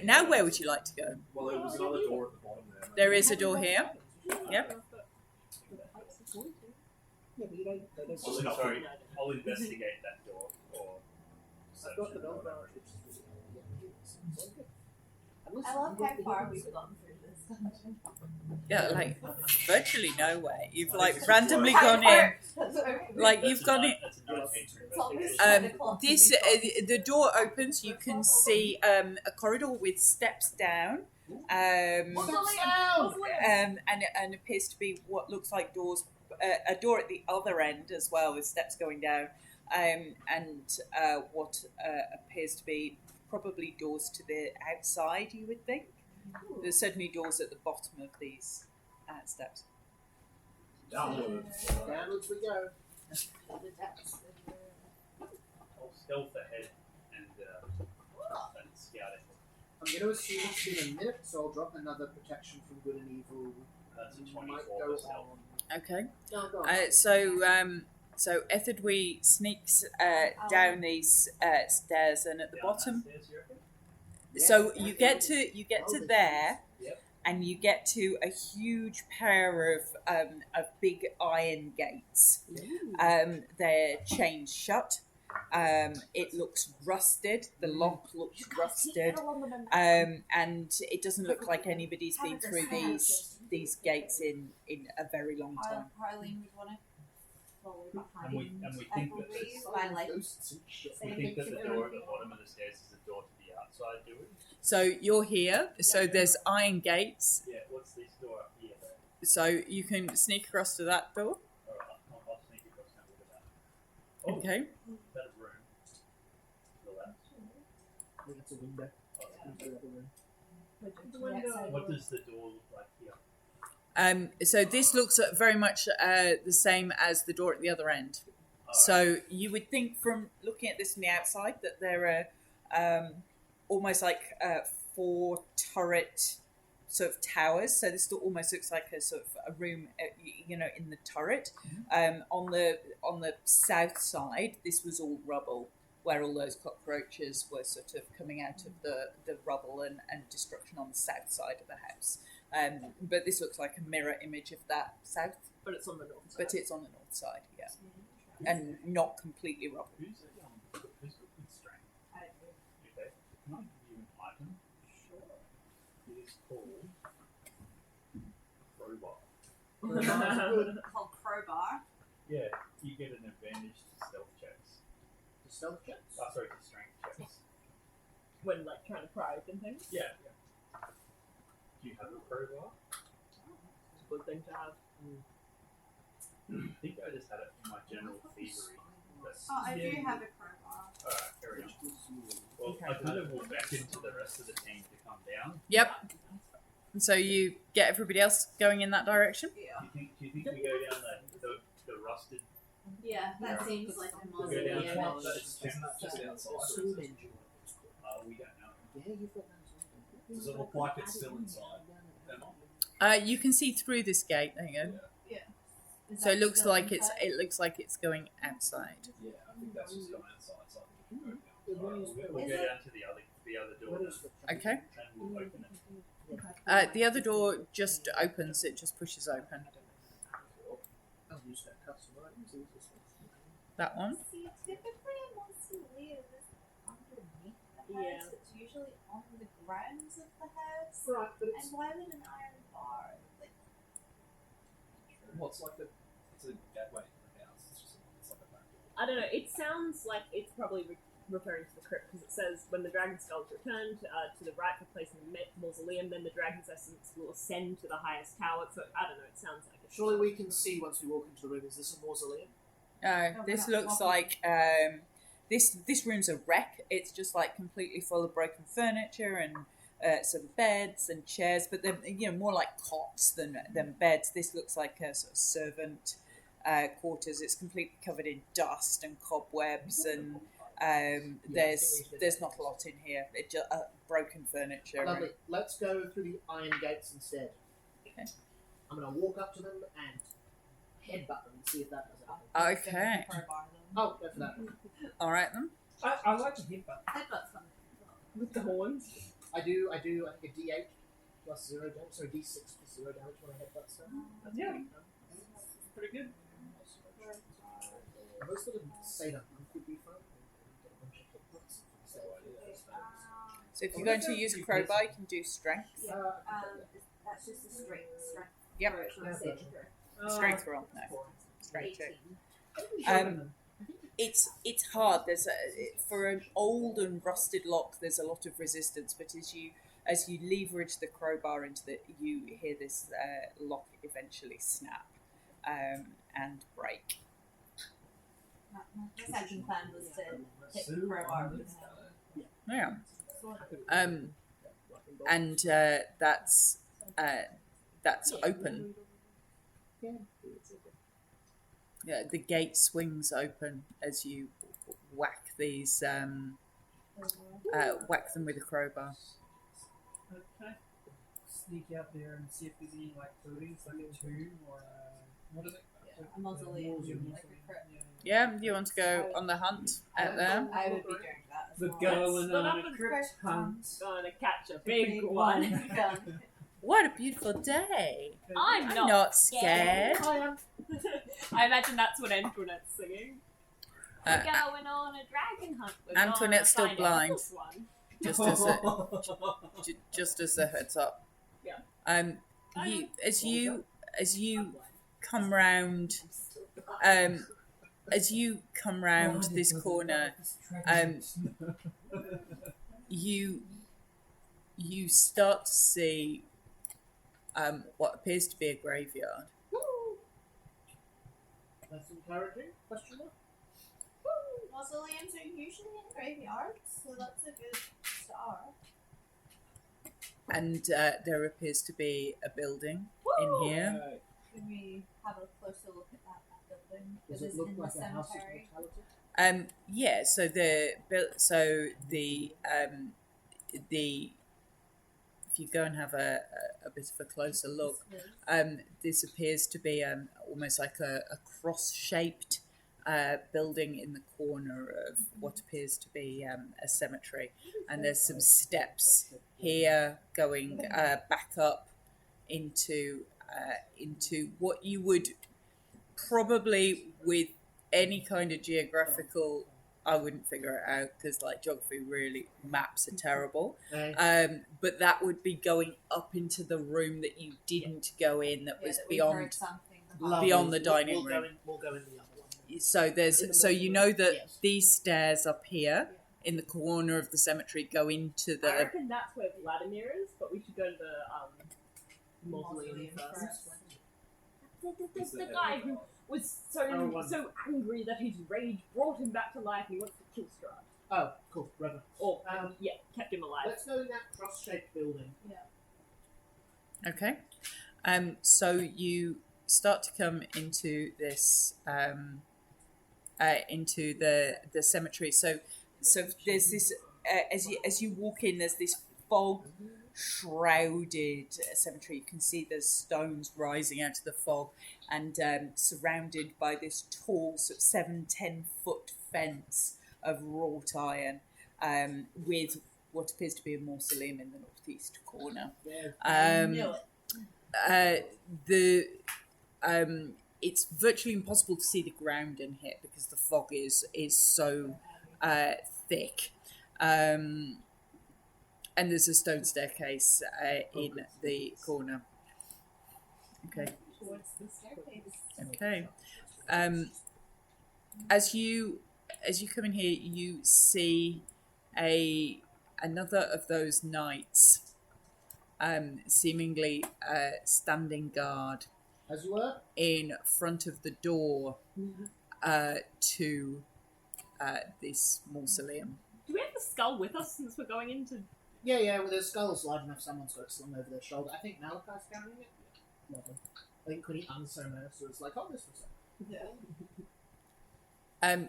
Now where would you like to go? Well, there was another door at the bottom there. There is a door here. Yep. Yeah, but you don't. They don't Well, sorry, I'll investigate that door. Or I've got the bell branch, which is really it's all good. Unless I love you how get the far hidden we've stuff. gone through this dungeon. Yeah, like virtually nowhere. You've like randomly gone in. Like you've gone in. That's a 19 to It's always investigate. This the door opens. You can see a corridor with steps down, and appears to be what looks like doors. A door at the other end as well, with steps going down, and what appears to be probably doors to the outside. You would think there's certainly doors at the bottom of these steps. Downwards. Downwards we go. I'll stealth ahead and scout it. I'm going to assume it's been a minute, so I'll drop another protection from good and evil. That's a You 24 might for go stealth. on. Okay. Go on. So Etherdwe sneaks down these stairs, and at the bottom. Downstairs, you reckon? So you get to there, Yep. and you get to a huge pair of big iron gates. They're chained shut. It looks rusted. The lock looks rusted, and it doesn't look like anybody's been through these gates in a very long time. Harleen would want follow And behind. we think I that believe Oh, by like ghosts and shit. we think that the door at the bottom of the stairs is the door to the outside, do we? So you're here. So there's iron gates. Yeah. What's this door up here? Though? So you can sneak across to that door. All right, I'll sneak across and have a look at that. Oh, Okay. is that a room? To the left. I think it's a window. Oh, Into the other room. what does the door look like here? So this looks very much the same as the door at the other end. All So you would think from looking at this from the outside that there are almost like 4 turret sort of towers. So this almost looks like a sort of a room, in the turret. On the south side, this was all rubble, where all those cockroaches were sort of coming out of the rubble and destruction on the south side of the house. But this looks like a mirror image of that south, But it's on the north side. but it's on the north side, yeah, and not completely rubble. Who's got good strength? I do. Okay. Can I give you an item? Sure. It is called crowbar. Called crowbar. Yeah, you get an advantage to stealth checks. The stealth checks? Sorry, to strength checks. When like trying to pry open things. Yeah. Do you have a crowbar? It's a good thing to have. I think I just had it for my general thievery. Oh, I do have a crowbar. Alright, carry on. Well, I kind of walk back into the rest of the team to come down. Yep. And so you get everybody else going in that direction. Yeah. Do you think we go down the rusted? Yeah, that Yeah. seems like a We'll go down mausoleum. Isn't that just outside? Zoom engine. We don't know. Yeah, you've got that. Does it look like it's still inside? You can see through this gate. There you go. Is So that it looks still like inside? it looks like it's going outside. Yeah, I think that's just going outside, so I think we can go down. Alright, we'll go down to the other door What is then, the Okay. and we'll open it. The other door just opens. It just pushes open. I'll use that custom items. Use this one. That one. See, typically a mausoleum is underneath the Yeah. house. It's usually on the grounds of the house. Right, but And it's why would an iron bar? Like, Well, it's like it's a gateway to the house. It's like a back door. I don't know. It sounds like it's probably referring to the crypt because it says when the dragon skull is returned to the right for placing the mausoleum, then the dragon's essence will ascend to the highest tower. So I don't know. It sounds like it's surely we can see once we walk into the room. Is this a mausoleum? This looks like this room's a wreck. It's just like completely full of broken furniture and some beds and chairs, but they're more like cots than beds. This looks like a sort of servant quarters. It's completely covered in dust and cobwebs, and there's not a lot in here. It just broken furniture. Lovely. Let's go through the iron gates instead. Okay. I'm going to walk up to them and headbutt them and see if that does anything. Okay. crowbar them. Oh, go for that. All right then. I like to hit that. Headbutt's fun. with the horns. I think a D8 plus 0 damage, so D6 plus 0 damage when I headbutt stuff. Yeah. Pretty good. Most of them say that could be fun. Get a bunch of headbutts. So if you're going to use a crowbar, you can do strength. That's just a strength. Yep. Strength roll. No. Strength check. It's hard. For an old and rusted lock, there's a lot of resistance. But as you leverage the crowbar into you hear this lock eventually snap and break. My second plan was to hit the crowbar with the Yeah. sword. And that's open. Yeah, the gate swings open as you whack these whack them with a crowbar. Okay. Sneak out there and see if there's any like buildings, like a tomb or what is it? A mausoleum, like a crypt. Yeah, you want to go on the hunt out there? I would be doing that as The well. going Let's on go a up crypt first hunt. Gonna catch a big one. Done. What a beautiful day! I'm I'm not. not scared. I imagine that's what Antoinette's singing. We're Uh, going on a dragon hunt. We're Antoinette's gonna still find blind. this one. Just as a heads up. Yeah. As you come round, as you come round this corner, you start to see what appears to be a graveyard. That's encouraging. Question mark? Mausoleums are usually in graveyards, so that's a good start. And there appears to be a building in here. Can we have a closer look at that building? Does That is it look in like the a house of cemetery. mortality? Yeah. So the if you go and have a bit of a closer look, this appears to be almost like a cross-shaped building in the corner of what appears to be a cemetery, and there's some steps here going back up into what you would probably, with any kind of geographical, I wouldn't figure it out because like geography really, maps are terrible. But that would be going up into the room that you didn't go in, that was beyond the dining room. We'll go in the other one. So you know that these stairs up here in the corner of the cemetery go into I the. reckon that's where Vladimir is, but we should go to the mausoleum first. The guy who was so angry that his rage brought him back to life and he wants to kill Strahd. Oh, cool. Reverend. Or, kept him alive. Let's go in that cross-shaped building. Yeah. Okay. So you start to come into this into the cemetery. So there's this as you walk in, there's this fog shrouded cemetery. You can see there's stones rising out of the fog, and surrounded by this tall sort of 7-10 foot fence of wrought iron, with what appears to be a mausoleum in the northeast corner. It's virtually impossible to see the ground in here because the fog is so thick. And there's a stone staircase in the corner. Okay. Towards the staircase. Okay. As you come in here, you see another of those knights, seemingly standing guard, as you were, in front of the door to this mausoleum. Do we have the skull with us since we're going into... Yeah, well, their skull's large enough someone's got it slung over their shoulder. I think Malachi's carrying it. Lovely. I think Queen Anselmo was like, oh, this was it. Yeah.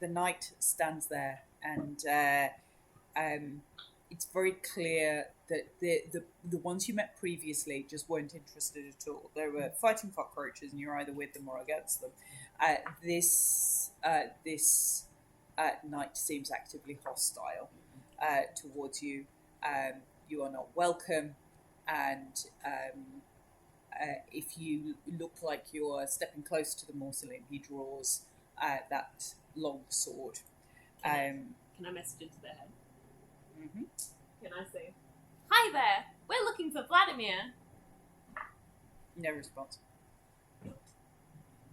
The knight stands there, and it's very clear that the ones you met previously just weren't interested at all. They were fighting cockroaches, and you're either with them or against them. This knight seems actively hostile towards you. You are not welcome, and if you look like you're stepping close to the mausoleum, he draws that long sword. Can I message into their head? Mm-hmm. Can I say, Hi there! We're looking for Vladimir. No response.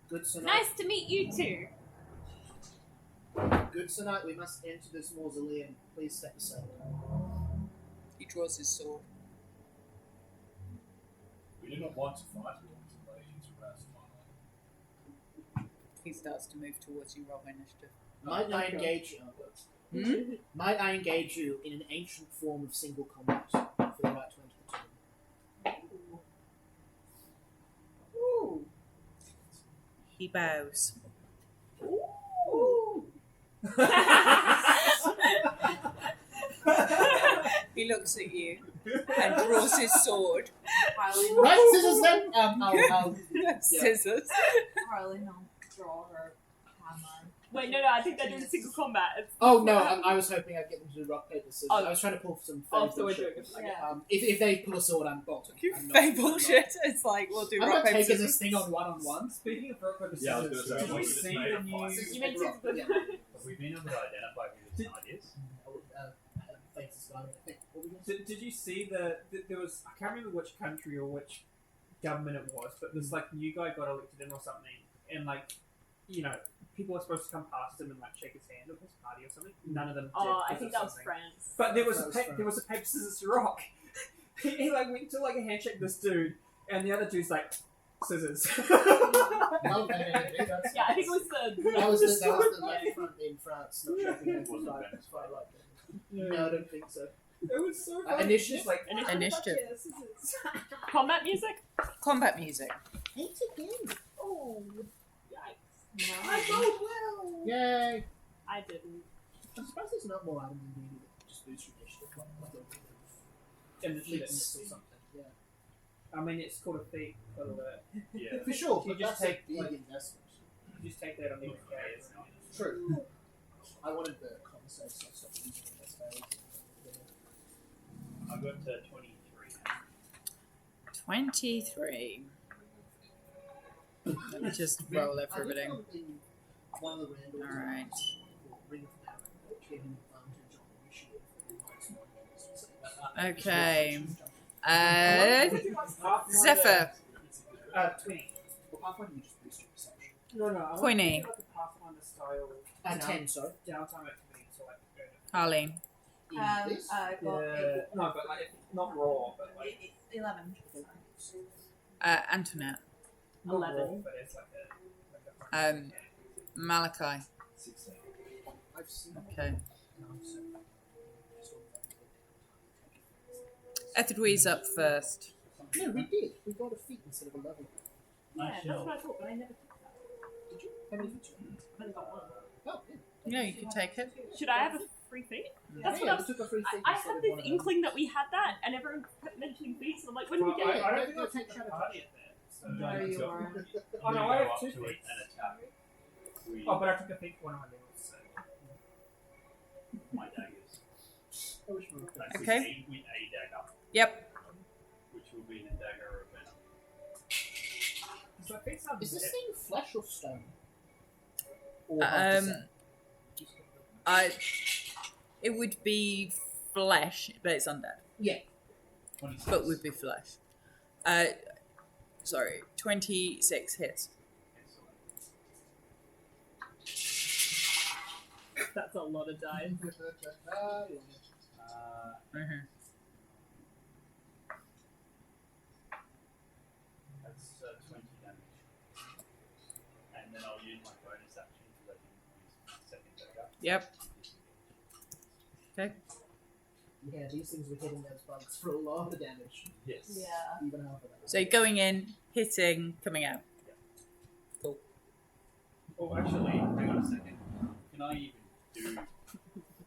Good tonight. Nice to meet you too. Good tonight. We must enter this mausoleum. Please step aside. He draws his sword. We do not want to fight with these invasions harassed finally. He starts to move towards you. Roll initiative. Might I engage you? Might I engage you in an ancient form of single combat for the right to enter the tomb? Ooh. He bows. Ooh. He looks at you and draws his sword. Right, scissors then. I'll Scissors. Harlan will draw her hammer. wait, no, I think they're doing single combat. It's, Oh no, I was hoping I'd get them to do rock paper scissors. Oh. I was trying to pull some. Oh, fake so we're bullshit. doing it. Yeah. If they pull a sword, I'm bottom. Fake bullshit. It's like, we'll do I'm rock, not paper, taking scissors. this thing on one-on-one. Speaking of rock, paper, Yeah, I was scissors, gonna say, did I you thought see you the just made new... a fight. You meant Rock, to- yeah. Have we been able to identify who this knight is? Did you see there was I can't remember which country or which government it was, but this like new guy got elected in or something, and like, you know, people were supposed to come past him and like shake his hand at his party or something. None of them did. Oh, I 'cause think of that was something. France. But there was That a was there was a paper scissors rock. he like went to like a handshake with this dude, and the other dude's like scissors. No, that's Yeah, I think it was the. that was the left front in France. Not shaking hands Wasn't with Venice. quite like that. No, I don't think so. It was so funny. Initiative? Just like Initiative. Yeah, scissors. Combat music? Combat music. 8 again. Oh, yikes. I rolled well. Yay! I didn't. I'm surprised there's not more items in D&D that just boost your initiative, like a bit of And the fleets fitness. or something. Yeah. I mean, it's called a feat, by the way. Yeah. For sure, You but just that's take, a big like- investment. You just take that on the okay, isn't it? True. I wanted the con save, so I stopped using it as fails. I got to 23. 23. Let me just roll everybody. I think in one of the randoms, Alright. Ring of Power, which gave him advantage on initiative. Okay. Pathfinder- Zephyr. 20. Well, Pathfinder, you just boost your perception. No, I want Queenie. to do like a Pathfinder style. At down- 10, sorry. Downtime activity, so like. Harley. In this? I got Yeah, no, but like not raw, but like 11. Antoinette. not 11. raw, but it's like a. Malachi. 16. I've seen Okay. No, Ethridwe's up first. we did. We got a feat instead of a level. Yeah, Nice that's shell. what I thought, but I never took that. Did you? How many feats? I only got one. Oh, yeah. Yeah, you can take it. Should I have a free feat? That's what yeah, I was. we took a free feat I instead had of this one of them. inkling that we had that, and everyone kept mentioning feats, and I'm like, when do we Well, get it? I don't think Go I take took Shadow the party at that. So No, I you took- are. Oh, no, we I go have up two to it feats. and attack. We, Oh, but I took a feat for one of my levels. So. my daggers. I wish we were That's Okay. with a dagger, Yep. which will be the dagger of venom. So I think some Is this thing flesh or stone? It would be flesh, but it's undead. 26. But would be flesh. Sorry, 26 hits. That's a lot of dice. Mm-hmm. That's 20 damage. And then I'll use my bonus action to let him use second dagger. Yep. Okay. Yeah, these things were hitting those bugs for a lot of damage. Yes. Yeah. Even half of that. So going in, hitting, coming out. Oh, actually, hang on a second. Can I even do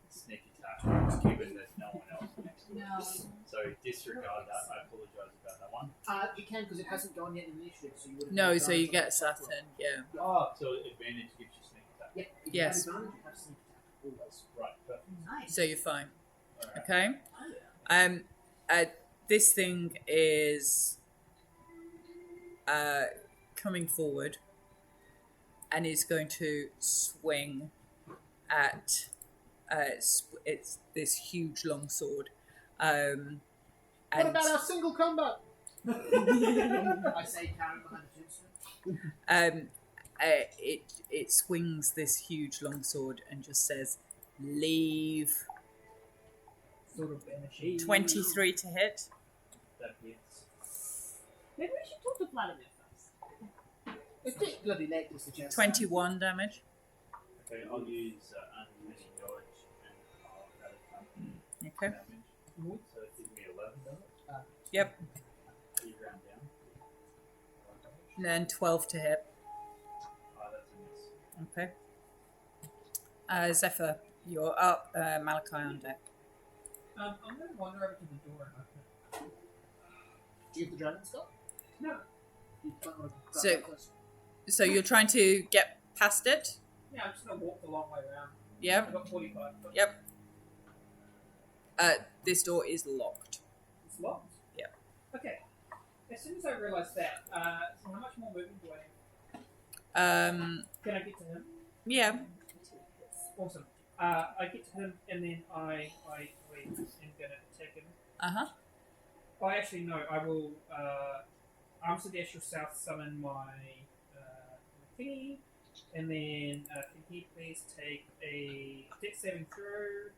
sneak attack, given there's no one else next to it? No. So disregard that. I apologise about that one. You can, because it hasn't gone yet in the initiative, so you would have. No, so you get Saturn, yeah. Oh, so advantage gives you sneak attack. Yeah. If Yes. you have advantage, you have sneak attack, always. Right, perfect. Nice. So you're fine. Alright. Okay. This thing is coming forward and is going to swing at it's this huge long sword. What And about our single combat? I say carry behind the tombstone. it swings this huge long sword and just says, "Leave." Sort of energy. 23 to hit. That hits. Maybe we should talk to Vladimir first. It's a bit bloody late to suggest. 21 damage. Okay, I'll use unlimited dodge and that is Okay. damage. So it gives me 11 damage. Yep. You round down. And then 12 to hit. Oh, that's a miss. Okay. Zephyr, you're up. Malachi on deck. I'm going to wander over to the door and open it. Do you have the dragon skull? No. You don't want to grab So- that close? So you're trying to get past it? Yeah, I'm just going to walk the long way around. Yep. I've got 45. But Yep. This door is locked. It's locked? Yep. Okay. As soon as I realise that, so how much more movement do I have? Can I get to him? Yeah. Awesome. I get to him and then I am going to attack him. Uh-huh. Oh, actually, no. I will. Amsterdam shall south summon my thingy, and then can he please take a dex saving throw?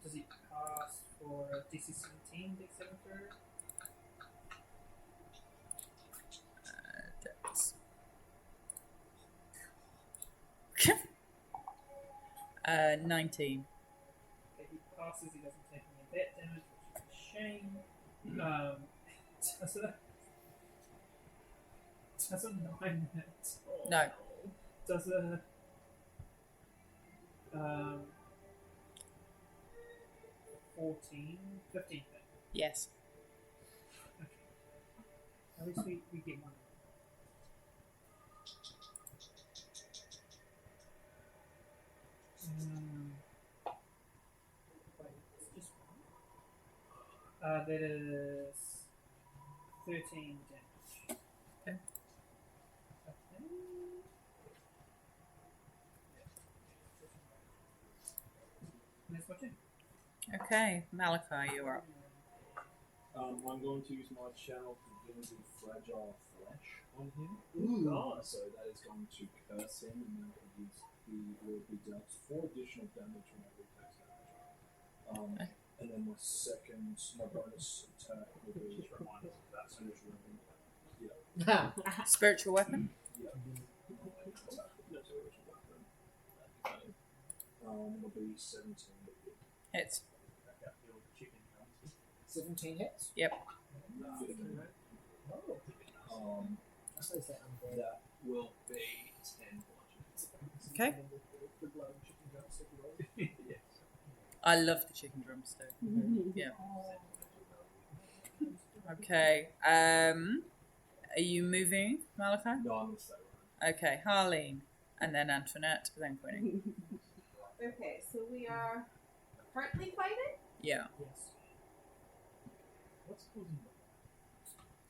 Does he pass for DC 17 dex saving throw? Dex. 19. Okay, he passes, he doesn't take any of that damage, which is a shame. Does a 9 hit? No. Does a 15 hit? Yes. Okay. At least we get one. Wait, it's just one? That is 13 damage. Okay. That's my turn. Okay, Malachi, you're up. I'm going to use my channel Divinity Fragile Flesh on him. So that is going to curse him, and then he will be dealt 4 additional damage whenever he takes damage. And then my bonus attack will be that spiritual weapon. Yeah. Spiritual weapon? Yeah. It'll be 17. Hits. 17 hits? Yep. 15. Oh. I suppose that undead. That will be 10 bludgeons. Okay. The blood and chicken drumstick roll. Yes. I love the chicken drumstick. Yeah. Okay. Are you moving, Malachi? No, I'm going to stay right. Okay, Harleen, and then Antoinette, then Quinny. Okay, so we are currently fighting? Yeah. Yes. What's causing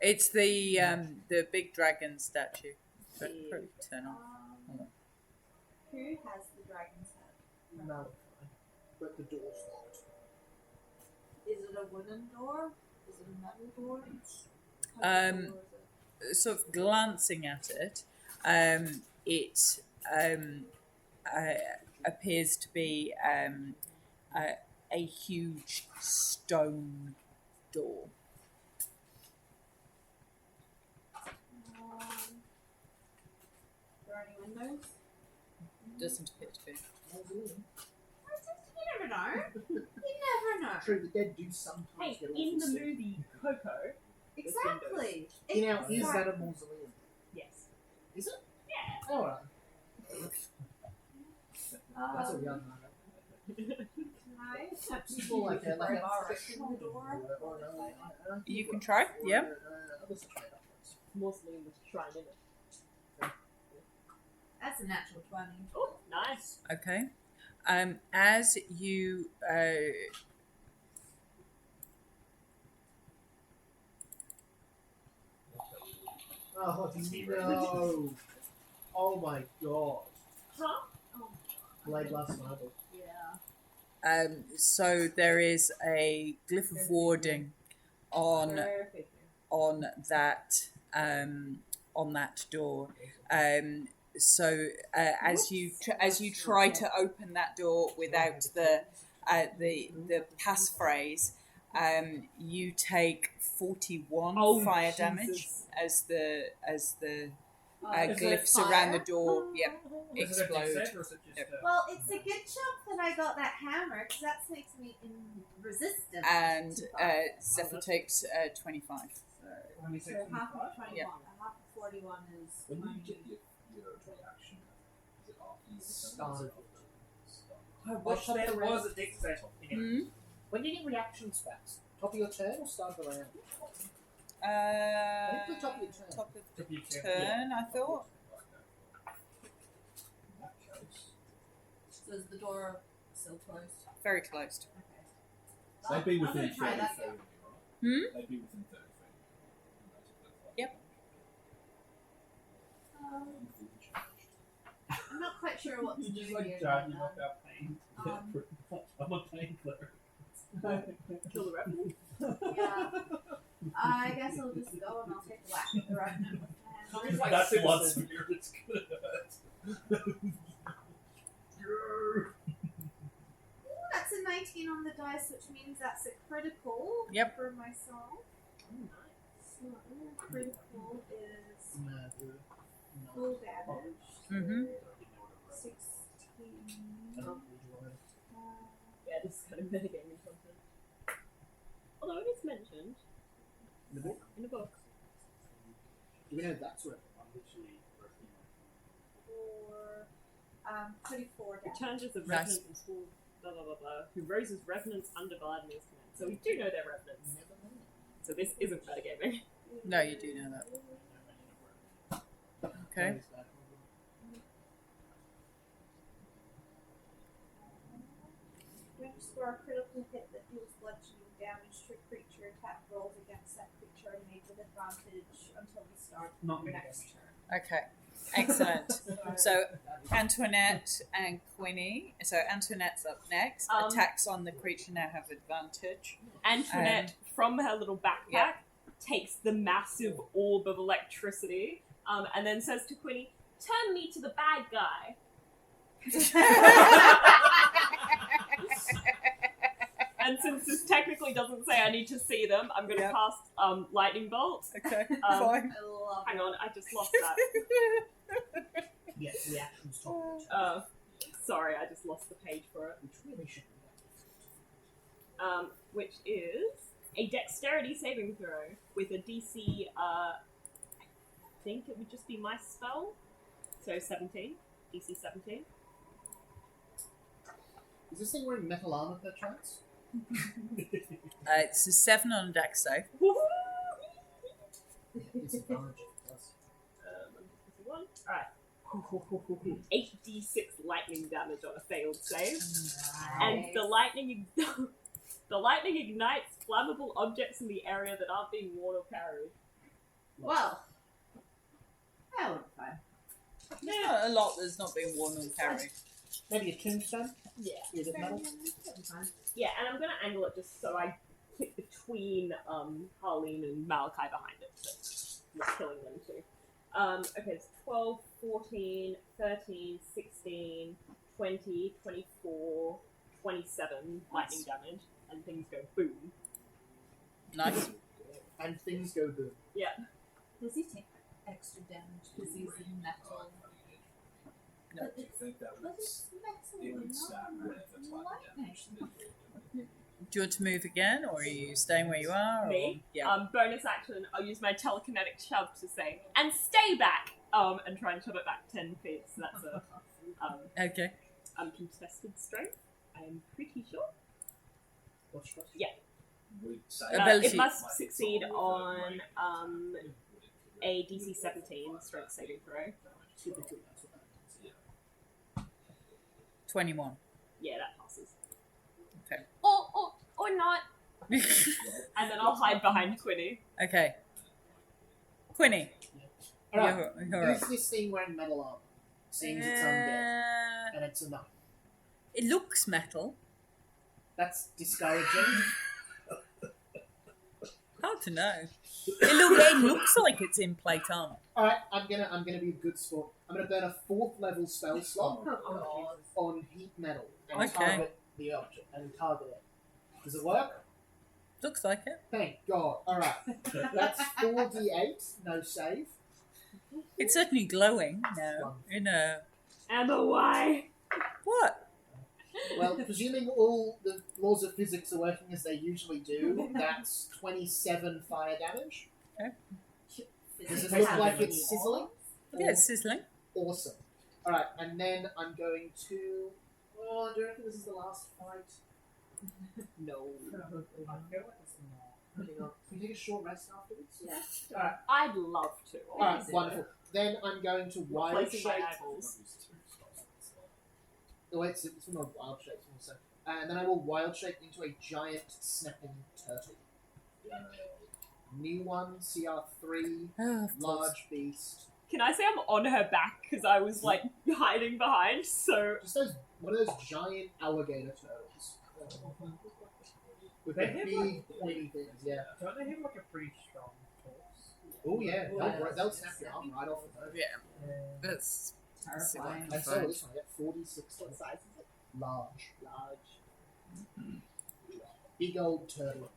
It's the big dragon statue. Probably turn off. Who has the dragon's head? Malachi. But the door's locked. Is it a wooden door? Is it a metal door? Sort of glancing at it, it appears to be a huge stone door. Are there any windows? Doesn't appear to be. You never know. You never know. True, the dead do sometimes Hey, get in awful the sick. movie Coco, Exactly. Now, is that a mausoleum? yes. Is it? Yeah. Alright. That's a young man. People like that, like in the door. You can try, yeah. Mostly with shrine in it. That's a natural 20. Oh, nice. Okay. As you Oh no! Oh my god! Huh? Blade last night. Yeah. so there is a glyph of warding on Perfect. on that door. So as you try to open that door without the passphrase, you take 41 fire damage as the glyphs around the door explode. Is it a dex save or is it just Well, it's a good job that I got that hammer, because that makes me resistant. And to fire. Zephyr takes 25. how many So seconds? half of 21, Yeah. half of 41 is. When do you get your reaction? Is it after you Started. Which that was a dex save. Anyway. When do you get reaction specs? Top of your turn or start of the round? I think the top of your turn. Top of Top of your the turn, turn, I thought. In that case, So is the door still closed? Very closed. Okay. they'd be I'm within gonna 30 try feet that. of me, right? Hmm? They'd be within 30 feet. Yep. I'm not quite sure what to do You just here. like driving off our pain. I'm a painkiller. Kill the revenant. Yeah. I guess I'll just go and I'll take a whack at the revenant with my hand. Like That blood citizen. spirit's gonna hurt. Ooh, that's a 19 on the dice, which means that's a critical Yep. for myself. So critical is full damage. Mm-hmm. 16. Yeah, this is kind of metagaming content. Although it is mentioned In the book? in the book. Do we know that's what? I'm literally working For 24 damage. Returns as a Nice. revenant from school, blah blah blah blah, who rose as revenants under Vladmir's command. So we do know they're revenants. So this isn't metagaming. No, you do know that. Okay. When you score a critical hit that deals bludgeoning damage to a creature, attack rolls against that creature are made with advantage until the start of Not your me. next turn. Okay. Excellent. So Antoinette and Quinny. So Antoinette's up next. Attacks on the creature now have advantage. Antoinette, from her little backpack, Yeah. takes the massive orb of electricity, and then says to Quinny, "Turn me to the bad guy." And since this technically doesn't say I need to see them, I'm going to Yep. cast Lightning Bolt. Okay. Fine. I love Hang it. on, I just lost that. Yes, reactions top. Sorry, I just lost the page for it. Which really should be Which is a dexterity saving throw with a DC, I think it would just be my spell. So 17. DC 17. Is this thing wearing metal armor per chance? It's a 7 on a dex save. It's advantage. Plus. 1. Alright. 8d6 lightning damage on a failed save. And the lightning ignites flammable objects in the area that aren't being worn or carried. Well, that would be fine. Yeah, a lot that's not being worn or carried. Maybe a tombstone? Yeah. Is it metal? Yeah, and I'm gonna angle it just so I hit between Harleen and Malachi behind it. So I'm not killing them too. Okay, it's 12, 14, 13, 16, 20, 24, 27 lightning damage, and things go boom. Nice. And things go boom. Does he take extra damage because he's in metal? No. But Do you think that but would it's metal it would and stack not with the lightning damage? Do you want to move again, or are you staying where you are? Or? Me? Yeah. Bonus action, I'll use my telekinetic shove to say, and stay back! And try and shove it back 10 feet, so that's a Okay. uncontested strength, I'm pretty sure. What's your question? Yeah. Would say Ability. It must succeed on a DC 17 strength saving throw. Typically, that's what that means. 21. Yeah, that passes. Okay. Or not. And then I'll hide behind Quinny. Okay. Quinny. Alright, You're is up. this thing wearing metal armor? Seeing as it's undead. And it's a knife. It looks metal. That's discouraging. Hard to know. It looks like it's in plate armor. Alright, I'm gonna be a good sport. I'm gonna burn a 4th level spell slot on heat metal and Okay. target the object and target it. Does it work? Looks like it. Thank God. Alright. That's 4d8, no save. It's certainly glowing now. In a Emma, why? what? Well, presuming all the laws of physics are working as they usually do, that's 27 fire damage. Does it look like it's sizzling? Yeah, it's sizzling. Awesome. Alright, and then I'm going to... Oh, do you reckon this is the last fight? No. I feel like it's not. Hang on. Can we take a short rest afterwards? Yeah. Alright, I'd love to. alright, wonderful. Then I'm going to wild Placing my shape... eyeballs. Oh, it's not wild shape also. And then I will wild shape into a giant snapping turtle. New one, CR3, Oh, of course. large beast, Can I say I'm on her back because I was like hiding behind? So Just one of those giant alligator turtles. With They the have, big pointy things, yeah. Don't they have like a pretty strong force? Oh yeah, Yeah. they'll snap your arm right off the nose. Yeah, that's Terrifying. And so this one, I get 46. What size is it? Large. Big old turtle.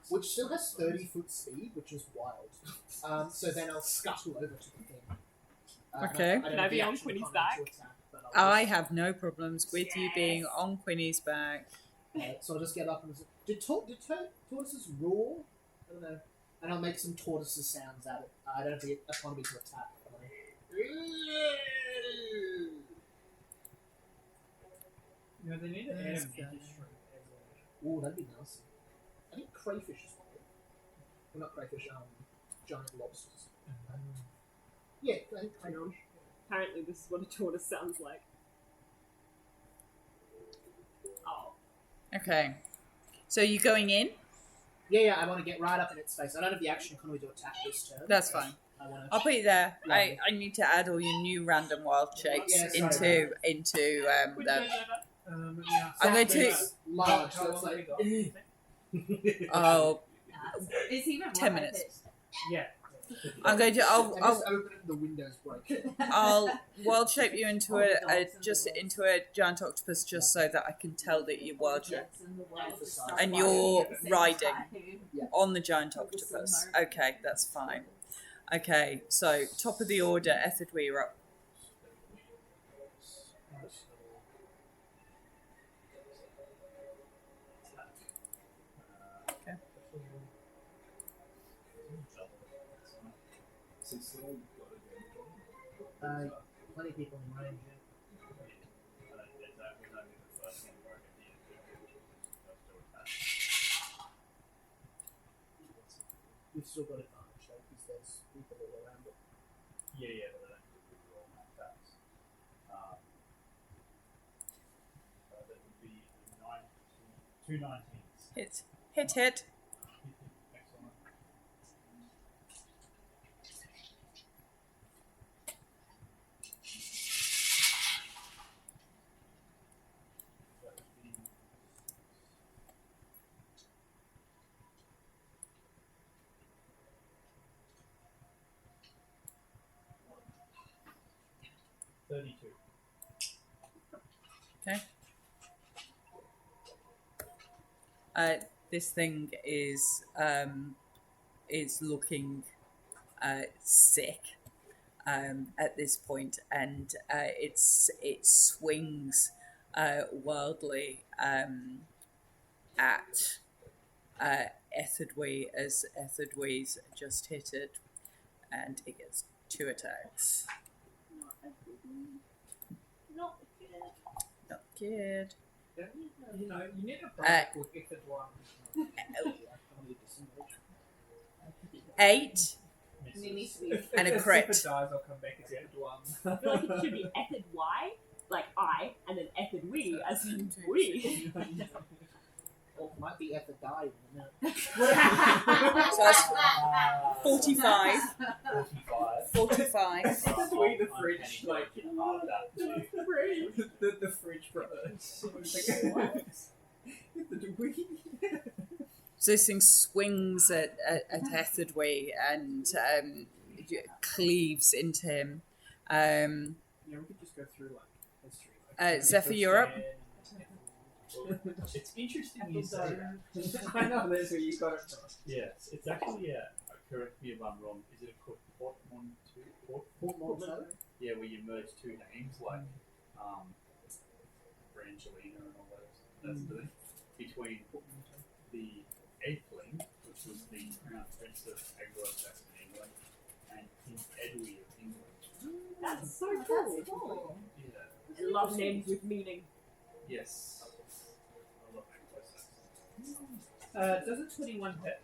Which still has 30-foot speed, which is wild. So then I'll scuttle over to the thing. Okay. don't Can have I the be on action Quinny's economy to back? attack, but I'll I just- have no problems with you being on Quinny's back. So I'll just get up and say, did tortoises roar? I don't know. And I'll make some tortoises sounds at it. I don't have the economy to attack. No, they need to add a Yes, metal yeah. shrimp as Ooh, that'd be nice. I think crayfish is good. Well, not crayfish, giant lobsters. Yeah, I think crayfish. apparently this is what a tortoise sounds like. Oh. Okay. So you going in? Yeah, I want to get right up in its face. I don't have the action economy to attack this turn. That's fine. I want I'll put you there. Lovely. I need to add all your new random wild shapes Yeah, sorry. into Quit the. doing that. Yeah. I'm going to. large, How so it's long like. have we got? Oh, It's even more 10 high minutes. pitched. Yeah. I'm going to. I just open it and the windows break. I'll wild shape you into a giant octopus just so that I can tell that you're wild shape Jets in the world just start and flying you're at the same riding time. on the giant octopus. Okay, that's fine. Okay, so top of the order, Ethidwe, you're up. Okay. Plenty of people in range. We've still got advantage though, because there's people all around it. Yeah, but I don't think we roll my attacks. That would be 2 19s. Hit. Excellent. That would be 32. This thing is looking sick at this point, and it swings wildly at Ethidwe as Ethidwe's just hit it, and it gets 2 attacks. Not Not good. You know, you need a product called If It One. 8 And it needs to be and a If crit. it dies, I'll come back as If It One. I feel like it should be Ethid Y, like I, and then Ethid we, as in we. Or it might be at the die in a minute. So that's 45. 45. 45. We the fridge, like half that too. the fridge brothers. So this thing swings at Ethidwe and cleaves into him. Yeah, we could just go through like history. Zephyr, you're up. It's interesting you say that. I know that's where you got it from. Yes, it's actually correct me if I'm wrong. Is it a portmanteau? Yeah, where you merge 2 names like Brangelina and all those. That's the between the Atheling, which was the crown prince of Anglo-Saxon England, and King Edwy of England. That's so Oh, cool. that's cool. Yeah. I love names with meaning. Yes. I love Anglo-Saxon. Doesn't 21 hit?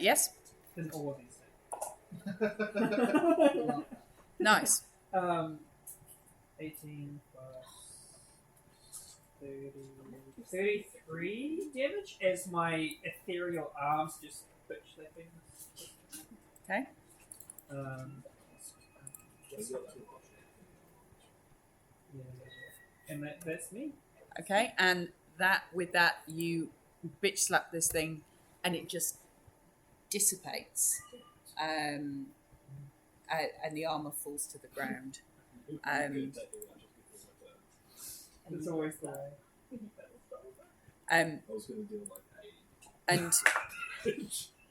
Yes. Then all of these hit. Nice. 18 plus 30, 33 damage as my ethereal arms just bitch their things. Okay. And that's me. Okay, and with that you bitch slap this thing, and it just dissipates, and the armor falls to the ground. It's always the way. I was going to do like and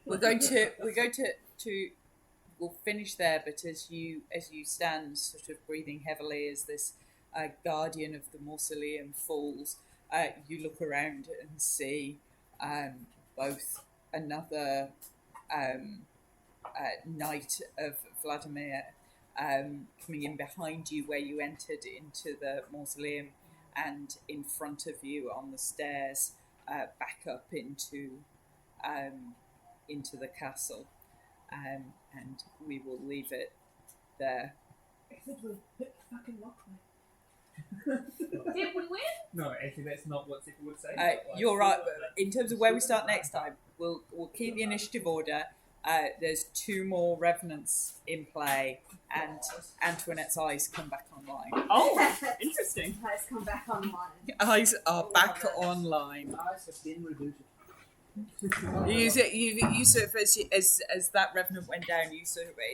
we're going to we'll finish there, but as you stand sort of breathing heavily as this guardian of the mausoleum falls, you look around and see both another knight of Vladimir coming in behind you where you entered into the mausoleum, and in front of you on the stairs back up into the castle, and we will leave it there. Did we win? No, actually, that's not what Zipper would say. You're right. In terms of where we start next time, we'll keep the initiative order. There's 2 more revenants in play, and Antoinette's eyes come back online. Oh, interesting. Let's come back online. Eyes are back online. Eyes have been rebooted. You use it. You sort of as that revenant went down, it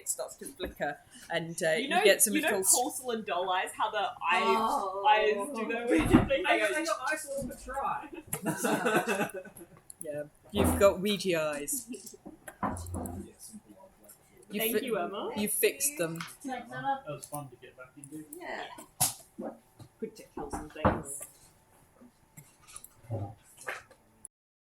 starts to flicker, and you get some little. Porcelain doll eyes. How the Oh. eyes do their weird thing. I got eyes all to try. Yeah, you've got Ouija eyes. Thank you, Emma. You fixed them. Take that up. That was fun to get back into. Yeah. Quick to kill some things.